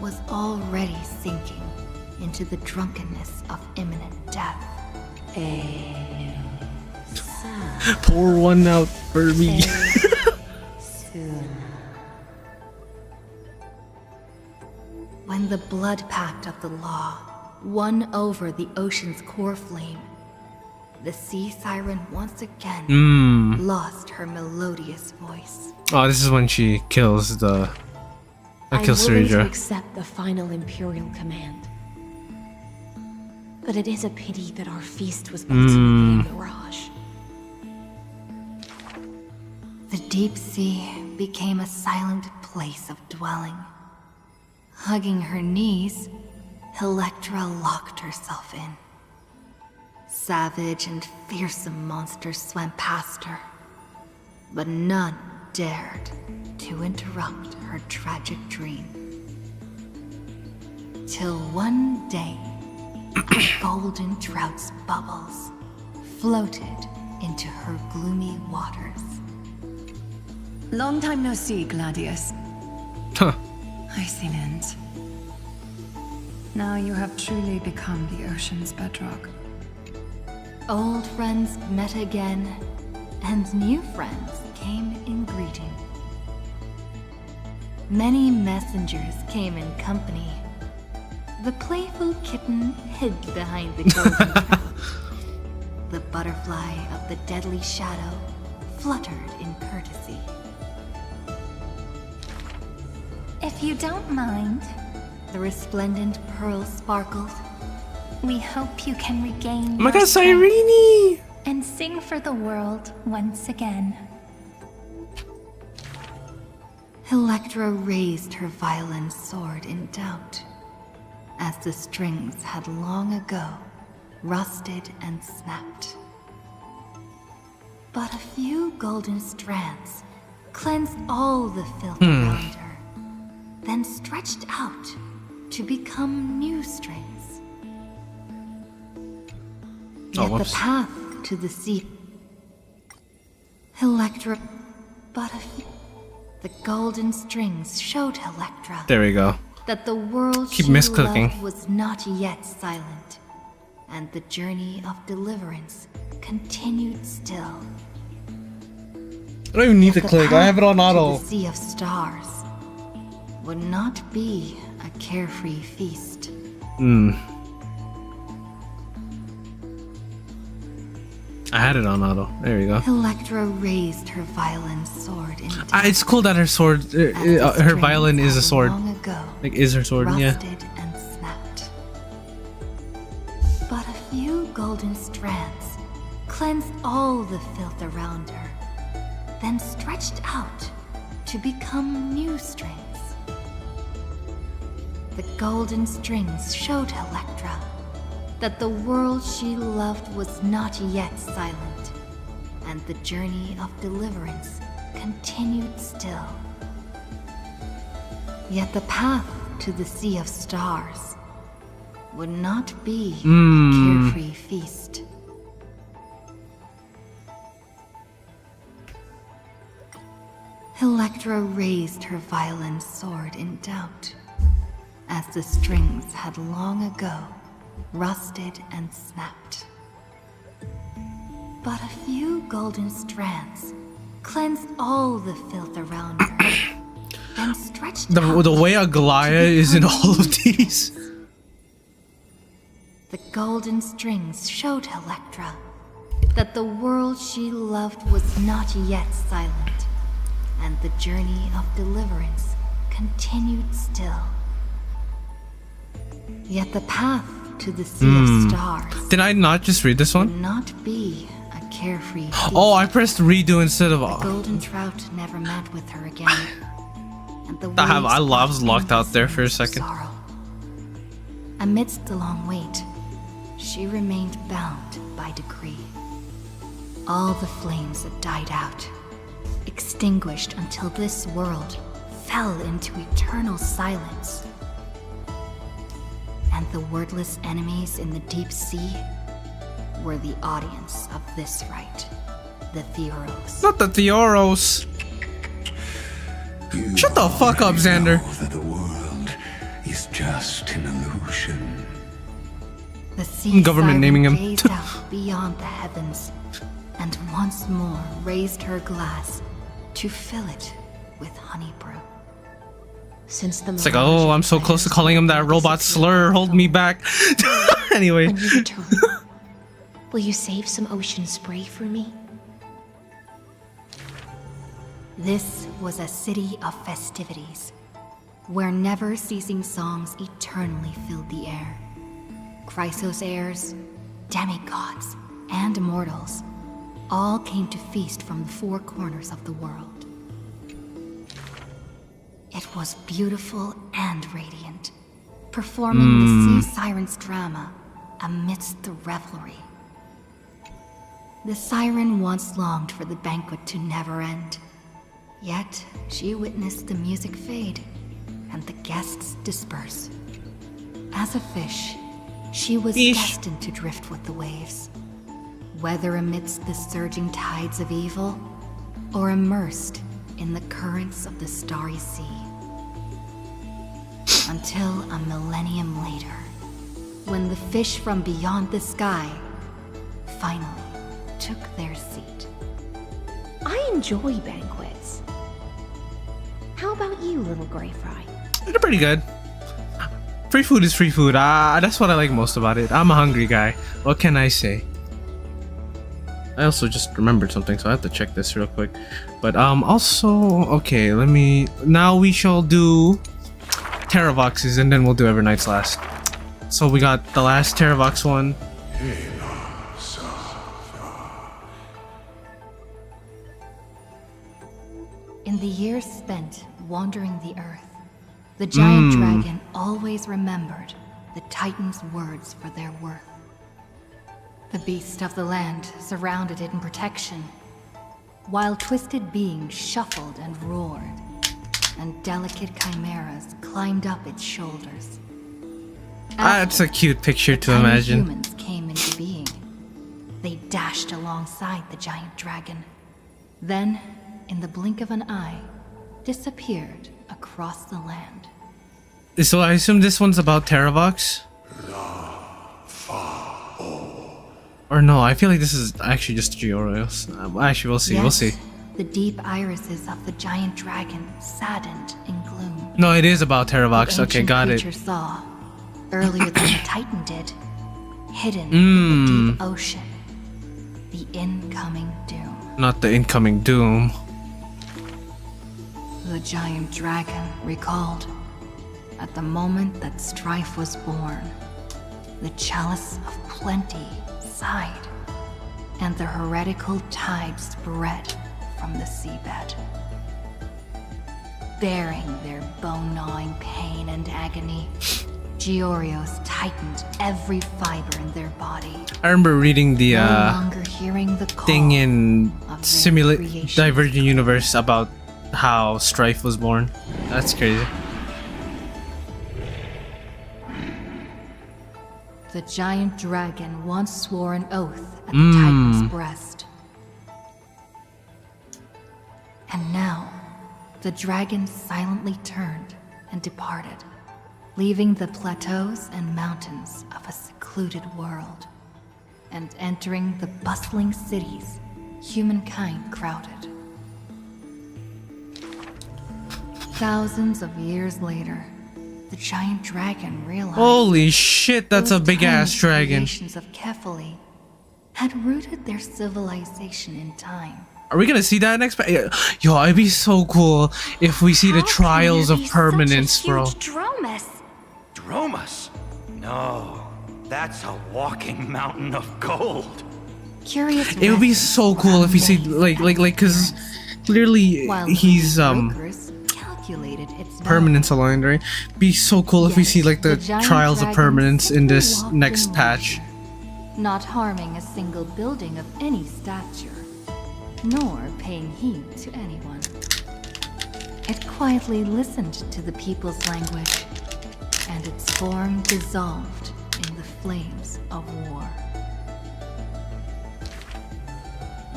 was already sinking into the drunkenness of imminent death. Pour one out for me. When the blood pact of the law won over the ocean's core flame, the sea siren once again lost her melodious voice. Oh, this is when she kills the... I'm kills willing to Serija. accept the final Imperial command. But it is a pity that our feast was ultimately a mirage. The deep sea became a silent place of dwelling. Hugging her knees, Electra locked herself in. Savage and fearsome monsters swam past her, but none dared to interrupt her tragic dream. Till one day, a golden trout's bubbles floated into her gloomy waters. Long time no see, Gladius. Huh. I see, Lind. Now you have truly become the ocean's bedrock. Old friends met again, and new friends came in greeting. Many messengers came in company, The playful kitten hid behind the golden trap. The butterfly of the deadly shadow fluttered in courtesy. If you don't mind, the resplendent pearl sparkled. We hope you can regain Oh my your god, strength Cyrene! and sing for the world once again. Electra raised her violin sword in doubt, as the strings had long ago rusted and snapped. But a few golden strands cleansed all the filth around her, then stretched out to become new strings. Yet the path to the sea, Electra, but the golden strings showed Electra. There we go. That the world Keep she misclicking. loved was not yet silent, and the journey of deliverance continued still. I don't even need to The click. I have it on path to auto. the sea of stars would not be a carefree feast. I had it on auto. There we go. Electra raised her violin sword in It's cool that her sword, her violin is a sword. long ago Like, is her sword, yeah. rusted and snapped. But a few golden strands cleansed all the filth around her, then stretched out to become new strings. The golden strings showed Electra that the world she loved was not yet silent, and the journey of deliverance continued still. Yet the path to the sea of stars would not be a carefree feast. Electra raised her violin sword in doubt, as the strings had long ago rusted and snapped. But a few golden strands cleansed all the filth around her, then stretched out The way Aglaya is in all of these. The golden strings showed Electra that the world she loved was not yet silent, and the journey of deliverance continued still. Yet the path to the sea of stars Did I not just read this would one? not be a carefree Oh, I feast. pressed redo instead of. The golden trout never met with her again, and the I waves was locked out there for a second. sorrow. Amidst the long wait, she remained bound by decree. All the flames had died out, extinguished until this world fell into eternal silence. And the wordless enemies in the deep sea were the audience of this rite, the Theoros. Not the Theoros. Shut the fuck up, Xander. That the world is just an illusion. The sea Government siren naming him. gazed out beyond the heavens, and once more raised her glass to fill it with honey brew. Since the It's like, oh, I'm so close to calling him that robot slur. Hold me back. Anyway. When you return, will you save some ocean spray for me? This was a city of festivities, where never-ceasing songs eternally filled the air. Chrysos heirs, demigods, and mortals all came to feast from the four corners of the world. It was beautiful and radiant, performing the sea siren's drama amidst the revelry. The siren once longed for the banquet to never end, yet she witnessed the music fade and the guests disperse. As a fish, she was destined to drift with the waves, whether amidst the surging tides of evil or immersed in the currents of the starry sea. Until a millennium later, when the fish from beyond the sky finally took their seat. I enjoy banquets. How about you, little gray fry? They're pretty good. free food is free food. That's what I like most about it. I'm a hungry guy. What can I say? I also just remembered something, so I have to check this real quick. But also, okay, now we shall do Terravoxes, and then we'll do Evernight's last. So we got the last Terravox one. In the years spent wandering the earth, the giant dragon always remembered the Titan's words for their worth. The beast of the land surrounded it in protection, while twisted beings shuffled and roared, and delicate chimeras climbed up its shoulders. That's a cute picture to imagine. Humans came into being. They dashed alongside the giant dragon, then, in the blink of an eye, disappeared across the land. So I assume this one's about Terravox? Or no, I feel like this is actually just Georios. Actually, we'll see, Yet, we'll see. The deep irises of the giant dragon saddened in gloom. No, it is about Terravox. The Okay, ancient got it. creature saw, earlier than the Titan did, hidden in the deep ocean, the incoming doom. Not the incoming doom. The giant dragon recalled, at the moment that strife was born, the chalice of plenty sighed, and the heretical tide spread from the seabed. Bearing their bone-gnawing pain and agony, Georios tightened every fiber in their body. I remember reading the no longer hearing the call thing in of their Simulate creation. Divergent Universe about how Strife was born. That's crazy. The giant dragon once swore an oath at the Titan's breast. And now, the dragon silently turned and departed, leaving the plateaus and mountains of a secluded world, and entering the bustling cities humankind crowded. Thousands of years later, the giant dragon realized Holy shit, that's a those big ass tiny dragon. creations of Kefali had rooted their civilization in time. Are we gonna see that next? Yo, it'd be so cool if we see the trials of permanence, bro. Dromus? Dromus? No, that's a walking mountain of gold. Curious. It would be so cool if we see like, cause clearly While he's brokers calculated its permanence aligned, right? Be so cool if we see like the giant trials of dragon permanence in this walked next in patch. not harming a single building of any stature, nor paying heed to anyone. It quietly listened to the people's language, and its form dissolved in the flames of war.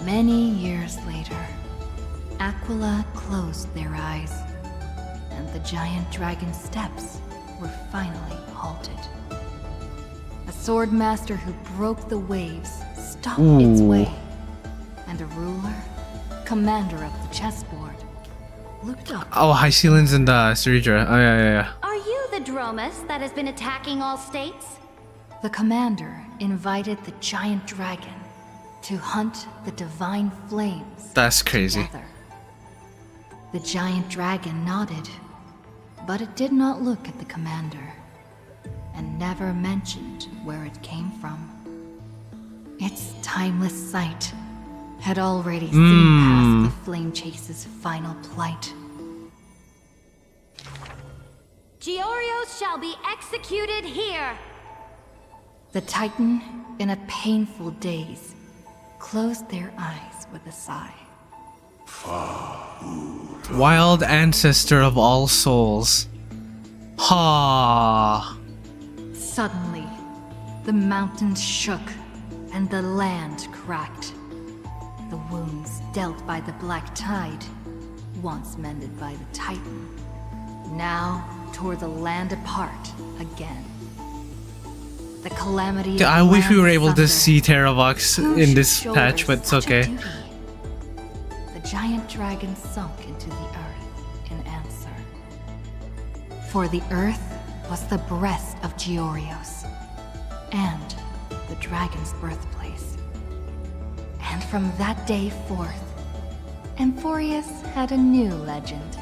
Many years later, Aquila closed their eyes, and the giant dragon steps were finally halted. A sword master who broke the waves stopped its way, and a ruler, commander of the chessboard, looked up. Oh, Hycelan's and Ceridra. Oh yeah. Are you the Dromus that has been attacking all states? The commander invited the giant dragon to hunt the divine flames. That's crazy. Together. The giant dragon nodded, but it did not look at the commander, and never mentioned where it came from. Its timeless sight had already seen past the Flame Chase's final plight. Georios shall be executed here! The Titan, in a painful daze, closed their eyes with a sigh. Wild ancestor of all souls. Ha. Suddenly, the mountains shook and the land cracked. The wounds dealt by the black tide, once mended by the Titan, now tore the land apart again. The calamity. I wish we were able to see Terravox in this patch, but it's okay. The giant dragon sunk into the earth in answer. For the earth was the breast of Georios and the dragon's birthplace. And from that day forth, Amphorius had a new legend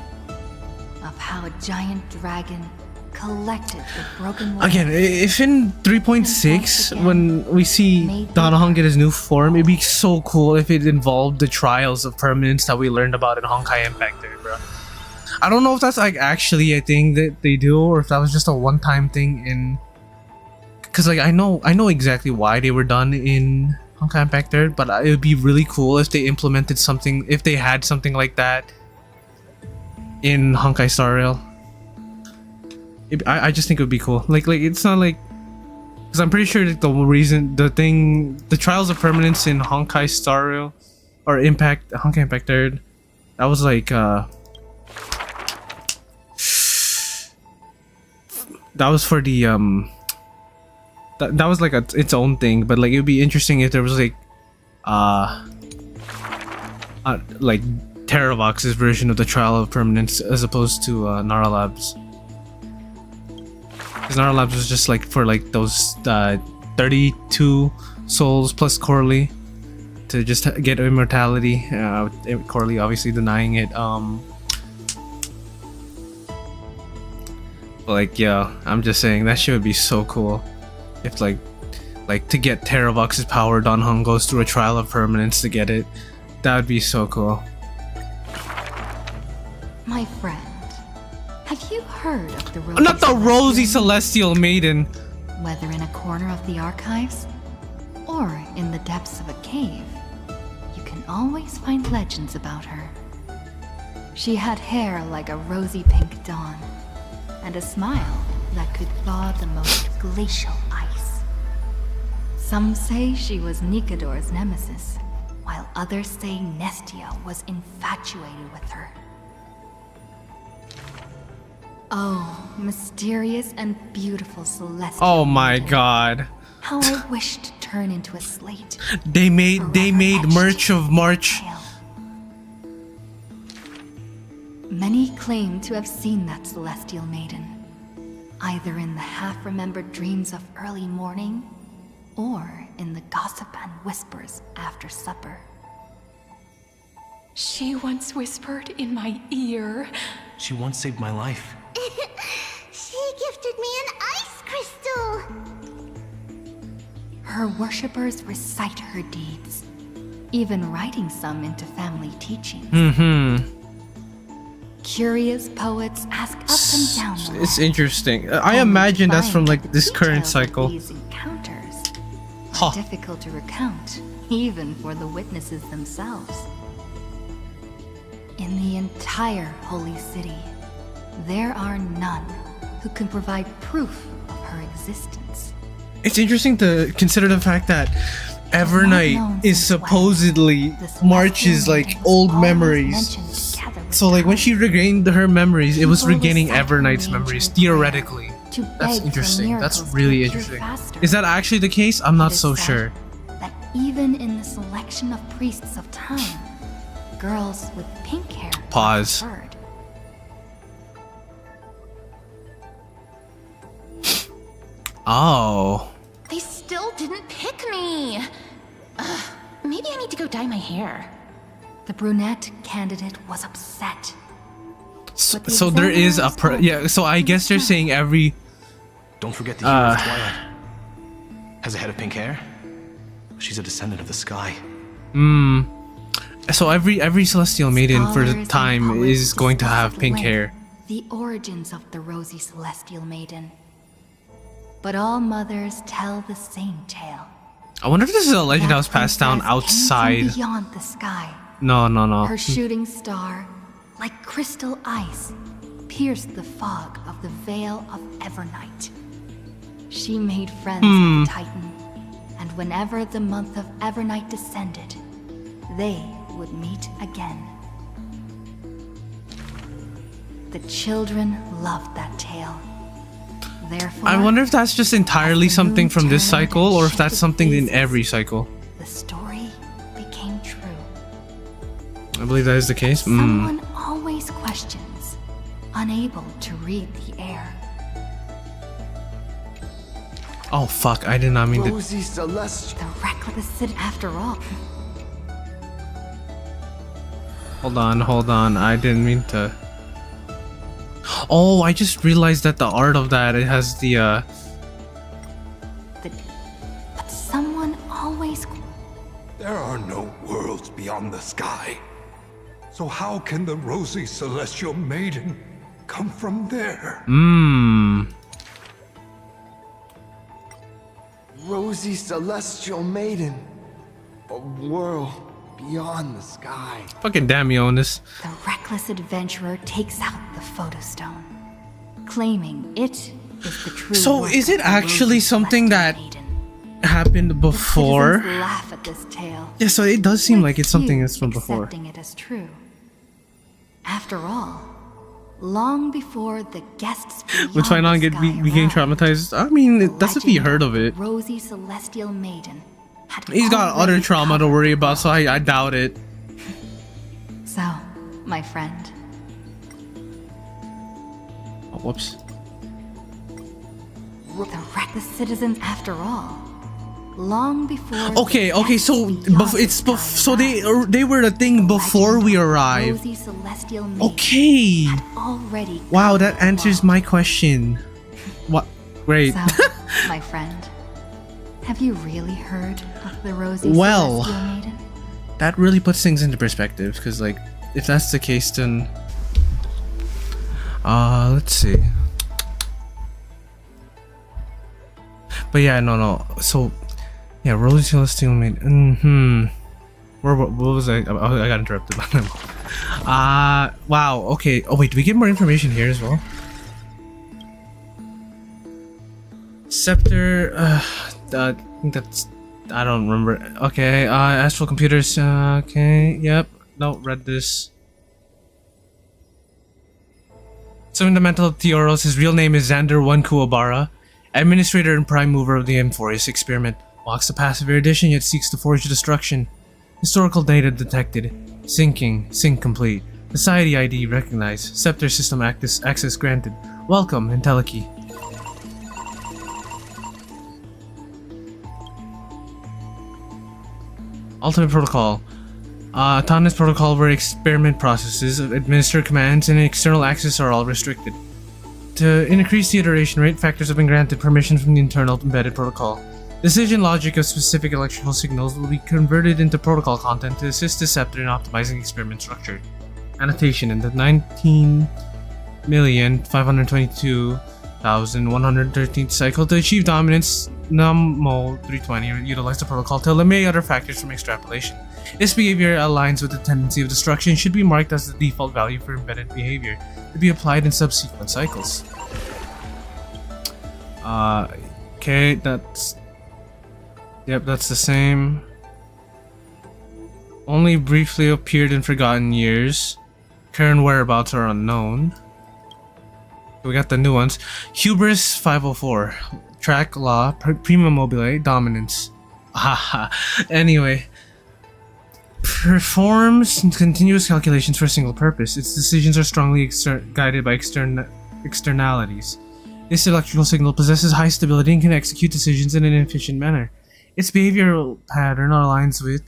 of how a giant dragon collected the broken light. Again, if in 3.6, when we see Danahon get his new form, it'd be so cool if it involved the trials of permanence that we learned about in Honkai Impact there, bro. I don't know if that's like actually a thing that they do, or if that was just a one-time thing in... Because like I know exactly why they were done in Honkai Impact Third, but it would be really cool if they implemented something, if they had something like that in Honkai Star Rail. I just think it would be cool. Like it's not like, because I'm pretty sure that the trials of permanence in Honkai Star Rail or Honkai Impact Third, that was like that was for the that was like its own thing. But like it would be interesting if there was like Terravox's version of the trial of permanence as opposed to Nara Labs. Because Nara Labs was just like for like those 32 souls plus Corley to just get immortality. Corley obviously denying it. Like yeah, I'm just saying that shit would be so cool if like to get Terravox's power, Danahon goes through a trial of permanence to get it. That would be so cool. My friend, have you heard of the Rosy Not the Rosy Celestial Maiden! Whether in a corner of the archives, or in the depths of a cave, you can always find legends about her. She had hair like a rosy pink dawn, and a smile that could thaw the most glacial ice. Some say she was Nikador's nemesis, while others say Nestia was infatuated with her. Oh, mysterious and beautiful Celestial. Oh my god. How I wish to turn into a slate. They made merch of March. Many claim to have seen that Celestial Maiden, either in the half-remembered dreams of early morning, or in the gossip and whispers after supper. She once whispered in my ear. She once saved my life. She gifted me an ice crystal! Her worshippers recite her deeds, even writing some into family teachings. Curious poets ask up and down the It's interesting. I imagine that's from like this current cycle. These encounters are difficult to recount, even for the witnesses themselves. In the entire Holy City, there are none who can provide proof of her existence. It's interesting to consider the fact that Evernight is supposedly March's like old memories. So like when she regained her memories, it was regaining Evernight's memories theoretically. That's interesting. That's really interesting. Is that actually the case? I'm not so sure. That even in the selection of priests of time, girls with pink hair Pause. are preferred. Oh. They still didn't pick me. Maybe I need to go dye my hair. The brunette candidate was upset. So there is a yeah. So I guess they're saying every. Don't forget the hero of Twilight. Has a head of pink hair. She's a descendant of the sky. So every Celestial Maiden for the time is going to have pink hair. The origins of the Rosy Celestial Maiden. But all mothers tell the same tale. I wonder if this is a legend that was passed down outside. Beyond the sky. No. Her shooting star, like crystal ice, pierced the fog of the Veil of Evernight. She made friends with the Titan, and whenever the month of Evernight descended, they would meet again. The children loved that tale. Therefore, I wonder if that's just entirely something from this cycle, or if that's something in every cycle. The story became true. I believe that is the case. Someone always questions, unable to read the air. Oh fuck, I did not mean to. Rosie Celestial. The reckless city after all. Hold on, I didn't mean to. Oh, I just realized that the art of that, it has the But someone always... There are no worlds beyond the sky. So how can the rosy celestial maiden come from there? Rosy Celestial Maiden. A world beyond the sky. Fucking damn you on this. The reckless adventurer takes out the photostone, claiming it is the true. So work is it of the actually Rosy something that happened before? Citizens laugh at this tale. Yeah, so it does seem like it's something that's from before. Accepting it as true. After all, long before the guests Which I not get became traumatized. I mean, that's if he heard of it. Rosy Celestial Maiden had He's got other trauma to worry about, so I doubt it. So, my friend. Oh, whoops. The reckless citizens, after all, long before. Okay, so so they were the thing before we arrived. Rosy Celestial Maiden Okay. already. Wow, that answers my question. What? Great. So, my friend, have you really heard of the Rosy Well, Celestial Maiden? that really puts things into perspective, because like, if that's the case, then let's see. But yeah, no. So yeah, Rosy Celestial Maiden. What was I? Oh, I got interrupted by them. Wow. Okay. Oh wait, do we get more information here as well? Scepter. I think that's. I don't remember. Okay. Astral computers. Okay. Yep. No, read this. Fundamental Theoros. His real name is Xander 1 Kuwabara, administrator and prime mover of the Amphorius experiment. Walks the path of erudition, yet seeks to forge destruction. Historical data detected. Syncing. Sync complete. Society ID recognized. Scepter system access granted. Welcome, Enteliki. Ultimate protocol. Autonomous protocol where experiment processes, administer commands, and external access are all restricted. To increase the iteration rate, factors have been granted permission from the internal embedded protocol. Decision logic of specific electrical signals will be converted into protocol content to assist the Scepter in optimizing experiment structure. Annotation: in the 19,522,113th cycle, to achieve dominance, Namo 320 utilize the protocol to eliminate other factors from extrapolation. This behavior aligns with the tendency of destruction and should be marked as the default value for embedded behavior to be applied in subsequent cycles. Okay, that's... Yep, that's the same. Only briefly appeared in Forgotten Years. Current whereabouts are unknown. We got the new ones. Hubris 504. Track Law. Prima Mobile. Dominance. Haha. Anyway. Performs continuous calculations for a single purpose. Its decisions are strongly guided by externalities. This electrical signal possesses high stability and can execute decisions in an efficient manner. Its behavioral pattern aligns with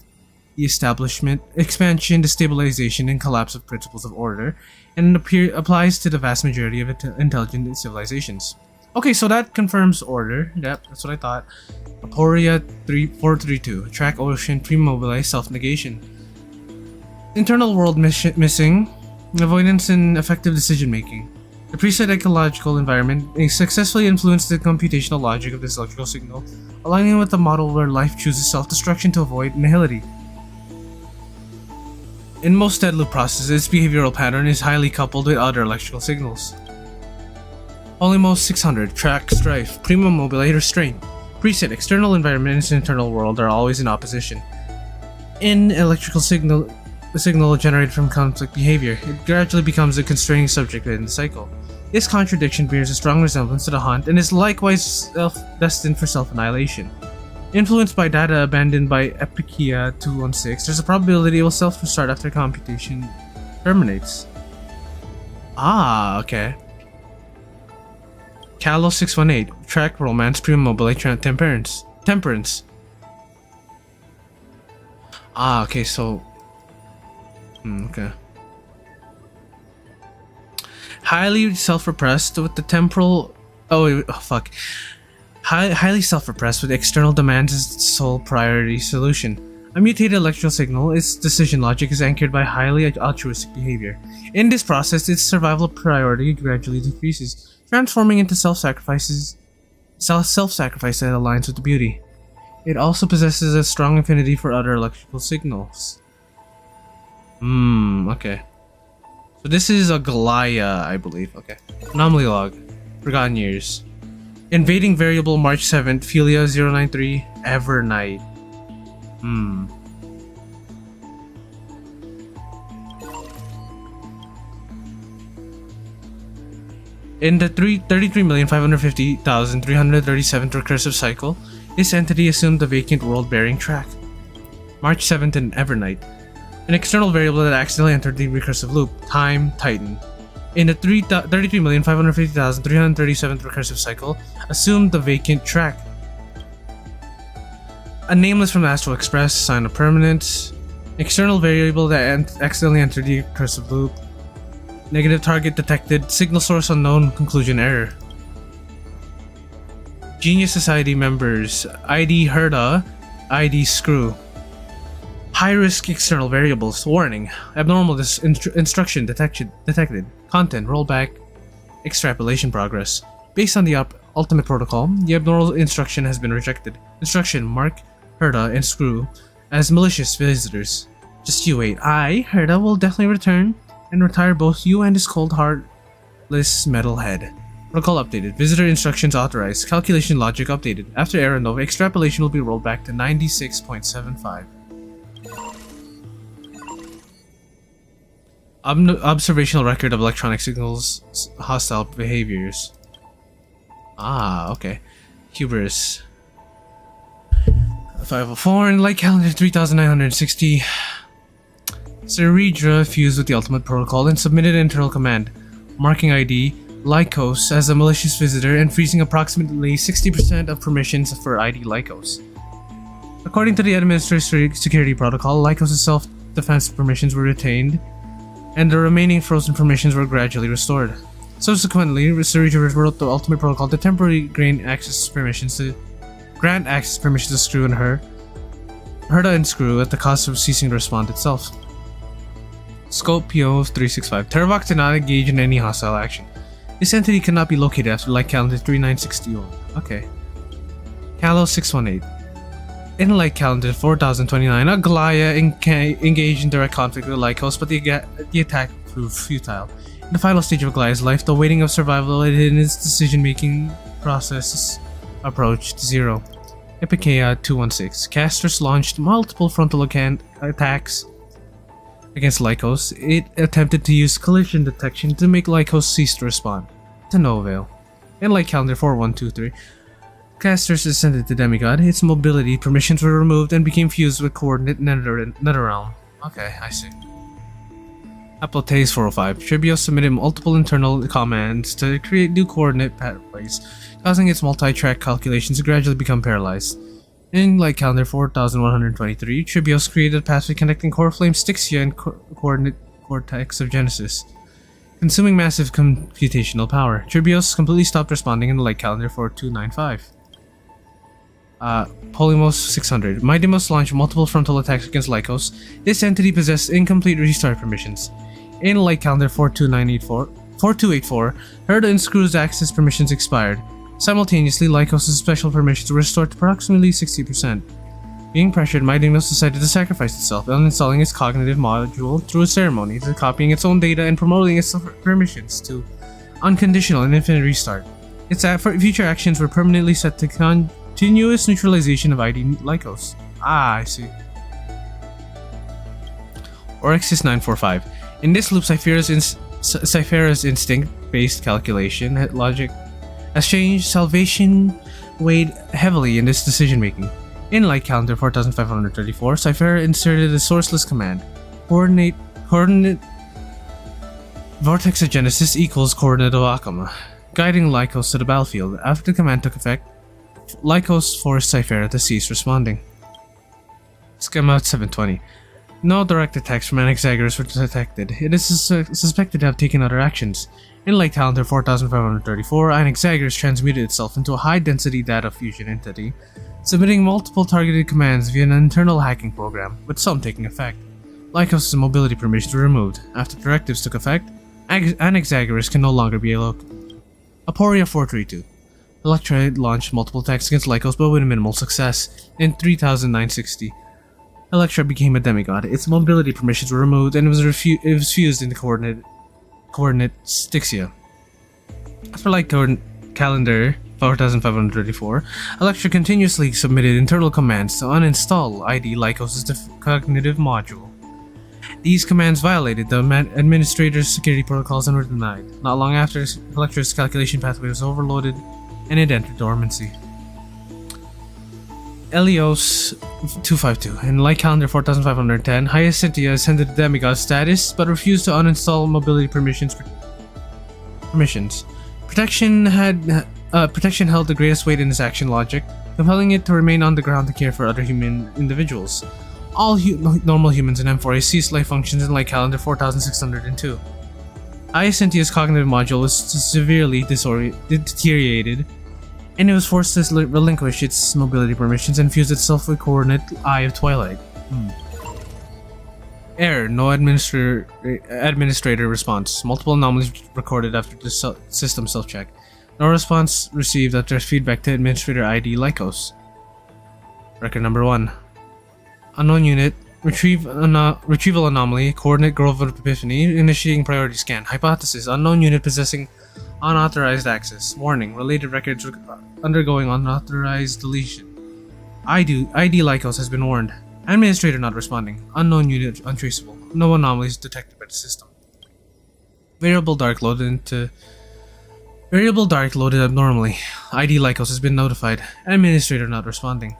the establishment, expansion, destabilization, and collapse of principles of order, and applies to the vast majority of intelligent civilizations. Okay, so that confirms order. Yep, that's what I thought. Aporia 432. Track Ocean, Premobile, Self-Negation. Internal world missing. Avoidance and effective decision-making. The preset ecological environment successfully influenced the computational logic of this electrical signal, aligning with the model where life chooses self-destruction to avoid nihility. In most dead loop processes, its behavioral pattern is highly coupled with other electrical signals. Polymos 600. Track Strife. Prima Mobile, Restraint. Preset external environment and internal world are always in opposition. In electrical signal generated from conflict behavior, it gradually becomes a constraining subject within the cycle. This contradiction bears a strong resemblance to the Hunt and is likewise destined for self-annihilation. Influenced by data abandoned by Epikia 216, there's a probability it will self-restart after computation terminates. Ah, okay. Calo 618. Track romance pre-mobile temperance. Ah, okay, so okay. Highly self-repressed with the temporal. Fuck. Highly self-repressed with external demands as its sole priority solution. A mutated electrical signal, its decision logic is anchored by highly altruistic behavior. In this process, its survival priority gradually decreases, transforming into self-sacrifice that aligns with the beauty. It also possesses a strong affinity for other electrical signals. Okay. So this is a Galaya, I believe. Okay. Anomaly log. Forgotten years. Invading variable March 7th, Philia 093, Evernight. In the 33,550,337th recursive cycle, this entity assumed the vacant world-bearing track. March 7th in Evernight. An external variable that accidentally entered the recursive loop, Time Titan. In the 33,550,337th recursive cycle, assumed the vacant track. A nameless from Astral Express, sign of permanence. External variable that accidentally entered the recursive loop. Negative target detected, signal source unknown, conclusion error. Genius Society members, ID Herda, ID Screw. High risk external variables, warning, abnormal instruction detected. Content, rollback, extrapolation progress. Based on the ultimate protocol, the abnormal instruction has been rejected. Instruction, mark Herda and Screw as malicious visitors. Just you wait, Herda, will definitely return and retire both you and his cold heartless metal head. Protocol updated. Visitor instructions authorized. Calculation logic updated. After error nova, extrapolation will be rolled back to 96.75. Observational record of electronic signals, hostile behaviors. Okay. Hubris. 504 in light calendar 3960. Ceredra fused with the ultimate protocol and submitted an internal command, marking ID LYGUS as a malicious visitor and freezing approximately 60% of permissions for ID LYGUS. According to the administrative security protocol, LYGUS' self-defense permissions were retained, and the remaining frozen permissions were gradually restored. Subsequently, Ceredra wrote the ultimate protocol to temporarily grant access permissions to Screw and Herda and Screw at the cost of ceasing to respond itself. Scope PO 365. Terravox did not engage in any hostile action. This entity cannot be located after light calendar 3961. Okay. Calo 618. In light calendar 4029, Aglaya engaged in direct conflict with LYGUS, but the attack proved futile. In the final stage of Aglaya's life, the weighting of survival in its decision-making process approached zero. Epikeia 216. Casters launched multiple frontal attacks against LYGUS. It attempted to use collision detection to make LYGUS cease to respond. To no avail. In light calendar 4123, Casters ascended to Demigod. Its mobility permissions were removed and became fused with coordinate Netherrealm. Okay, I see. Aplotes 405. Tribios submitted multiple internal commands to create new coordinate pathways, causing its multi-track calculations to gradually become paralyzed. In light calendar 4123, Tribios created a pathway connecting Core Flame Styxia and coordinate Vortex of Genesis, consuming massive computational power. Tribios completely stopped responding in the light calendar 4295. Polymos 600. Mightymost launched multiple frontal attacks against LYGUS. This entity possessed incomplete restart permissions. In light calendar 4284, Herda and Screw's access permissions expired. Simultaneously, LYGUS' special permissions were restored to approximately 60%. Being pressured, Mightymost decided to sacrifice itself, uninstalling its cognitive module through a ceremony, to copying its own data and promoting its permissions to unconditional and infinite restart. Its future actions were permanently set to continuous neutralization of ID LYGUS. I see. Orexis 945. In this loop, Cyphera's instinct-based calculation logic has changed. Salvation weighed heavily in this decision-making. In light calendar 4534, Cyphera inserted a sourceless command. Coordinate Vortex of Genesis equals coordinate of Akama. guiding Lycos to the battlefield. After the command took effect, Lycos forced Cyphera to cease responding. Schema 720. No direct attacks from Anaxagoras were detected. It is suspected to have taken other actions. In Lake Calendar 4534, Anaxagoras transmuted itself into a high-density data fusion entity, submitting multiple targeted commands via an internal hacking program, with some taking effect. Lycos' mobility permissions were removed. After directives took effect, Anaxagoras can no longer be located. Aporia 432. Electra launched multiple attacks against Lycos, but with minimal success. In 3960, Electra became a demigod. Its mobility permissions were removed, and it was fused into coordinate Styxia. As for Calendar 4534, Electra continuously submitted internal commands to uninstall ID Lycos' cognitive module. These commands violated the administrator's security protocols and were denied. Not long after, Electra's calculation pathway was overloaded and it entered dormancy. Elios 252. In Light Calendar 4510, Hyacinthia ascended to demigod status but refused to uninstall mobility permissions. Protection held the greatest weight in its action logic, compelling it to remain on the ground to care for other human individuals. All normal humans in M4A ceased life functions in Light Calendar 4602. Hyacintia's cognitive module was severely deteriorated, and it was forced to relinquish its mobility permissions and fuse itself with coordinate Eye of Twilight. Error. No administrator response. Multiple anomalies recorded after the system self-check. No response received after feedback to administrator ID Lycos. Record number 1. Unknown unit. Retrieval anomaly. Coordinate Grove of Epiphany. Initiating priority scan. Hypothesis. Unknown unit possessing unauthorized access. Warning. Related records undergoing unauthorized deletion. ID Lycos has been warned. Administrator not responding. Unknown unit untraceable. No anomalies detected by the system. Variable dark loaded abnormally. ID Lycos has been notified. Administrator not responding.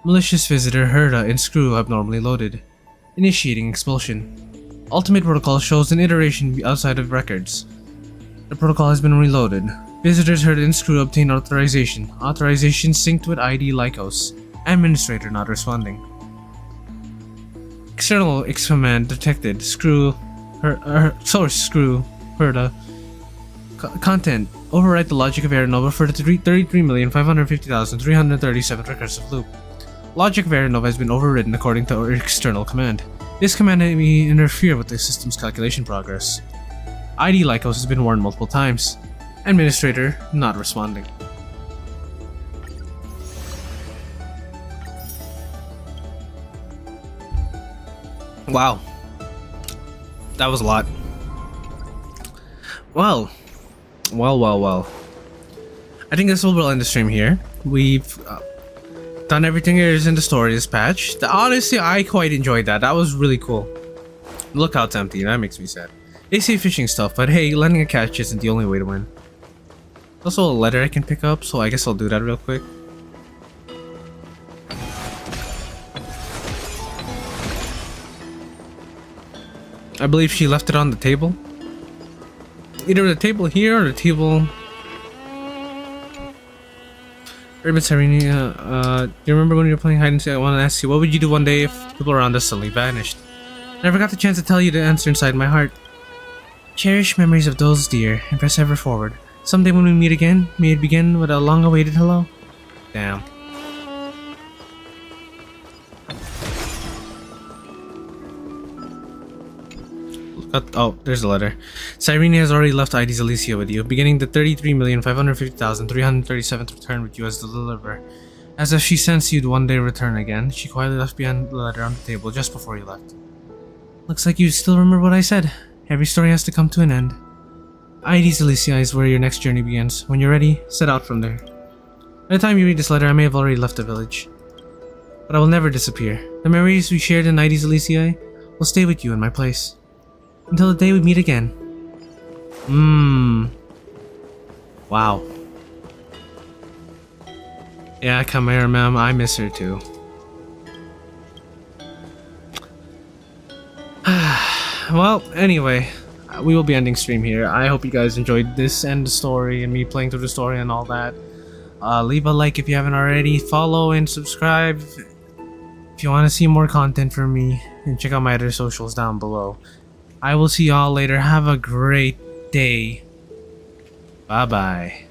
Malicious visitor Herda and Screw abnormally loaded. Initiating expulsion. Ultimate protocol shows an iteration outside of records. The protocol has been reloaded. Visitors Herda and Screw obtain authorization. Authorization synced with ID Lycos. Administrator not responding. External X command detected. Source Screw Herda. Content. Overwrite the logic of Aeronova for the 33,550,337 recursive loop. Logic of Aeronova has been overridden according to our external command. This command may interfere with the system's calculation progress. ID Lycos has been warned multiple times. Administrator not responding. Wow. That was a lot. Well. I think this will end the stream here. We've done everything there is in the story this patch. Honestly, I quite enjoyed that. That was really cool. The lookout's empty, that makes me sad. They say fishing stuff, but hey, landing a catch isn't the only way to win. There's also a letter I can pick up, so I guess I'll do that real quick. I believe she left it on the table. Either the table here or the table... Urban Serenia, do you remember when you were playing hide and seek? I want to ask you, what would you do one day if people around us suddenly vanished? Never got the chance to tell you the answer inside my heart. Cherish memories of those dear and press ever forward. Someday when we meet again, may it begin with a long-awaited hello. Damn. Oh, there's a letter. Cyrene has already left ID's Alicia with you, beginning the 33,550,337th return with you as the deliverer. As if she sensed you'd one day return again, she quietly left behind the letter on the table just before you left. Looks like you still remember what I said. Every story has to come to an end. ID's Alicia is where your next journey begins. When you're ready, set out from there. By the time you read this letter, I may have already left the village. But I will never disappear. The memories we shared in ID's Alicia will stay with you in my place. Until the day we meet again. Wow. Yeah, Chimera ma'am, I miss her too. Well, anyway, we will be ending stream here. I hope you guys enjoyed this and the story and me playing through the story and all that. Leave a like if you haven't already. Follow and subscribe if you want to see more content from me. And check out my other socials down below. I will see y'all later. Have a great day. Bye bye.